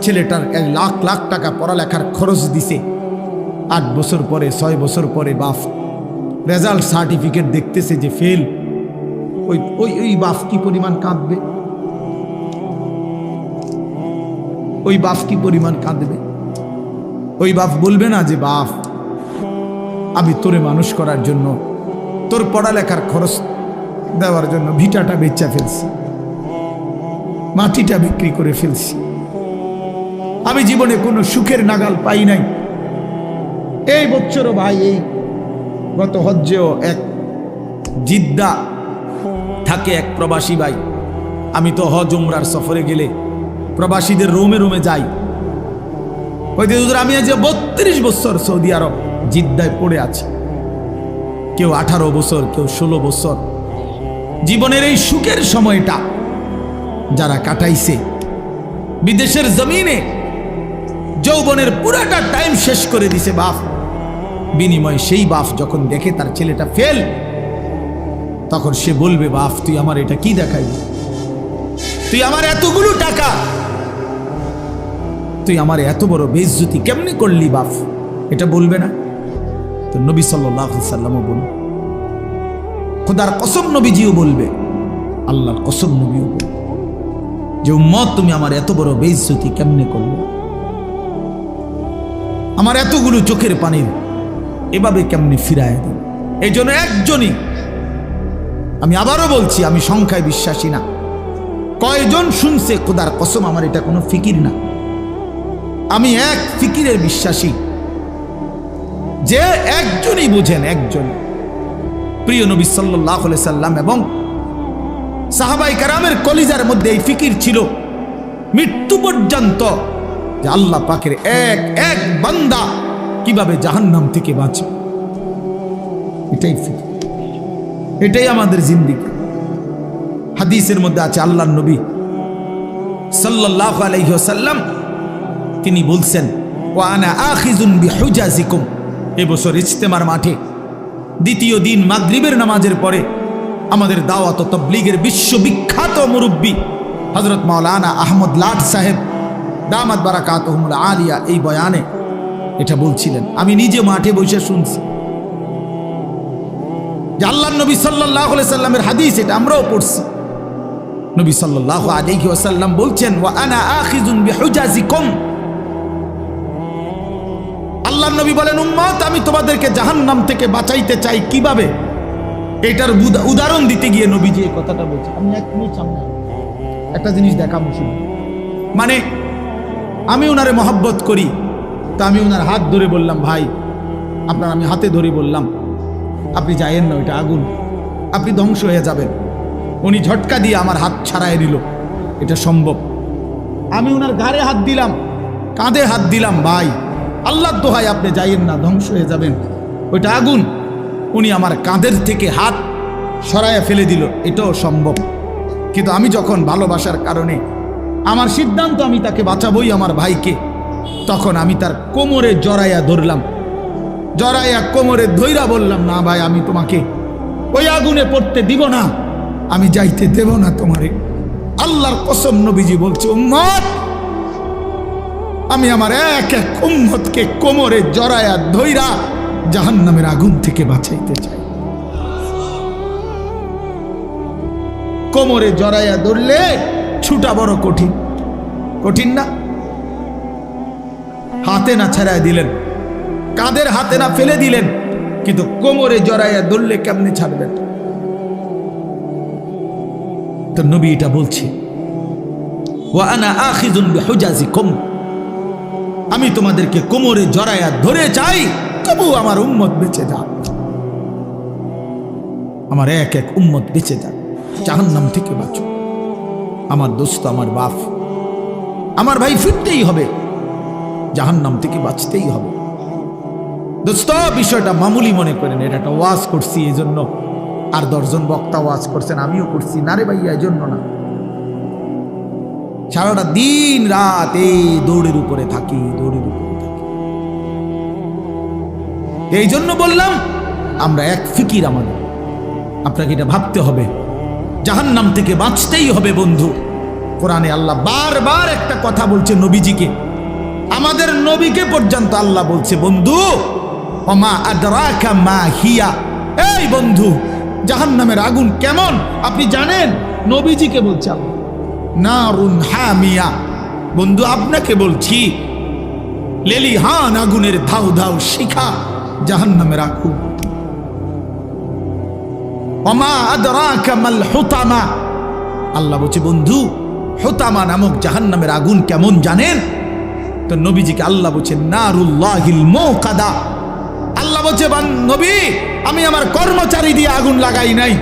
ছেলেটার 1 লাখ লাখ টাকা পড়ালেখার খরচ দিছে। 8 বছর পরে, 6 বছর পরে বাপ রেজাল্ট সার্টিফিকেট দেখতেছে যে ফেল। ওই বাপ কি পরিমাণ কাঁদবে? ওই বাপ কি পরিমাণ কাঁদবে? ওই বাপ বলবে না যে, বাপ আমি তোরে মানুষ করার জন্য, তোর পড়ালেখার খরচ দেওয়ার জন্য ভিটাটা বেচা ফেলছি, মাটিটা বিক্রি করে ফেলছি, আমি জীবনে কোনো সুখের নাগাল পাই নাই। এই বছরও ভাই, এই গত হজ্জেও এক জিদ্দা থাকে এক প্রবাসী ভাই, আমি তো হজ উমরার সফরে গেলে প্রবাসীদের রুমে রুমে যাই। ওই হুজুর, আমি আজ 32 বছর সৌদি আরব জিদ্দায় পড়ে আছি। কেউ 18 বছর, কেউ 16 বছর। জীবনের এই সুখের সময়টা যারা কাটাইছে বিদেশের জমিনে, যৌবনের পুরাটা টাইম শেষ করে দিছে বাপ। বিনিময়ে সেই বাপ যখন দেখে তার ছেলেটা ফেল, তখন সে বলবে, বাপ তুই আমার এটা কি দেখাইলি? তুই আমার এতগুলো টাকা, তুই আমার এত বড় বেইজ্জতি কেমনে করলি বাপ? এটা বলবে না? তো নবী সাল্লাল্লাহু আলাইহি সাল্লামও বলবে, খোদার কসম নবীজিও বলবে, আল্লাহর কসম নবীও বলবে যে, উম্মত তুমি আমার এত বড় বেইজ্জতি কেমনে করলে? আমার এতগুলো চোখের পানির এভাবে কেমনে ফিরায় দেন? এই জন্য একজনই, আমি আবারও বলছি, আমি সংখ্যায় বিশ্বাসী না। কয়জন শুনছে খোদার কসম, আমার এটা কোনো ফিকির না। আমি এক ফিকিরের বিশ্বাসী, যে একজনই বুঝেন, একজন প্রিয় নবী সাল্লাল্লাহু আলাইহি সাল্লাম এবং সাহাবায়ে কেরামের কলিজার মধ্যে এই ফিকির ছিল মৃত্যু পর্যন্ত, যে আল্লাহ পাকের এক এক বান্দা কিভাবে জাহান্নাম থেকে বাঁচবে। এটাই ফিকির, এটাই আমাদের জিন্দেগি। হাদিসের মধ্যে আছে, আল্লাহর নবী সাল্লাল্লাহু আলাইহি ওয়াসাল্লাম তিনি বলছেন, ওয়া আনা আখিযুন বিহুজাজিকুম। এবছর ইজতেমার মাঠে দ্বিতীয় দিন মাগরিবের নামাজের পরে আমাদের দাওয়াত ও তাবলীগের বিশ্ববিখ্যাত মুরব্বী হযরত মাওলানা আহমদ লাট সাহেব দামাত বারাকাতুহুমুল আলিয়া এই বয়ানে এটা বলছিলেন। আমি নিজে মাঠে বসে শুনছি যে আল্লাহর নবী সাল্লাল্লাহু আলাইহি সাল্লামের হাদিস, এটা আমরাও পড়ছি। নবী সাল্লাল্লাহু আলাইহি ওয়াসাল্লাম বলছেন, ওয়া আনা আখিযুন বিহুজাজিকুম। আল্লাহর নবী বলেন, উম্মত আমি তোমাদেরকে জাহান্নাম থেকে বাঁচাইতে চাই কিভাবে। এটার উদাহরণ দিতে গিয়ে নবীজি এই কথাটা বলছে। আমি এক মিনিট সামনে একটা জিনিস দেখাবো শুধু। মানে আমি ওনারে মহব্বত করি, তো আমি ওনার হাত ধরে বললাম, ভাই আপনার আমি হাতে ধরে বললাম, আপনি যাইয়েন না, ওইটা আগুন, আপনি ধ্বংস হয়ে যাবেন। উনি ঝটকা দিয়ে আমার হাত ছাড়াই নিল, এটা সম্ভব। আমি ওনার ঘাড়ে হাত দিলাম, কাঁধে হাত দিলাম, ভাই আল্লাহর দোহাই আপনি যাইয়েন না, ধ্বংস হয়ে যাবেন, ওইটা আগুন। উনি আমার কাঁধের থেকে হাত সরাইয়া ফেলে দিল, এটাও সম্ভব। কিন্তু আমি যখন ভালোবাসার কারণে আমার সিদ্ধান্ত আমি তাকে বাঁচাবই, আমার ভাইকে, তখন আমি তার কোমরে জড়াইয়া ধরলাম, জড়াইয়া কোমরে ধইরা বললাম, না ভাই আমি তোমাকে ওই আগুনে পড়তে দিব না, আমি যাইতে দেব না তোমারে। আল্লাহর কসম নবীজি বলছে, উম্মত আমি আমার এক এক উম্মতকে কোমরে জড়াইয়া ধইরা জাহান্নামের আগুন থেকে বাঁচাইতে চাই। কোমরে জড়াইয়া ধরলে ছুটা বড় কঠিন, কঠিন না? হাতে না ছাড়াই দিলেন, কাঁধের হাতে না ফেলে দিলেন, কিন্তু কোমরে জড়াইয়া ধরলে কেমনে ছাড়বেন? তো নবী এটা বলছে, ওয়া আনা আখিযুন বিহুজাজিকুম, আমি তোমাদেরকে কোমরে জড়াইয়া ধরে চাই, তবু আমার উম্মত বেঁচে যাক, আমার এক এক উম্মত বেঁচে যাক, জাহান্নাম থেকে বাঁচো। আমার দোস্ত, আমার বাপ, আমার ভাই, ফিরতেই হবে, জাহান্নাম থেকে বাঁচতেই হবে। দোস্ত বিষয়টা মামুলি মনে করেন, এটা একটা ওয়াজ করছি এই জন্য, আর 10 জন বক্তা ওয়াজ করছেন, আমিও করছি, না রে ভাইয়া এই জন্য না। সারাটা দিন রাত এই দৌড়ের উপরে থাকি, দৌড়ের উপরে থাকি। এই জন্য বললাম আমরা এক ফিকির, আমাদের আপনাকে এটা ভাবতে হবে, জাহান্নাম থেকে বাঁচতেই হবে বন্ধু। কোরআনে আল্লাহ বারবার একটা কথা বলছে নবীজিকে, আমাদের নবীকে পর্যন্ত আল্লাহ বলছে, বন্ধু ওমা আদরাকা মা হিয়া, এই বন্ধু জাহান্নামের আগুন কেমন আপনি জানেন? নবীজিকে বলছে আল্লাহ। নারুন হামিয়া, বন্ধু আপনাকে বলছি, লেলিহান আগুনের ধাউ ধাউ শিখা জাহান্নামের আগুন। ওমা আদরাকা মাল হুতামা, আল্লাহ বলছে বন্ধু হুতামা নামক জাহান্নামের আগুন কেমন জানেন? তো নবীজিকে আল্লাহ বলছে নারুল্লাহিল মুকাদা, আল্লাহ বলছে নবী আমি আমার কর্মচারী দিয়ে আগুন লাগাই নাই,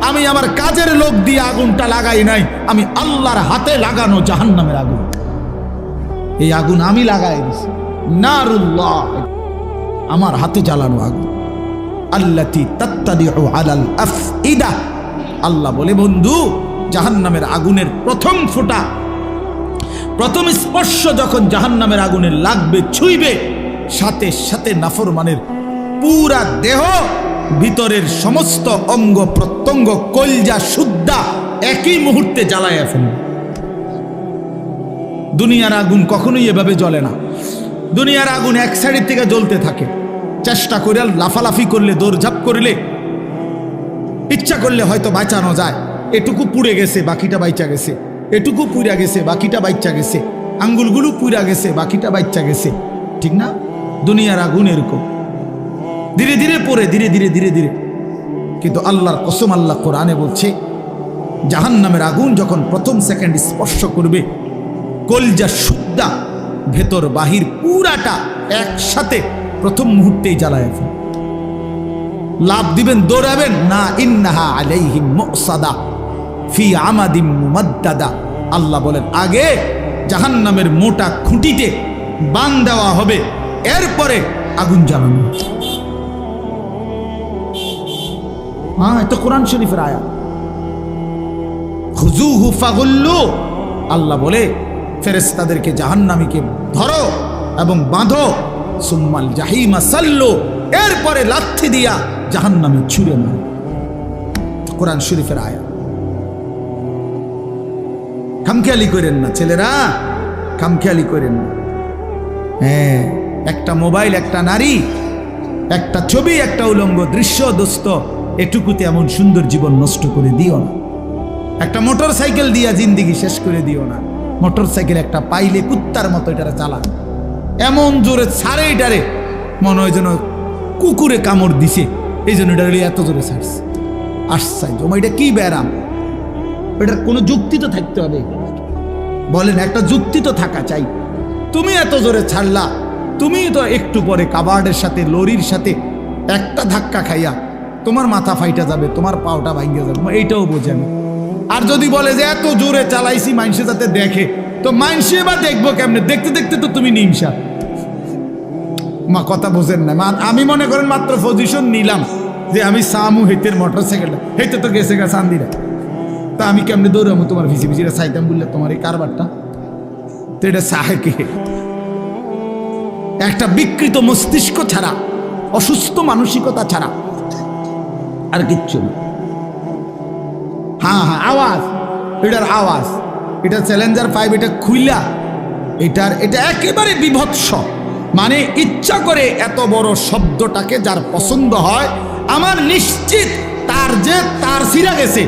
আমি আমার কাজের লোক দিয়ে আগুনটা লাগাই নাই, আমি আল্লাহর হাতে লাগানো জাহান্নামের আগুন, এই আগুন আমি লাগাই দিছি। নারুল্লাহ, আমার হাতে জ্বালানো আগুন। আল্লাতী তাত্তালিউ আলাল আফইদা, আল্লাহ বলে বন্ধু জাহান্নামের আগুনের প্রথম ফোঁটা, প্রথম স্পর্শ যখন জাহান্নামের আগুনের লাগবে, ছুঁইবে, সাথে সাথে নাফরমানের পুরা দেহ, ভিতরের সমস্ত অঙ্গ প্রত্যঙ্গ, কলজা সুদ্ধা একই মুহূর্তে জ্বালাইয়া ফেলবে। দুনিয়ার আগুন কখনোই এভাবে জ্বলে না। দুনিয়ার আগুন এক সাইড থেকে জ্বলতে থাকে, চেষ্টা করে লাফালাফি করলে, দৌড়ঝাঁপ করলে, ইচ্ছা করলে হয়তো বাঁচানো যায়। এটুকু পুড়ে গেছে, বাকিটা বাইচা গেছে, এটুকু পুড়া গেছে, বাকিটা বাইচা গেছে, আঙ্গুলগুলো পুড়া গেছে, বাকিটা বাইচা গেছে, ঠিক না? দুনিয়ার আগুন এরকম ধীরে ধীরে পড়ে, ধীরে ধীরে ধীরে ধীরে। কিন্তু আল্লাহর কসম, আল্লাহ কোরআনে বলছে জাহান্নামের আগুন যখন প্রথম সেকেন্ড স্পর্শ করবে, কলজা সুদ্ধা ভেতর বাহির পুরাটা একসাথে প্রথম মুহূর্তেই জ্বালায় ফেলবে। লাভ দিবেন, দৌড়াবেন না, ইন্নাহা আলাইহিম মুসাদা ফি আমাদিম মুমাদ্দাদা, আল্লাহ বলেন আগে জাহান্নামের মোটা খুঁটিতে বান দেওয়া হবে, এরপরে আগুন জ্বালানো। হ্যাঁ, এটা কোরআন শরীফের আয়াত। খুযুহু ফাগুল্লু, আল্লাহ বলে ফেরেশতাদেরকে জাহান্নামীকে ধরো এবং বাঁধো, সুম্মাল জাহিমা সাল্লু, এরপরে লাথি দিয়া জাহান্নামে ছুঁড়ে মারো। কোরআন শরীফের আয়াত। খামখেয়ালি করেন না ছেলেরা, খামখেয়ালি করেন না। হ্যাঁ, একটা মোবাইল, একটা নারী, একটা ছবি, একটা উলঙ্গ দৃশ্য, দোস্ত, এটুকুতে এমন সুন্দর জীবন নষ্ট করে দিও না। একটা মোটর সাইকেল দিয়া জিন্দিগি শেষ করে দিও না। মোটর সাইকেল একটা পাইলে কুত্তার মতো এটারে চালান, এমন জোরে ছাড়ে এটারে মনে হয় যেন কুকুরে কামড় দিছে, এই জন্য এটা এত জোরে ছাড়ছে। আশ্চর্য, এটা কি ব্যারাম? এটার কোনো যুক্তি তো থাকতে হবে, বলেন, একটা যুক্তি তো থাকা চাই। তুমি এত জোরে ছাড়লা, তুমি তো একটু পরে কাবার্ডের সাথে, লরির সাথে একটা ধাক্কা খাইয়া তোমার মাথা ফাইটা যাবে, তোমার পাওটা ভাঙিয়ে যাবে, এইটাও বোঝেন। আর যদি বলে যে এত জোরে চালাইছি মানুষে যাতে দেখে, তো মানুষে বা দেখবো কেমনে? দেখতে দেখতে তো তুমি নিমসা। মা কথা বোঝেন না। আমি মনে করেন মাত্র পজিশন নিলাম যে আমি সামু হেতের মোটর সাইকেলটা, হেতে তো গেছে গা চান্দিরা, তা আমি কেমনে দৌড়াবো তোমার ভিসি ভিসিটা চাইতাম বললে তোমার এই কারবারটা? তো এটা সাহেকে একটা বিকৃত মস্তিষ্ক ছাড়া, অসুস্থ মানসিকতা ছাড়া আর কিচ্ছু না। হ্যাঁ, আওয়াজ, এটার আওয়াজ, এটা চ্যালেঞ্জার 5, এটা খুইলা, এটা একেবারে বিভৎস। মানে ইচ্ছা করে এত বড় শব্দটাকে যার পছন্দ হয়, আমার নিশ্চিত তার সিরা গেছে,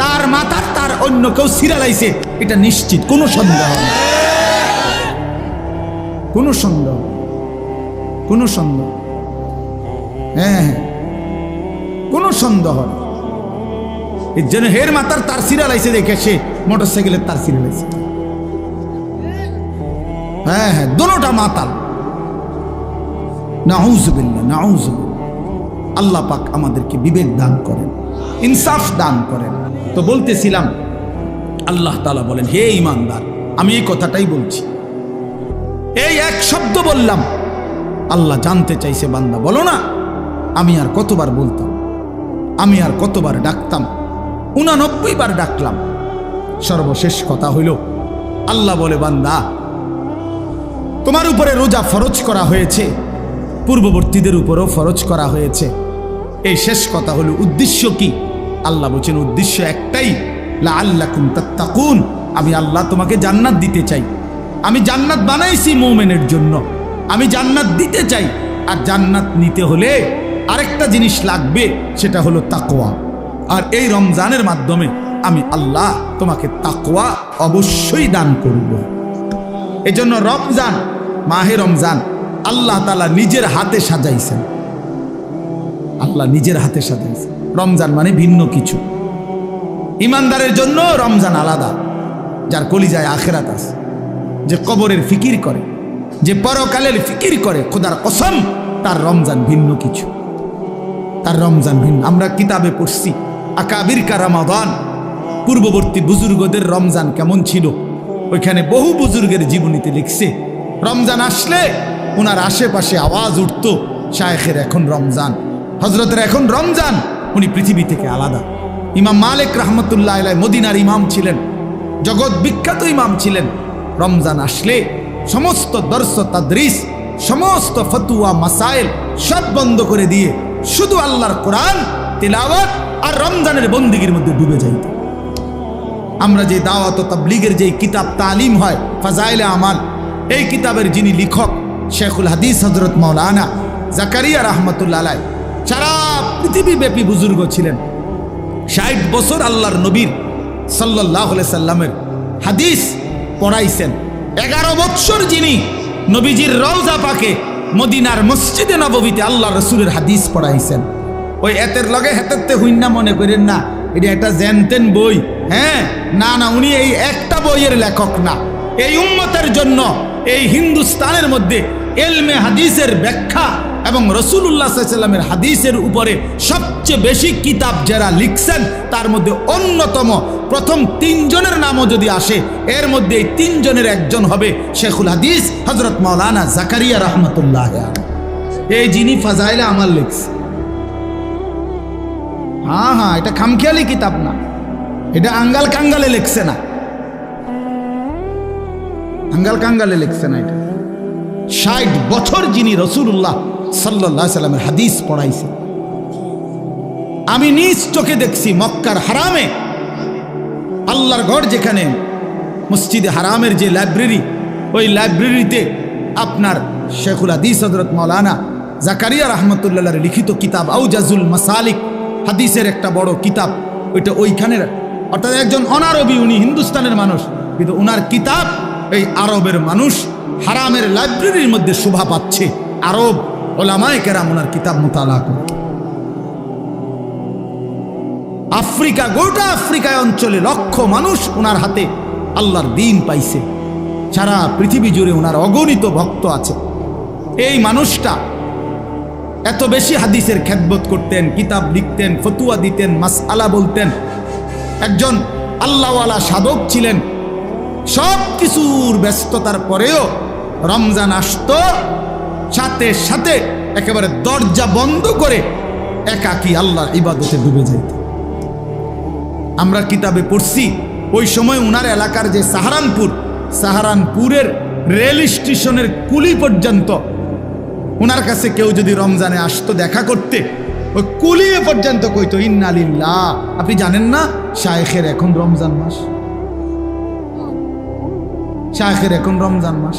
তার মাথার তার অন্য কেউ সিরা লাইছে, এটা নিশ্চিত, কোনো সন্দেহ নেই, কোনো সন্দেহ, কোনো সন্দেহ, হ্যাঁ, কোনো সন্দেহ নেই। এর জন্য হের মাথার তার সিরা লাইছে দেখে সে মোটর সাইকেলের তার সিরা লাইছে। হ্যাঁ, দোনোটা মাতাল। নাউজুবিল্লাহ, নাউজুবিল্লাহ। আল্লাহ পাক আমাদেরকে বিবেক দান করেন, ইনসাফ দান করেন। তো বলতেছিলাম, আল্লাহ তাআলা বলেন, হে ঈমানদার, আমি এই কথাটাই বলছি, এই এক শব্দ বললাম, আল্লাহ জানতে চাইছে, বান্দা বলো না, আমি আর কতবার বলতাম, আমি আর কতবার ডাকতাম, 89 বার ডাকলাম। সর্বশেষ কথা হইল, আল্লাহ বলে, বান্দা তোমার উপরে রোজা ফরজ করা হয়েছে, পূর্ববর্তীদের উপরেও ফরজ করা হয়েছে। এই শেষ কথা হলো উদ্দেশ্য কি? আল্লাহ বলছেন উদ্দেশ্য একটাই, লাআল্লাকুম তাত্তাকুন। আমি আল্লাহ তোমাকে জান্নাত দিতে চাই। আমি জান্নাত বানাইছি মুমিনের জন্য, আমি জান্নাত দিতে চাই। আর জান্নাত নিতে হলে আরেকটা জিনিস লাগবে, সেটা হলো তাকওয়া। আর এই রমজানের মাধ্যমে আমি আল্লাহ তোমাকে তাকওয়া অবশ্যই দান করব। এজন্য রমজান, মাহে রমজান আল্লাহ তাআলা নিজের হাতে সাজাইছেন, আল্লাহ নিজের হাতে সাজাইছেন। রমজান মানে ভিন্ন কিছু। ইমানদারের জন্য রমজান আলাদা, যার কলিজায় আখিরাত আছে, যে কবরের ফিকির করে, যে পরকালের ফিকির করে, খোদার কসম, তার রমজান ভিন্ন কিছু, তার রমজান ভিন্ন। আমরা কিতাবে পড়ছি আকাবির কা রমাদান, পূর্ববর্তী বুজুর্গদের রমজান কেমন ছিল, ওইখানে বহু বুজুর্গের জীবনীতে লিখছে, রমজান আসলে ওনার আশেপাশে আওয়াজ উঠতো, শায়েখের এখন রমজান, হজরতের এখন রমজান, উনি পৃথিবী থেকে আলাদা। ইমাম মালিক রাহমাতুল্লাহ আলাইহি মদিনার ইমাম ছিলেন, জগৎ বিখ্যাত ইমাম ছিলেন। রমজান আসলে সমস্ত দর্স তাদরিস, সমস্ত ফতুয়া মাসাইল সব বন্ধ করে দিয়ে শুধু আল্লাহর কোরআন তিলাওয়াত আর রমজানের বন্দিগির মধ্যে ডুবে যাইত। আমরা যে দাওয়াত ও তাবলীগের যে কিতাব তালিম হয় ফাজাইলে আমাল, এই কিতাবের যিনি লেখক শেখুল হাদিস হযরত মাওলানা জাকারিয়া রাহমাতুল্লাহ আলাইহি সারা পৃথিবীব্যাপী বুজুর্গ ছিলেন। 60 বছর আল্লাহর নবীর সাল্লাল্লাহু আলাইহি সাল্লামের হাদিস পড়াইছেন। 11 বছর যিনি নবীজির রওজা পাকে মদিনার মসজিদে নববীতে আল্লাহ রসুলের হাদিস পড়াইছেন। ওই এতের লগে হেতেরতে হইনা মনে করেন না, এটা একটা জেনতেন বই। হ্যাঁ, না না, উনি এই একটা বইয়ের লেখক না। এই উম্মতের জন্য এই হিন্দুস্তানের মধ্যে ইলমে হাদিসের ব্যাখ্যা এবং রাসূলুল্লাহ সাল্লাল্লাহু আলাইহি ওয়াসাল্লামের হাদিসের উপরে সবচেয়ে বেশি কিতাব যারা লিখছেন, তার মধ্যে অন্যতম প্রথম 3 জনের নামও যদি আসে, এর মধ্যে এই 3 জনের একজন হবে শেখুল হাদিস হযরত মাওলানা জাকারিয়া রাহমাতুল্লাহ আলাইহি। এই যিনি ফাজাইলে আমাল লিখছে। হ্যাঁ হ্যাঁ, এটা খামখেয়ালি কিতাব না, এটা আঙ্গাল কাঙ্গালে লিখছে না, আঙ্গাল কাঙ্গালে লিখছে না। এটা 60 বছর যিনি রাসূলুল্লাহ সাল্লাল্লাহু আলাইহি ওয়াসাল্লামের হাদিস পড়াইছে। আমি নিজ চোখে দেখছি মক্কার হারামে, আল্লাহর ঘর যেখানে মসজিদে হারামের যে লাইব্রেরি, ওই লাইব্রেরিতে আপনার শেখুল হাদিস হযরত মাওলানা জাকারিয়া রহমতুল্লাহর লিখিত কিতাব আউজাজুল মাসালিক, হাদিসের একটা বড় কিতাব, ওইটা ওইখানে, অর্থাৎ একজন অনারবি, উনি হিন্দুস্তানের মানুষ, কিন্তু ওনার কিতাব এই আরবের মানুষ হারামের লাইব্রেরির মধ্যে শোভা পাচ্ছে। আরব ওলামায়ে কেরাম ওনার কিতাব মুতালা করে। আফ্রিকা, গোটা আফ্রিকায় অঞ্চলে লক্ষ মানুষ ওনার হাতে আল্লাহর দ্বীন পাইছে। সারা পৃথিবী জুড়ে ওনার অগণিত ভক্ত আছে। এই মানুষটা এত বেশি হাদিসের খেদমত করতেন, কিতাব লিখতেন, ফতুয়া দিতেন, মাসআলা বলতেন, একজন আল্লাহওয়ালা সাধক ছিলেন। সব কিছুর ব্যস্ততার পরেও রমজান আসতো, সাথে সাথে একেবারে দরজা বন্ধ করে একাকী আল্লাহর ইবাদতে ডুবে যাইত। আমরা কিতাবে পড়ছি ওই সময় উনার এলাকার যে সাহারানপুরের রেল স্টেশনের কুলি পর্যন্ত উনার কাছে কেউ যদি রমজানে আসতো দেখা করতে, ওই কুলিয়ে পর্যন্ত কইতো ইন্না লিল্লাহ। আপনি জানেন না শায়েখের এখন রমজান মাস, শায়েখের এখন রমজান মাস,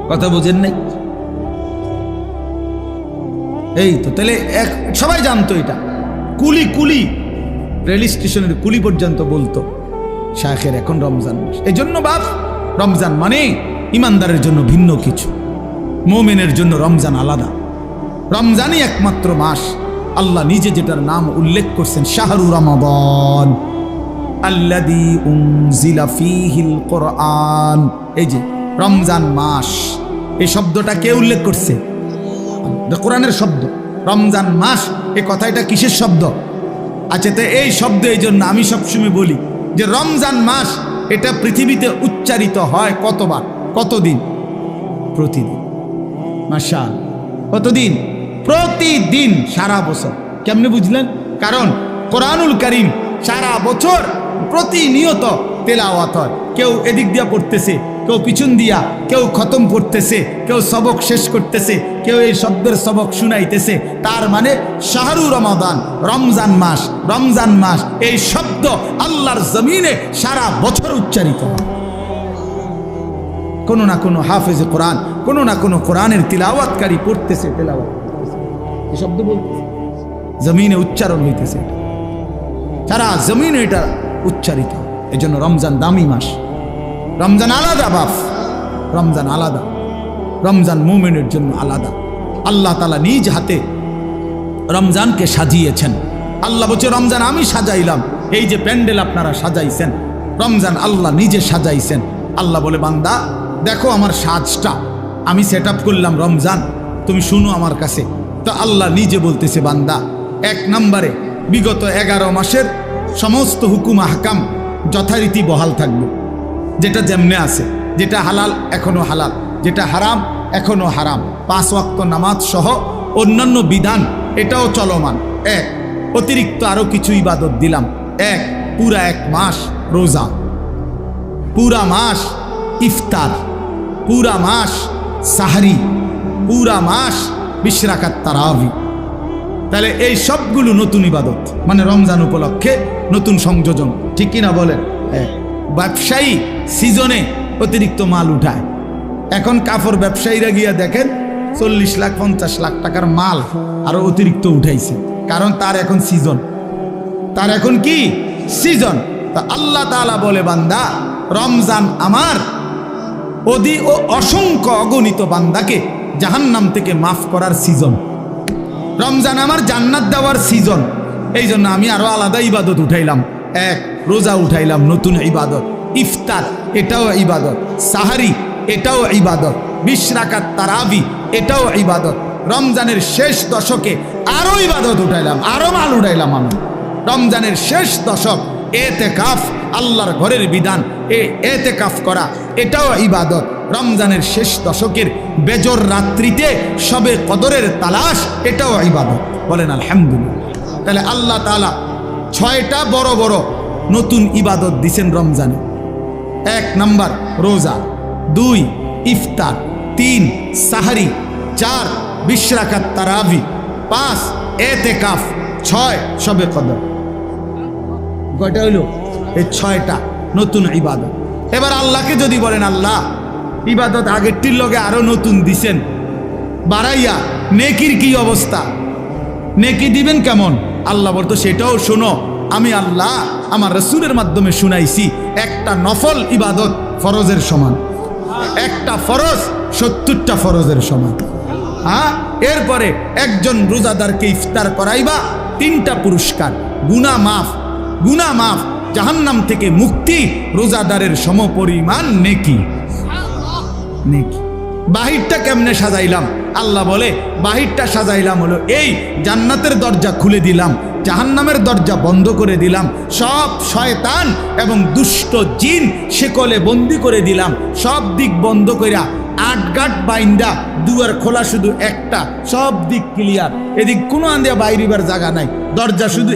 কথা বুঝেন নাই? এই তো, তাহলে সবাই জানতো এটা। কুলি রেল স্টেশনের কুলি পর্যন্ত বলতো শায়েখের এখন রমজান মাস। এই জন্য বাপ, রমজান মানে ইমানদারের জন্য ভিন্ন কিছু, মুমিনের জন্য রমজান আলাদা। রমজানই একমাত্র মাস আল্লাহ নিজে যেটার নাম উল্লেখ করছেন, শাহরু রমাদান আল্লাযী উনজিলা ফীহিল কুরআন। এই যে রমজান মাস, এই শব্দটা কে উল্লেখ করছে? কোরআনের শব্দ। রমজান মাস, এই কথাটা কিসের শব্দ? আচ্ছা, তো এই শব্দ এই জন্য আমি সবসময় বলি যে রমজান মাস এটা পৃথিবীতে উচ্চারিত হয় কতবার, কতদিন? প্রতিদিন। মাশাআল্লাহ, কতদিন? প্রতিদিন, সারা বছর। কেমনে বুঝলেন? কারণ কোরআনুল কারীম সারা বছর প্রতিনিয়ত তেলাওয়াত হয়। কেউ এদিক দিয়া পড়তেছে, কেউ পিছন দিয়া, কেউ খতম করতেছে, কেউ সবক শেষ করতেছে, কেউ এই শব্দের সবক শুনাইতেছে। তার মানে শাহরু রমাদান, রমজান মাস, রমজান মাস, এই শব্দ আল্লাহর জমিনে সারা বছর উচ্চারিত হয়। কোনো না কোনো হাফেজে কোরআন, কোনো না কোনো কোরআনের তিলাওয়াতকারী পড়তেছে, তেলাওয়াত করতেছে, এই শব্দ বলতেছে, জমিনে উচ্চারণ হইতেছে, সারা জমিনে এটা উচ্চারিত। এই জন্য রমজান দামি মাস। রমজান আলাদা বাপ, রমজান আলাদা, রমজান মুমিনের জন্য আলাদা। আল্লাহ তাআলা নিজ হাতে রমজানকে সাজিয়েছেন। আল্লাহ বলছে রমজান আমি সাজাইলাম। এই যে প্যান্ডেল আপনারা সাজাইছেন, রমজান আল্লাহ নিজে সাজাইছেন। আল্লাহ বলে বান্দা দেখো আমার সাজটা আমি সেট আপ করলাম, রমজান তুমি শুনো আমার কাছে। তো আল্লাহ নিজে বলতেছে বান্দা, এক নম্বরে বিগত 11 মাসের সমস্ত হুকুম আহকাম যথারীতি বহাল থাকবে। যেটা যেমনে আছে, যেটা হালাল এখনো হালাল, যেটা হারাম এখনো হারাম, 5 ওয়াক্ত নামাজ সহ অন্যান্য বিধান এটাও চলমান। এক, অতিরিক্ত আরো কিছু ইবাদত দিলাম। এক, পুরা 1 মাস রোজা, পুরা মাস ইফতার, পুরা মাস সাহরি, পুরা মাস 20 রাকাত তারাবি। তাহলে এই সবগুলো নতুন ইবাদত, মানে রমজান উপলক্ষে নতুন সংযোজন, ঠিক কিনা বলেন? ব্যবসায়ী সিজনে অতিরিক্ত মাল উঠায়। এখন কাপড় ব্যবসায়ীরা গিয়া দেখেন 40 লাখ 50 লাখ টাকার মাল আরো অতিরিক্ত উঠাইছে, কারণ তার এখন সিজন, তার এখন কি সিজন। তা আল্লাহ তাআলা বলে বান্দা রমজান আমার ও অসংখ্য অগণিত বান্দাকে জাহান্নাম থেকে মাফ করার সিজন। রমজান আমার জান্নাত দেওয়ার সিজন। এই জন্য আমি আরো আলাদা ইবাদত উঠাইলাম। এক, রোজা উঠাইলাম, নতুন ইবাদত। ইফতার এটাও ইবাদত, সাহারি এটাও ইবাদত, 20 রাকাত তারাবি এটাও ইবাদত। রমজানের শেষ দশকে আরো ইবাদত উঠাইলাম, আরো মাল উঠাইলাম আমি। রমজানের শেষ দশক এতেকাফ, আল্লাহর ঘরের বিধান, এতেকাফ করা এটাও ইবাদত। রমজানের শেষ দশকের বেজর রাত্রিতে সবে কদরের তালাশ এটাও ইবাদত। বলেন আলহামদুলিল্লাহ। তাহলে আল্লাহ তাআলা 6টা বড় বড় নতুন ইবাদত দিছেন রমজানে। 1 নাম্বার রোজা, 2 ইফতার, 3 সাহরি, 4 20 রাকাত তারাবি, 5 এতেকাফ, 6 শবে কদর। কয়টা হইলো? এই 6টা নতুন ইবাদত। এবার আল্লাহকে যদি বলেন আল্লাহ ইবাদত আগেরটির লগে আরো নতুন দিছেন বাড়াইয়া, নেকির কি অবস্থা, নেকি দিবেন কেমন? আল্লাহ বলতো সেটাও শোনো, আমি আল্লাহ আমার রাসূলের মাধ্যমে শুনাইছি একটা নফল ইবাদত ফরজের সমান, একটা ফরজ 70টা ফরজের সমান। হ্যাঁ, এরপরে একজন রোজাদারকে ইফতার করাইবা 3টা পুরস্কার, গুনাহ মাফ, গুনাহ মাফ, জাহান্নাম থেকে মুক্তি, রোজাদারের সমপরিমাণ নেকি। নেকি বাহিরটা কেমনে সাজাইলাম? আল্লাহ বলে বাহিরটা সাজাইলাম হলো এই, জান্নাতের দরজা খুলে দিলাম, জাহান্নামের দরজা বন্ধ করে দিলাম, সব শয়তান এবং দুষ্ট জিন শেকলে বন্দি করে দিলাম, সব দিক বন্ধ কইরা 8 গাট বাইন্দা, দুয়ার খোলা শুধু একটা, সব দিক ক্লিয়ার, এদিক কোনো আন্দিয়া বাইরিবার জায়গা নাই, দরজা শুধু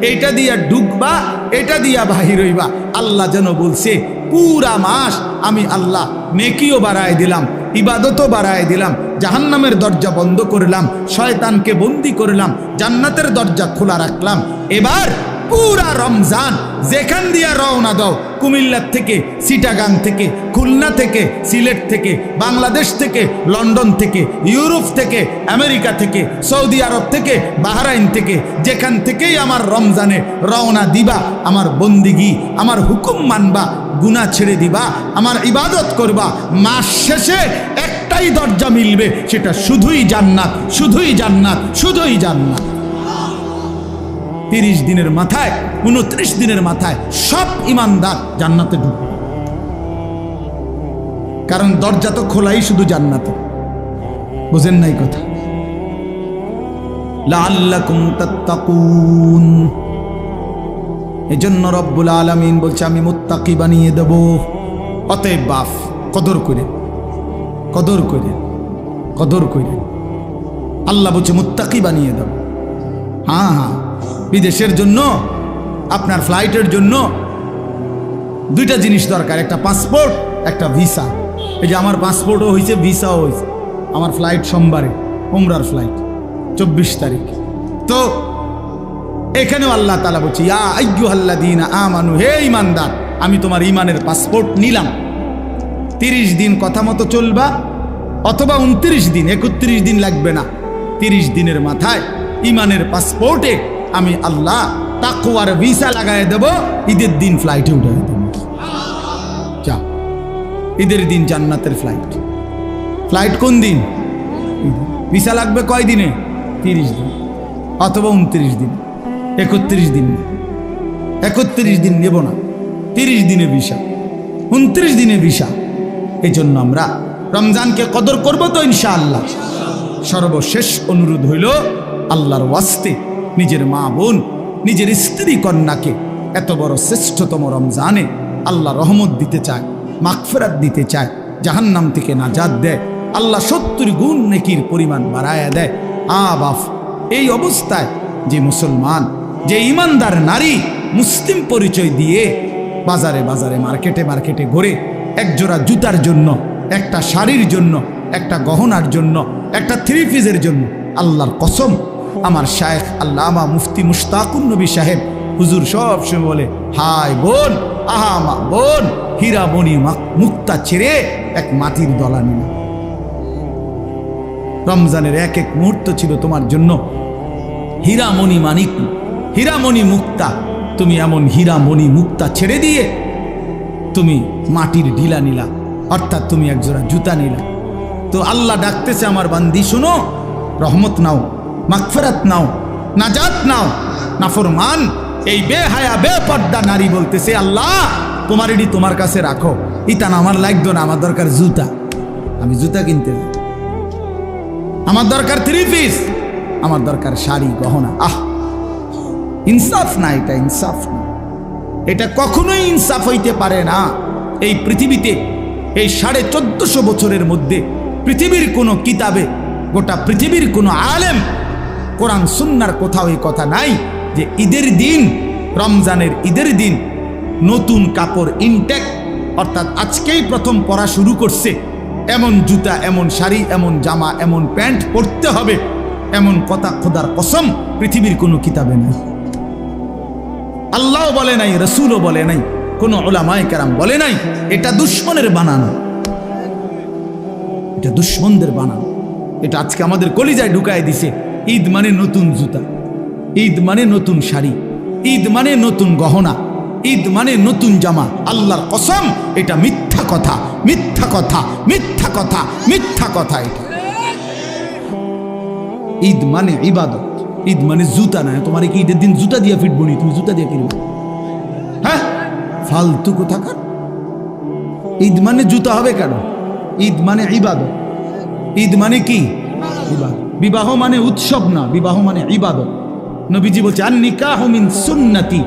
এইটা দিয়া ঢুকবা, এটা দিয়া বাহির হইবা। আল্লাহ যেন বলছে পুরা মাস আমি আল্লাহ নেকিও বাড়ায় দিলাম, ইবাদতও বাড়ায় দিলাম, জাহান্নামের দরজা বন্ধ করলাম, শয়তানকে বন্দি করলাম, জান্নাতের দরজা খোলা রাখলাম। এবার পুরা রমজান যেখান দিয়া রওনা দাও, কুমিল্লা থেকে, চিটাগাং থেকে, খুলনা থেকে, সিলেট থেকে, বাংলাদেশ থেকে, লন্ডন থেকে, ইউরোপ থেকে, আমেরিকা থেকে, সৌদি আরব থেকে, বাহরাইন থেকে, যেখান থেকেই আমার রমজানে রওনা দিবা, আমার বন্দিগি, আমার হুকুম মানবা, গুনাহ ছেড়ে দিবা, আমার ইবাদত করবা, মাস শেষে একটাই দরজা মিলবে, সেটা শুধুই জান্নাত, শুধুই জান্নাত, শুধুই জান্নাত। 30 দিনের মাথায়, 29 দিনের মাথায় সব ইমানদার জান্নাতে ঢুকবে, কারণ দরজা তো খোলাই শুধু জান্নাতে। বুঝেন নাই কথা? লাআল্লাকুম তাত্তাকুন, এজন্য রব্বুল আলামিন বলছে আমি মুত্তাকি বানিয়ে দেব। অতএব বাপ কদর করে, কদর করে, কদর করে, আল্লাহ বলছে মুত্তাকি বানিয়ে দেব। হ্যাঁ হ্যাঁ, বিদেশের জন্য আপনার ফ্লাইটের জন্য 2টা জিনিস দরকার, একটা পাসপোর্ট, একটা ভিসা। এই যে আমার পাসপোর্টও হয়েছে, ভিসাও হয়েছে, আমার ফ্লাইট সোমবারে, উমরার ফ্লাইট 24 তারিখ। তো এখানেও আল্লাহ তাআলা বলছে ইয়া আইয়ুহাল্লাযীনা আমানু, হে ঈমানদার, আমি তোমার ঈমানের পাসপোর্ট নিলাম। 30 দিন কথা মতো চলবা, অথবা 29 দিন, 31 দিন লাগবে না, 30 দিনের মাথায় ঈমানের পাসপোর্টে আমি আল্লাহ তাকওয়ার ভিসা লাগায় দেব, ঈদের দিন ফ্লাইটে উঠে দেব। যা, ঈদের দিন জান্নাতের ফ্লাইট। ফ্লাইট কোন দিন? ভিসা লাগবে কয় দিনে? 30 দিন, অথবা 29 দিন, 31 দিন, 31 দিন নেব না, 30 দিনে ভিসা, 29 দিনে ভিসা। এই জন্য আমরা রমজানকে কদর করব তো ইনশাআল্লাহ। সর্বশেষ অনুরোধ হইল আল্লাহর ওয়াস্তে নিজের মা বোন, নিজের স্ত্রী কন্যাকে এত বড় শ্রেষ্ঠতম রমজানে আল্লাহ রহমত দিতে চায়, মাগফিরাত দিতে চায়, জাহান্নাম থেকে নাজাত দেয়, আল্লাহ 70 গুণ নেকির পরিমাণ বাড়ায়া দেয়। বাপ, এই অবস্থায় যে মুসলমান, যে ইমানদার নারী মুসলিম পরিচয় দিয়ে বাজারে বাজারে, মার্কেটে মার্কেটে ঘুরে একজোড়া জুতার জন্য, একটা শাড়ির জন্য, একটা গহনার জন্য, একটা 3 পিসের জন্য, আল্লাহর কসম আমার শায়েখ আল্লামা মুফতি মুশতাকুন নবী সাহেব হুজুর সব সময় বলে, হাই বোন, আহা মা বোন, হীরা মণি মুক্তা ছেড়ে এক মাটির দলা নিল। রমজানের এক এক মুহূর্ত ছিল তোমার জন্য হীরামণি মানিক, হীরামণি মুক্তা। তুমি এমন হীরামণি মুক্তা ছেড়ে দিয়ে তুমি মাটির ঢিলা নিলা, অর্থাৎ তুমি একজোড়া জুতা নিলা। তো আল্লাহ ডাকতেছে, আমার বান্দি শুনো, রহমত নাও, মাগফিরাত নাও, নাজাত নাও। নাফরমান এই বেহায়া বেপর্দা নারী বলতেছে, আল্লাহ তোমার এটি তোমার কাছে রাখো, ইতান আমার লাগতো না, আমার দরকার জুতা, আমি জুতা কিনতে যাই, আমার দরকার 3 পিস, আমার দরকার শাড়ি গহনা। ইনসাফ না, এটা ইনসাফ না, এটা কখনোই ইনসাফ হইতে পারে না। এই পৃথিবীতে এই 1450 বছরের মধ্যে পৃথিবীর কোনো কিতাবে, গোটা পৃথিবীর কোনো আলেম, কোরআন সুন্নাহর কোথাও এই কথা নাই যে ঈদের দিন, রমজানের ঈদের দিন নতুন কাপড় ইনটেক, অর্থাৎ আজকেই প্রথম পরা শুরু করছে, এমন জুতা, এমন শাড়ি, এমন জামা, এমন প্যান্ট পরতে হবে। এমন কথা খোদার কসম পৃথিবীর কোনো কিতাবে নাই। আল্লাহও বলে নাই, রসুলও বলে নাই, কোনো উলামায়ে কেরাম বলে নাই। এটা দুশ্মনের বানানো, এটা দুশ্মনদের বানানো। এটা আজকে আমাদের কলিজায় ঢুকায় দিছে। ঈদ মানে নতুন জুতা, ঈদ মানে নতুন শাড়ি, ঈদ মানে নতুন গহনা, ঈদ মানে নতুন জামা। আল্লাহর কসম এটা মিথ্যা কথা, মিথ্যা কথা, মিথ্যা কথা, মিথ্যা কথা। এটা ঈদ মানে ইবাদত, ঈদ মানে জুতা না। তোমার কি ঈদের দিন জুতা দিয়ে ফিটবো নি? তুমি জুতা দিয়ে কিনবে? হ্যাঁ, ফালতু কোথাকার। ঈদ মানে জুতা হবে কেন? ঈদ মানে ইবাদত। ঈদ মানে কি? ইবাদত। বিবাহ মানে উৎসব না, বিবাহ মানে ইবাদত। নবীজি বলছে আন নিকাহু মিন সুন্নতি,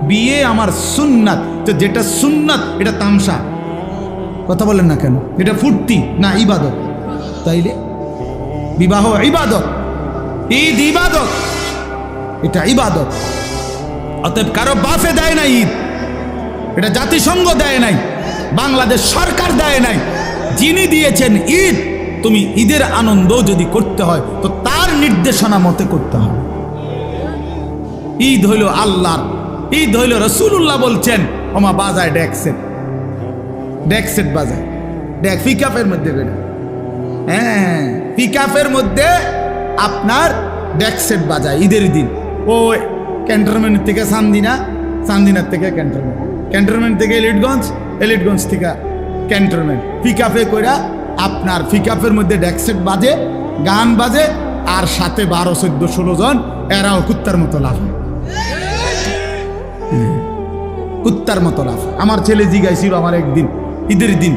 বিয়ে আমার সুন্নাত। তো যেটা সুন্নাত এটা তামসা, কথা বলেন না কেন? এটা ফুর্তি না ইবাদত? তাইলে বিবাহ ইবাদত, ঈদ ইবাদত, এটা ইবাদত। অতএব কারো বাফে দেয় না ঈদ, এটা জাতিসংঘ দেয় নাই, বাংলাদেশ সরকার দেয় নাই। যিনি দিয়েছেন ঈদ, তুমি ঈদের আনন্দ যদি করতে হয় তো তার নির্দেশনা মতে করতে হবে। ঈদ হইল আল্লাহর, ঈদ হইল রাসূলুল্লাহ বলছেন ওমা বাজায় ডেকসেট, ডেকসেট বাজায়, ডেক ফিকাফের মধ্যে বেড়ে, হ্যাঁ পিকআপের মধ্যে আপনার ডেকসেট বাজায় ঈদের দিন। ও ক্যান্টনমেন্ট থেকে চান্দিনা, চান্দিনার থেকে ক্যান্টনমেন্ট, ক্যান্টনমেন্ট থেকে এলিটগঞ্জ, এলিটগঞ্জ থেকে ক্যান্টনমেন্ট। পিকআপে কইরা আপনার পিকআপের মধ্যে ডেকসেট বাজে, গান বাজে, আর সাথে 12, 14, 16 জন এরাও কুত্তার মতো লাফায়, কুত্তার মতো লাফায়। আমার ছেলে জিগাইছিল আমার একদিন ঈদের দিন,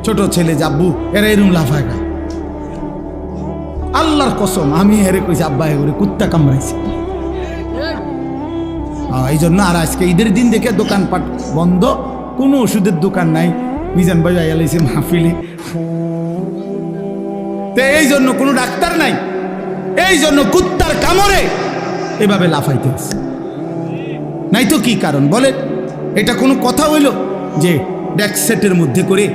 ছোট ছেলে জাব্বু এরা এরকম লাফায় গা। আল্লাহর কসম আমি হেরে কইছি আব্বা এ করে কুত্তা কামড়াইছে। এই জন্য আর আজকে ঈদের দিন দেখে দোকানপাট বন্ধ, কোনো ওষুধের দোকান নাই। মিজান ভাই আইলাইছে মাহফিলে, তো এই জন্য কোনো ডাক্তার নাই, এই জন্য কুত্তার কামড়ে এভাবে লাফাইতে আছে। নাই তো কি কারণ বলে? এটা কোনো কথা হইল যে ডেকসেটের মধ্যে করে,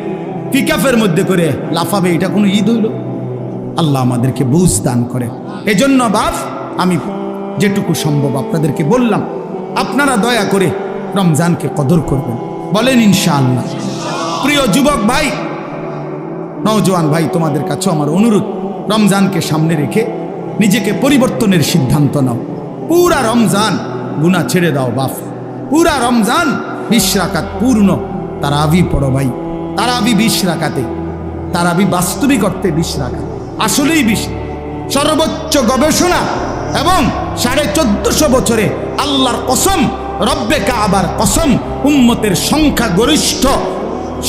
পিকআপের মধ্যে করে লাফাবে? এটা কোনো ঈদ হইল? আল্লাহ আমাদেরকে বুঝ দান করে। এজন্য বাপ আমি যেটুকু সম্ভব আপনাদেরকে বললাম, আপনারা দয়া করে রমজানকে কদর করবেন, বলেন ইনশাআল্লাহ। প্রিয় যুবক ভাই, নওজোয়ান ভাই, তোমাদের কাছে আমার অনুরোধ, রমজানকে সামনে রেখে নিজেকে পরিবর্তনের সিদ্ধান্ত নাও। পুরা রমজান গুনাহ ছেড়ে দাও বাপ, পুরা রমজান 20 রাকাত পূর্ণ তারাবি পড়ো ভাই। তারাবি 20 রাকাতে, তারাবি বাস্তবিক অর্থে 20 রাকাত, আসলেই 20। সর্বোচ্চ গবেষণা এবং 1450 বছরে আল্লাহর কসম, রব্বে কাবার কসম, উম্মতের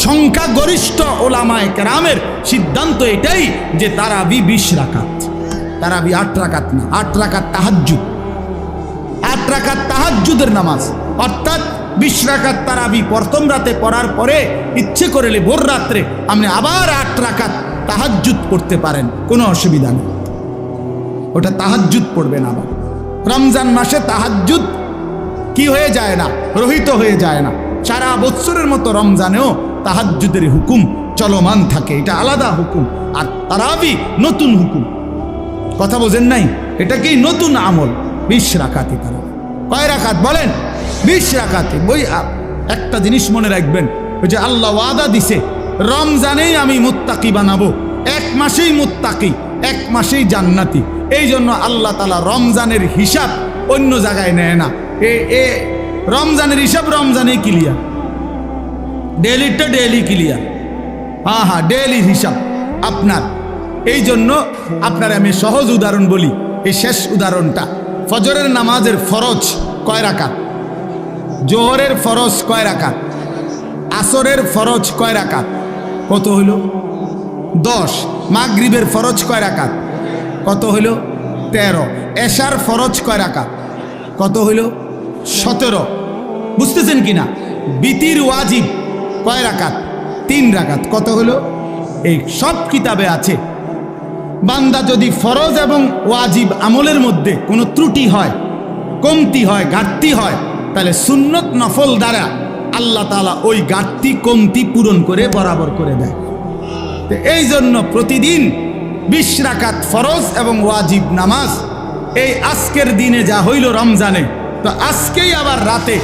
সংখ্যাগরিষ্ঠ ওলামায়ে কেরামের সিদ্ধান্ত এটাই যে তারাবি 20 রাকাত। তারাবি 8 রাকাত না, 8 রাকাত তাহাজ্জুদ, 8 রাকাত তাহাজ্জুদের নামাজ, অর্থাৎ 20 রাকাত তারাবি প্রথম রাতে পড়ার পরে ইচ্ছে করলে ভোর রাত্রে আপনি আবার 8 রাকাত তাহাজ্জুদ পড়তে পারেন, কোনো অসুবিধা নেই। ওটা তাহাজ্জুদ পড়বেন। আবার রমজান মাসে তাহাজ্জুদ কি হয়ে যায় না, রহিত হয়ে যায় না। সারা বছরের মতো রমজানেও তাহাজ্জুদের হুকুম চলমান থাকে, এটা আলাদা হুকুম। আর তারাবি নতুন হুকুম, কথা বোঝেন নাই? এটা কি নতুন আমল। 20 রাকাতই তারাবি। কয় রাকাত বলেন? 20 রাকাতে। বই একটা জিনিস মনে রাখবেন, ওই যে আল্লাহ ওয়াদা দিছে রমজানেই আমি মুত্তাকি বানাবো, 1 মাসেই মুত্তাকি, 1 মাসেই জান্নাতি। এই জন্য আল্লাহ তাআলা রমজানের হিসাব অন্য জায়গায় নেয় না। রমজানের হিসাব রমজানেই ক্লিয়ার, ডেলিটা ডেলি ক্লিয়ার। হ্যাঁ, ডেলির হিসাব আপনার। এই জন্য আপনার আমি সহজ উদাহরণ বলি, এই শেষ উদাহরণটা। ফজরের নামাজের ফরজ কয় রাকাত? জোহরের ফরজ কয় রাকাত? আসরের ফরজ কয় রাকাত? কত হইল? 10। মাগরিবের ফরজ কয় রাকাত? কত হইল? 13। এশার ফরজ কয় রাকাত? কত হইল? 17। বুঝতেছেন কিনা? বিতির ওয়াজিব কয় রাকাত? 3 রাকাত। কত হইল? এই সব কিতাবে আছে। বান্দা যদি ফরজ এবং ওয়াজিব আমলের মধ্যে কোনো ত্রুটি হয়, কমতি হয়, ঘাটতি হয়, তাহলে সুন্নত নফল দ্বারা আল্লাহ তাআলা ওই ঘাটতি কমতি পূরণ করে বরাবর করে দেয়। তো এই জন্য প্রতিদিন 20 রাকাত ফরজ এবং ওয়াজিব নামাজ এই আজকের দিনে যা হইল রমজানে, তো আজকেই আবার রাতে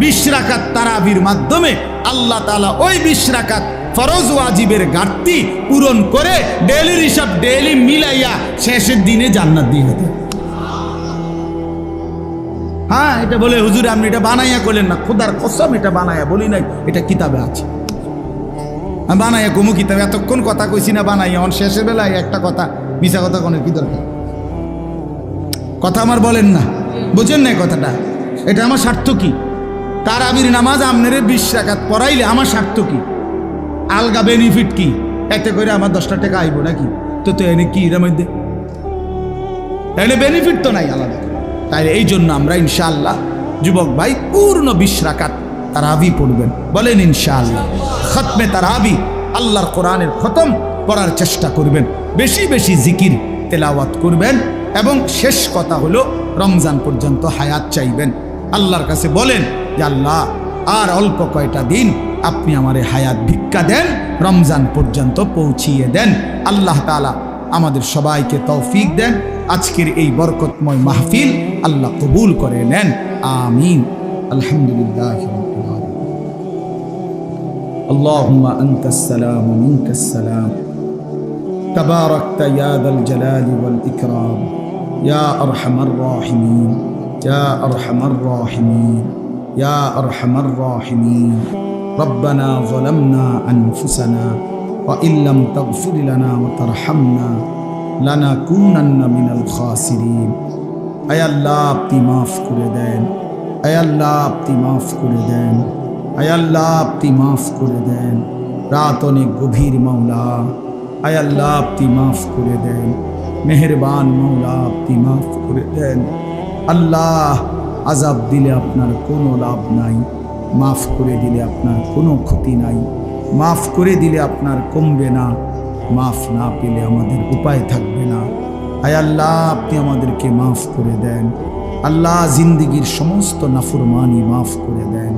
20 রাকাত তারাবির মাধ্যমে আল্লাহ তাআলা ওই 20 রাকাত ফরজ ওয়াজিবের ঘাটতি পূরণ করে ডেইলির হিসাব ডেইলি মিলাইয়া শেষের দিনে জান্নাত দিয়ে দেন। হ্যাঁ, এটা বলে হুজুর আপনি এটা বানাইয়া করলেন না, খোদার কসম এটা বানাইয়া বলি নাই, এটা কিতাবে আছে। আমি বানাইয়া কমু কিতাবে, এতক্ষণ কথা কইছি না বানাইয়া, অন শেষের বেলায় একটা কথা মিশা কথা কোনের কি দরকার? কথা আমার বলেন না, বুঝেন না কথাটা? এটা আমার স্বার্থ কি? তারাবির নামাজ আপনারে 20 রাকাত পড়াইলে আমার স্বার্থ কি? আলগা বেনিফিট কি? এতে করে আমার 10টা টাকা আইব নাকি? তো এনে কি এর মধ্যে এনে বেনিফিট তো নাই আলাদা। তাই এই জন্য আমরা ইনশাআল্লাহ যুবক ভাই পূর্ণ 20 রাকাত তারাবি পড়বেন, বলেন ইনশাআল্লাহ। খতমে তারাবি, আল্লাহর কোরআনের খতম পড়ার চেষ্টা করবেন, বেশি বেশি জিকির তেলাওয়াত করবেন, এবং শেষ কথা হলো রমজান পর্যন্ত হায়াত চাইবেন। আল্লাহর কাছে বলেন যে আল্লাহ আর অল্প কয়টা দিন আপনি আমারে হায়াত ভিক্ষা দেন, রমজান পর্যন্ত পৌঁছিয়ে দেন। আল্লাহ তাআলা আমাদের সবাইকে তৌফিক দেন। আজকের এই বরকতময় মাহফিল আল্লাহ কবুল করে নেন, আমিন। আলহামদুলিল্লাহ রাব্বিল আলামিন। আল্লাহুম্মা আনতাস সালাম ওয়া মিনকাস সালাম, তাবারাকতা ইয়া যাল জালালি ওয়াল ইকরাম, ইয়া আরহামার রাহিমিন, ইয়া আরহামার রাহিমিন, ইয়া আরহামার রাহিমিন। রব্বানা যালামনা আনফুসানা ওয়া ইল্লাম তাগফির লানা ওয়া তারহামনা লানাকুনান্না মিনাল খাসিরিন। আয় আল্লাহ আপনি মাফ করে দেন, আয় আল্লাহ আপনি মাফ করে দেন, আয় আল্লাহ আপনি মাফ করে দেন। রাত অনেক গভীর মাওলা, আয় আল্লাহ আপনি মাফ করে দেন, মেহেরবান মাওলা আপনি মাফ করে দেন। আল্লাহ আযাব দিলে আপনার কোনো লাভ নাই, মাফ করে দিলে আপনার কোনো ক্ষতি নাই, মাফ করে দিলে আপনার কমবে না, মাফ না পেলে আমাদের উপায় থাকবে না। আয় আল্লাহ আপনি আমাদেরকে মাফ করে দেন। আল্লাহ জিন্দিগির সমস্ত নাফরমানি মাফ করে দেন।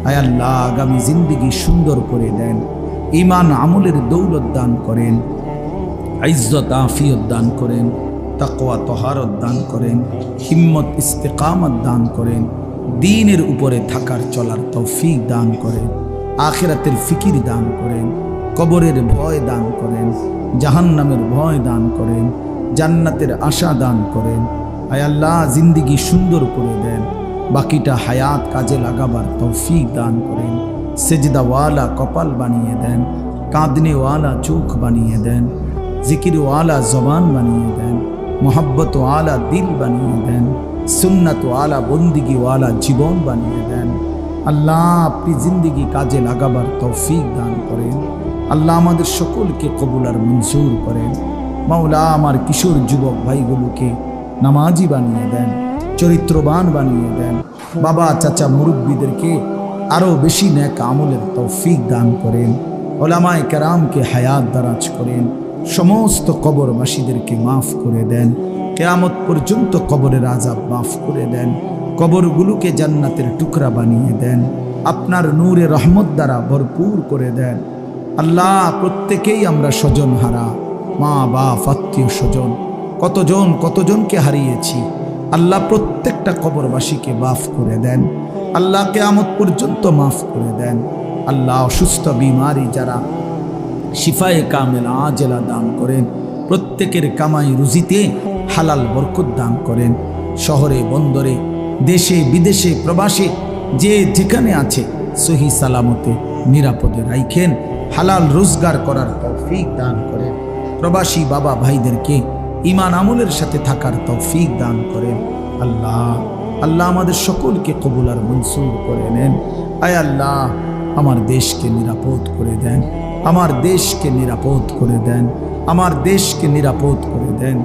আয় আল্লাহ আগামী জিন্দিগি সুন্দর করে দেন, ঈমান আমলের দৌলত দান করেন, ইজ্জত আফিয়ত দান করেন, তাকওয়া তহারত দান করেন, হিম্মত ইস্তেকামত দান করেন, দ্বীনের উপরে থাকার চলার তৌফিক দান করেন, আখিরাতের ফিকির দান করেন, কবরের ভয় দান করেন, জাহান্নামের ভয় দান করেন, জান্নাতের আশা দান করেন। আয় আল্লাহ জিন্দিগি সুন্দর করে দেন, বাকিটা হায়াত কাজে লাগাবার তৌফিক দান করেন। সেজদাওয়ালা কপাল বানিয়ে দেন, কাঁদনেওয়ালা চোখ বানিয়ে দেন, জিকিরওয়ালা জবান বানিয়ে দেন, মোহাব্বতওয়ালা দিল বানিয়ে দেন, সুন্নাতওয়ালা বন্দিগিওয়ালা জীবন বানিয়ে দেন। আল্লাহ আপনি জিন্দিগি কাজে লাগাবার তৌফিক দান করেন। আল্লাহ আমাদের সকলকে কবুল আর মঞ্জুর করেন। মাওলা আমার কিশোর যুবক ভাইগুলোকে নামাজি বানিয়ে দেন, চরিত্রবান বানিয়ে দেন। বাবা চাচা মুরব্বীদেরকে আরও বেশি নেক আমলের তৌফিক দান করেন। ওলামায়ে কেরামকে হায়াত দারাজ করেন। সমস্ত কবরবাসীদেরকে মাফ করে দেন। কিয়ামত পর্যন্ত কবরের আযাব মাফ করে দেন। কবরগুলোকে জান্নাতের টুকরা বানিয়ে দেন। আপনার নূরে রহমত দ্বারা ভরপুর করে দেন। আল্লাহ প্রত্যেকেই আমরা স্বজন হারা, মা বাপ আত্মীয় স্বজন কতজনকে হারিয়েছি। আল্লাহ প্রত্যেকটা কবরবাসীকে মাফ করে দেন। আল্লাহ কিয়ামত পর্যন্ত মাফ করে দেন। আল্লাহ অসুস্থ বিমারি যারা শিফায়ে কামেলা আজেলা দান করেন। প্রত্যেকের কামাই রুজিতে হালাল বরকত দান করেন। শহরে বন্দরে দেশে বিদেশে প্রবাসে যে যেখানে আছে সহি সালামতে নিরাপদে রাখেন। হালাল রোজগার করার তৌফিক দান করেন। প্রবাসী বাবা ভাইদেরকে ঈমান আমলের সাথে থাকার তৌফিক দান করেন। আল্লাহ আমাদের সকলকে কবুল আর মনসুর করে নেন। আয় আল্লাহ আমার দেশকে নিরাপদ করে দেন, আমার দেশকে নিরাপদ করে দেন, আমার দেশকে নিরাপদ করে দেন।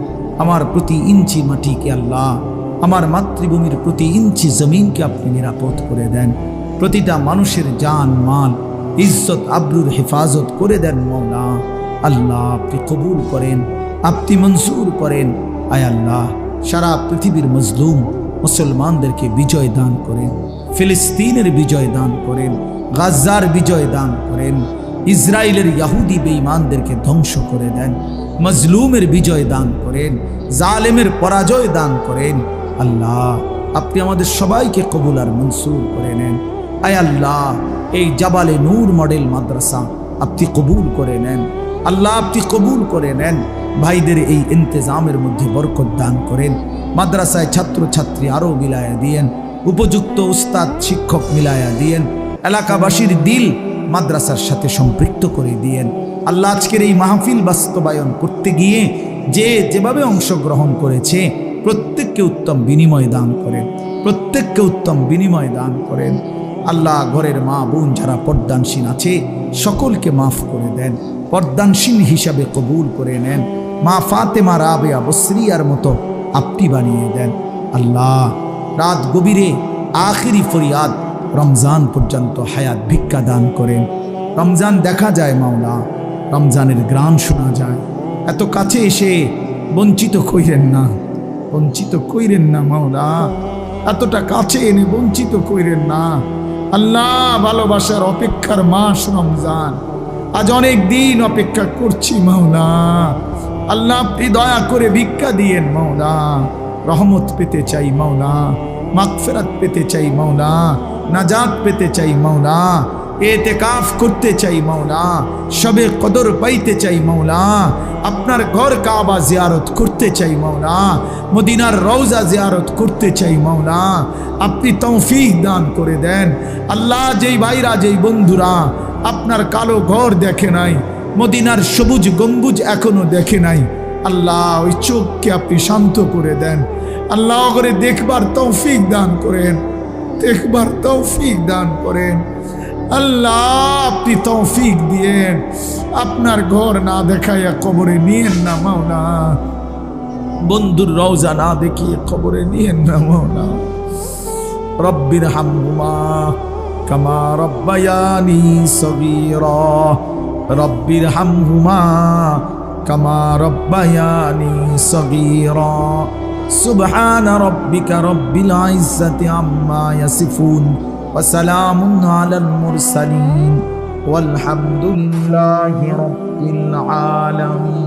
আমার প্রতি ইঞ্চি মাটিকে আল্লাহ, আমার মাতৃভূমির প্রতি ইঞ্চি জমিনকে আপনি নিরাপদ করে দেন। প্রতিটা মানুষের জান মাল ইজ্জত আবরুর হেফাজত করে দেন মওলা। আল্লাহ আপনি কবুল করেন, আপনি মনসুর করেন। আয় আল্লাহ সারা পৃথিবীর মজলুম মুসলমানদেরকে বিজয় দান করেন, ফিলিস্তিনের বিজয় দান করেন, গাজার বিজয় দান করেন, ইসরায়েলের ইহুদি বেঈমানদেরকে ধ্বংস করে দেন। মজলুমের বিজয় দান করেন, জালেমের পরাজয় দান করেন। আল্লাহ আপনি আমাদের সবাইকে কবুল আর মনসুর করে নেন। আয় আল্লাহ এই জাবালে নূর মডেল মাদ্রাসা আপনি কবুল করে নেন। আল্লাহ আপনি কবুল করে নেন। ভাইদের এই ইন্তজামের মধ্যে বরকত দান করেন। মাদ্রাসায় ছাত্র ছাত্রী আরও মিলায়া দিয়েন, উপযুক্ত উস্তাদ শিক্ষক মিলায়া দিয়েন, এলাকাবাসীর দিল মাদ্রাসার সাথে সম্পৃক্ত করে দিয়েন। আল্লাহ আজকের এই মাহফিল বাস্তবায়ন করতে গিয়ে যেভাবে অংশগ্রহণ করেছে প্রত্যেককে উত্তম বিনিময় দান করেন, প্রত্যেককে উত্তম বিনিময় দান করেন। আল্লাহ ঘরের মা বোন যারা পর্দানসীন আছে সকলকে মাফ করে দেন, পর্দানসীন হিসাবে কবুল করে নেন। মা ফাতেমা রাবেয়া বসরিয়ার মতো আপনি বানিয়ে দেন। আল্লাহ রাত গভীরে আখিরি ফরিয়াদ রমজান পর্যন্ত হায়াত ভিক্ষা দান করেন। রমজান দেখা যায় মাওলা, রমজানের গ্রাম শোনা যায়, এত কাছে এসে বঞ্চিত কইরেন না, বঞ্চিত কইরেন না মাওলা, এতটা কাছে এনে বঞ্চিত কইরেন না। আল্লাহ ভালোবাসার অপেক্ষার মাস রমজান, আজ অনেক দিন অপেক্ষা করছি মাওলা। আল্লাহ আপনি দয়া করে ভিক্ষা দিয়েন মাওলা, রহমত পেতে চাই মাওলা, মাগফিরাত পেতে চাই মাওলা, নাজাত পেতে চাই মাওলা, এতেকাফ করতে চাই মাওলা, শবে কদর পাইতে চাই মাওলা, আপনার ঘর কাবা জিয়ারত করতে চাই মাওলা, মদিনার রওজা জিয়ারত করতে চাই মাওলা। আপনি তৌফিক দান করে দেন। আল্লাহ যেই ভাইরা যেই বন্ধুরা আপনার কালো ঘর দেখে নাই, মদিনার সবুজ গম্বুজ এখনো দেখে নাই, আল্লাহ ওই চোখকে আপনি শান্ত করে দেন। আল্লাহ করে দেখবার তৌফিক দান করেন, দেখবার তৌফিক দান করেন। আল্লাহ আপনি তৌফিক দিয়েন, আপনার ঘর না দেখাইয়া কবরে নিয়েন না মাওলা, বন্ধুর রওজা না দেখিয়ে কবরে নিয়েন না মাওলা। রব্বির হামহুমা কামা রব্বায়ানি সগীরা, রব্বির হামহুমা কামা রব্বায়ানি সগীরা। সুবহান রব্বিকা রব্বিল ইজ্জাতি আম্মা ইয়াসিফুন ওয়া সালামুন আলাল মুরসালিন ওয়ালহামদুলিল্লাহি রাব্বিল আলামিন।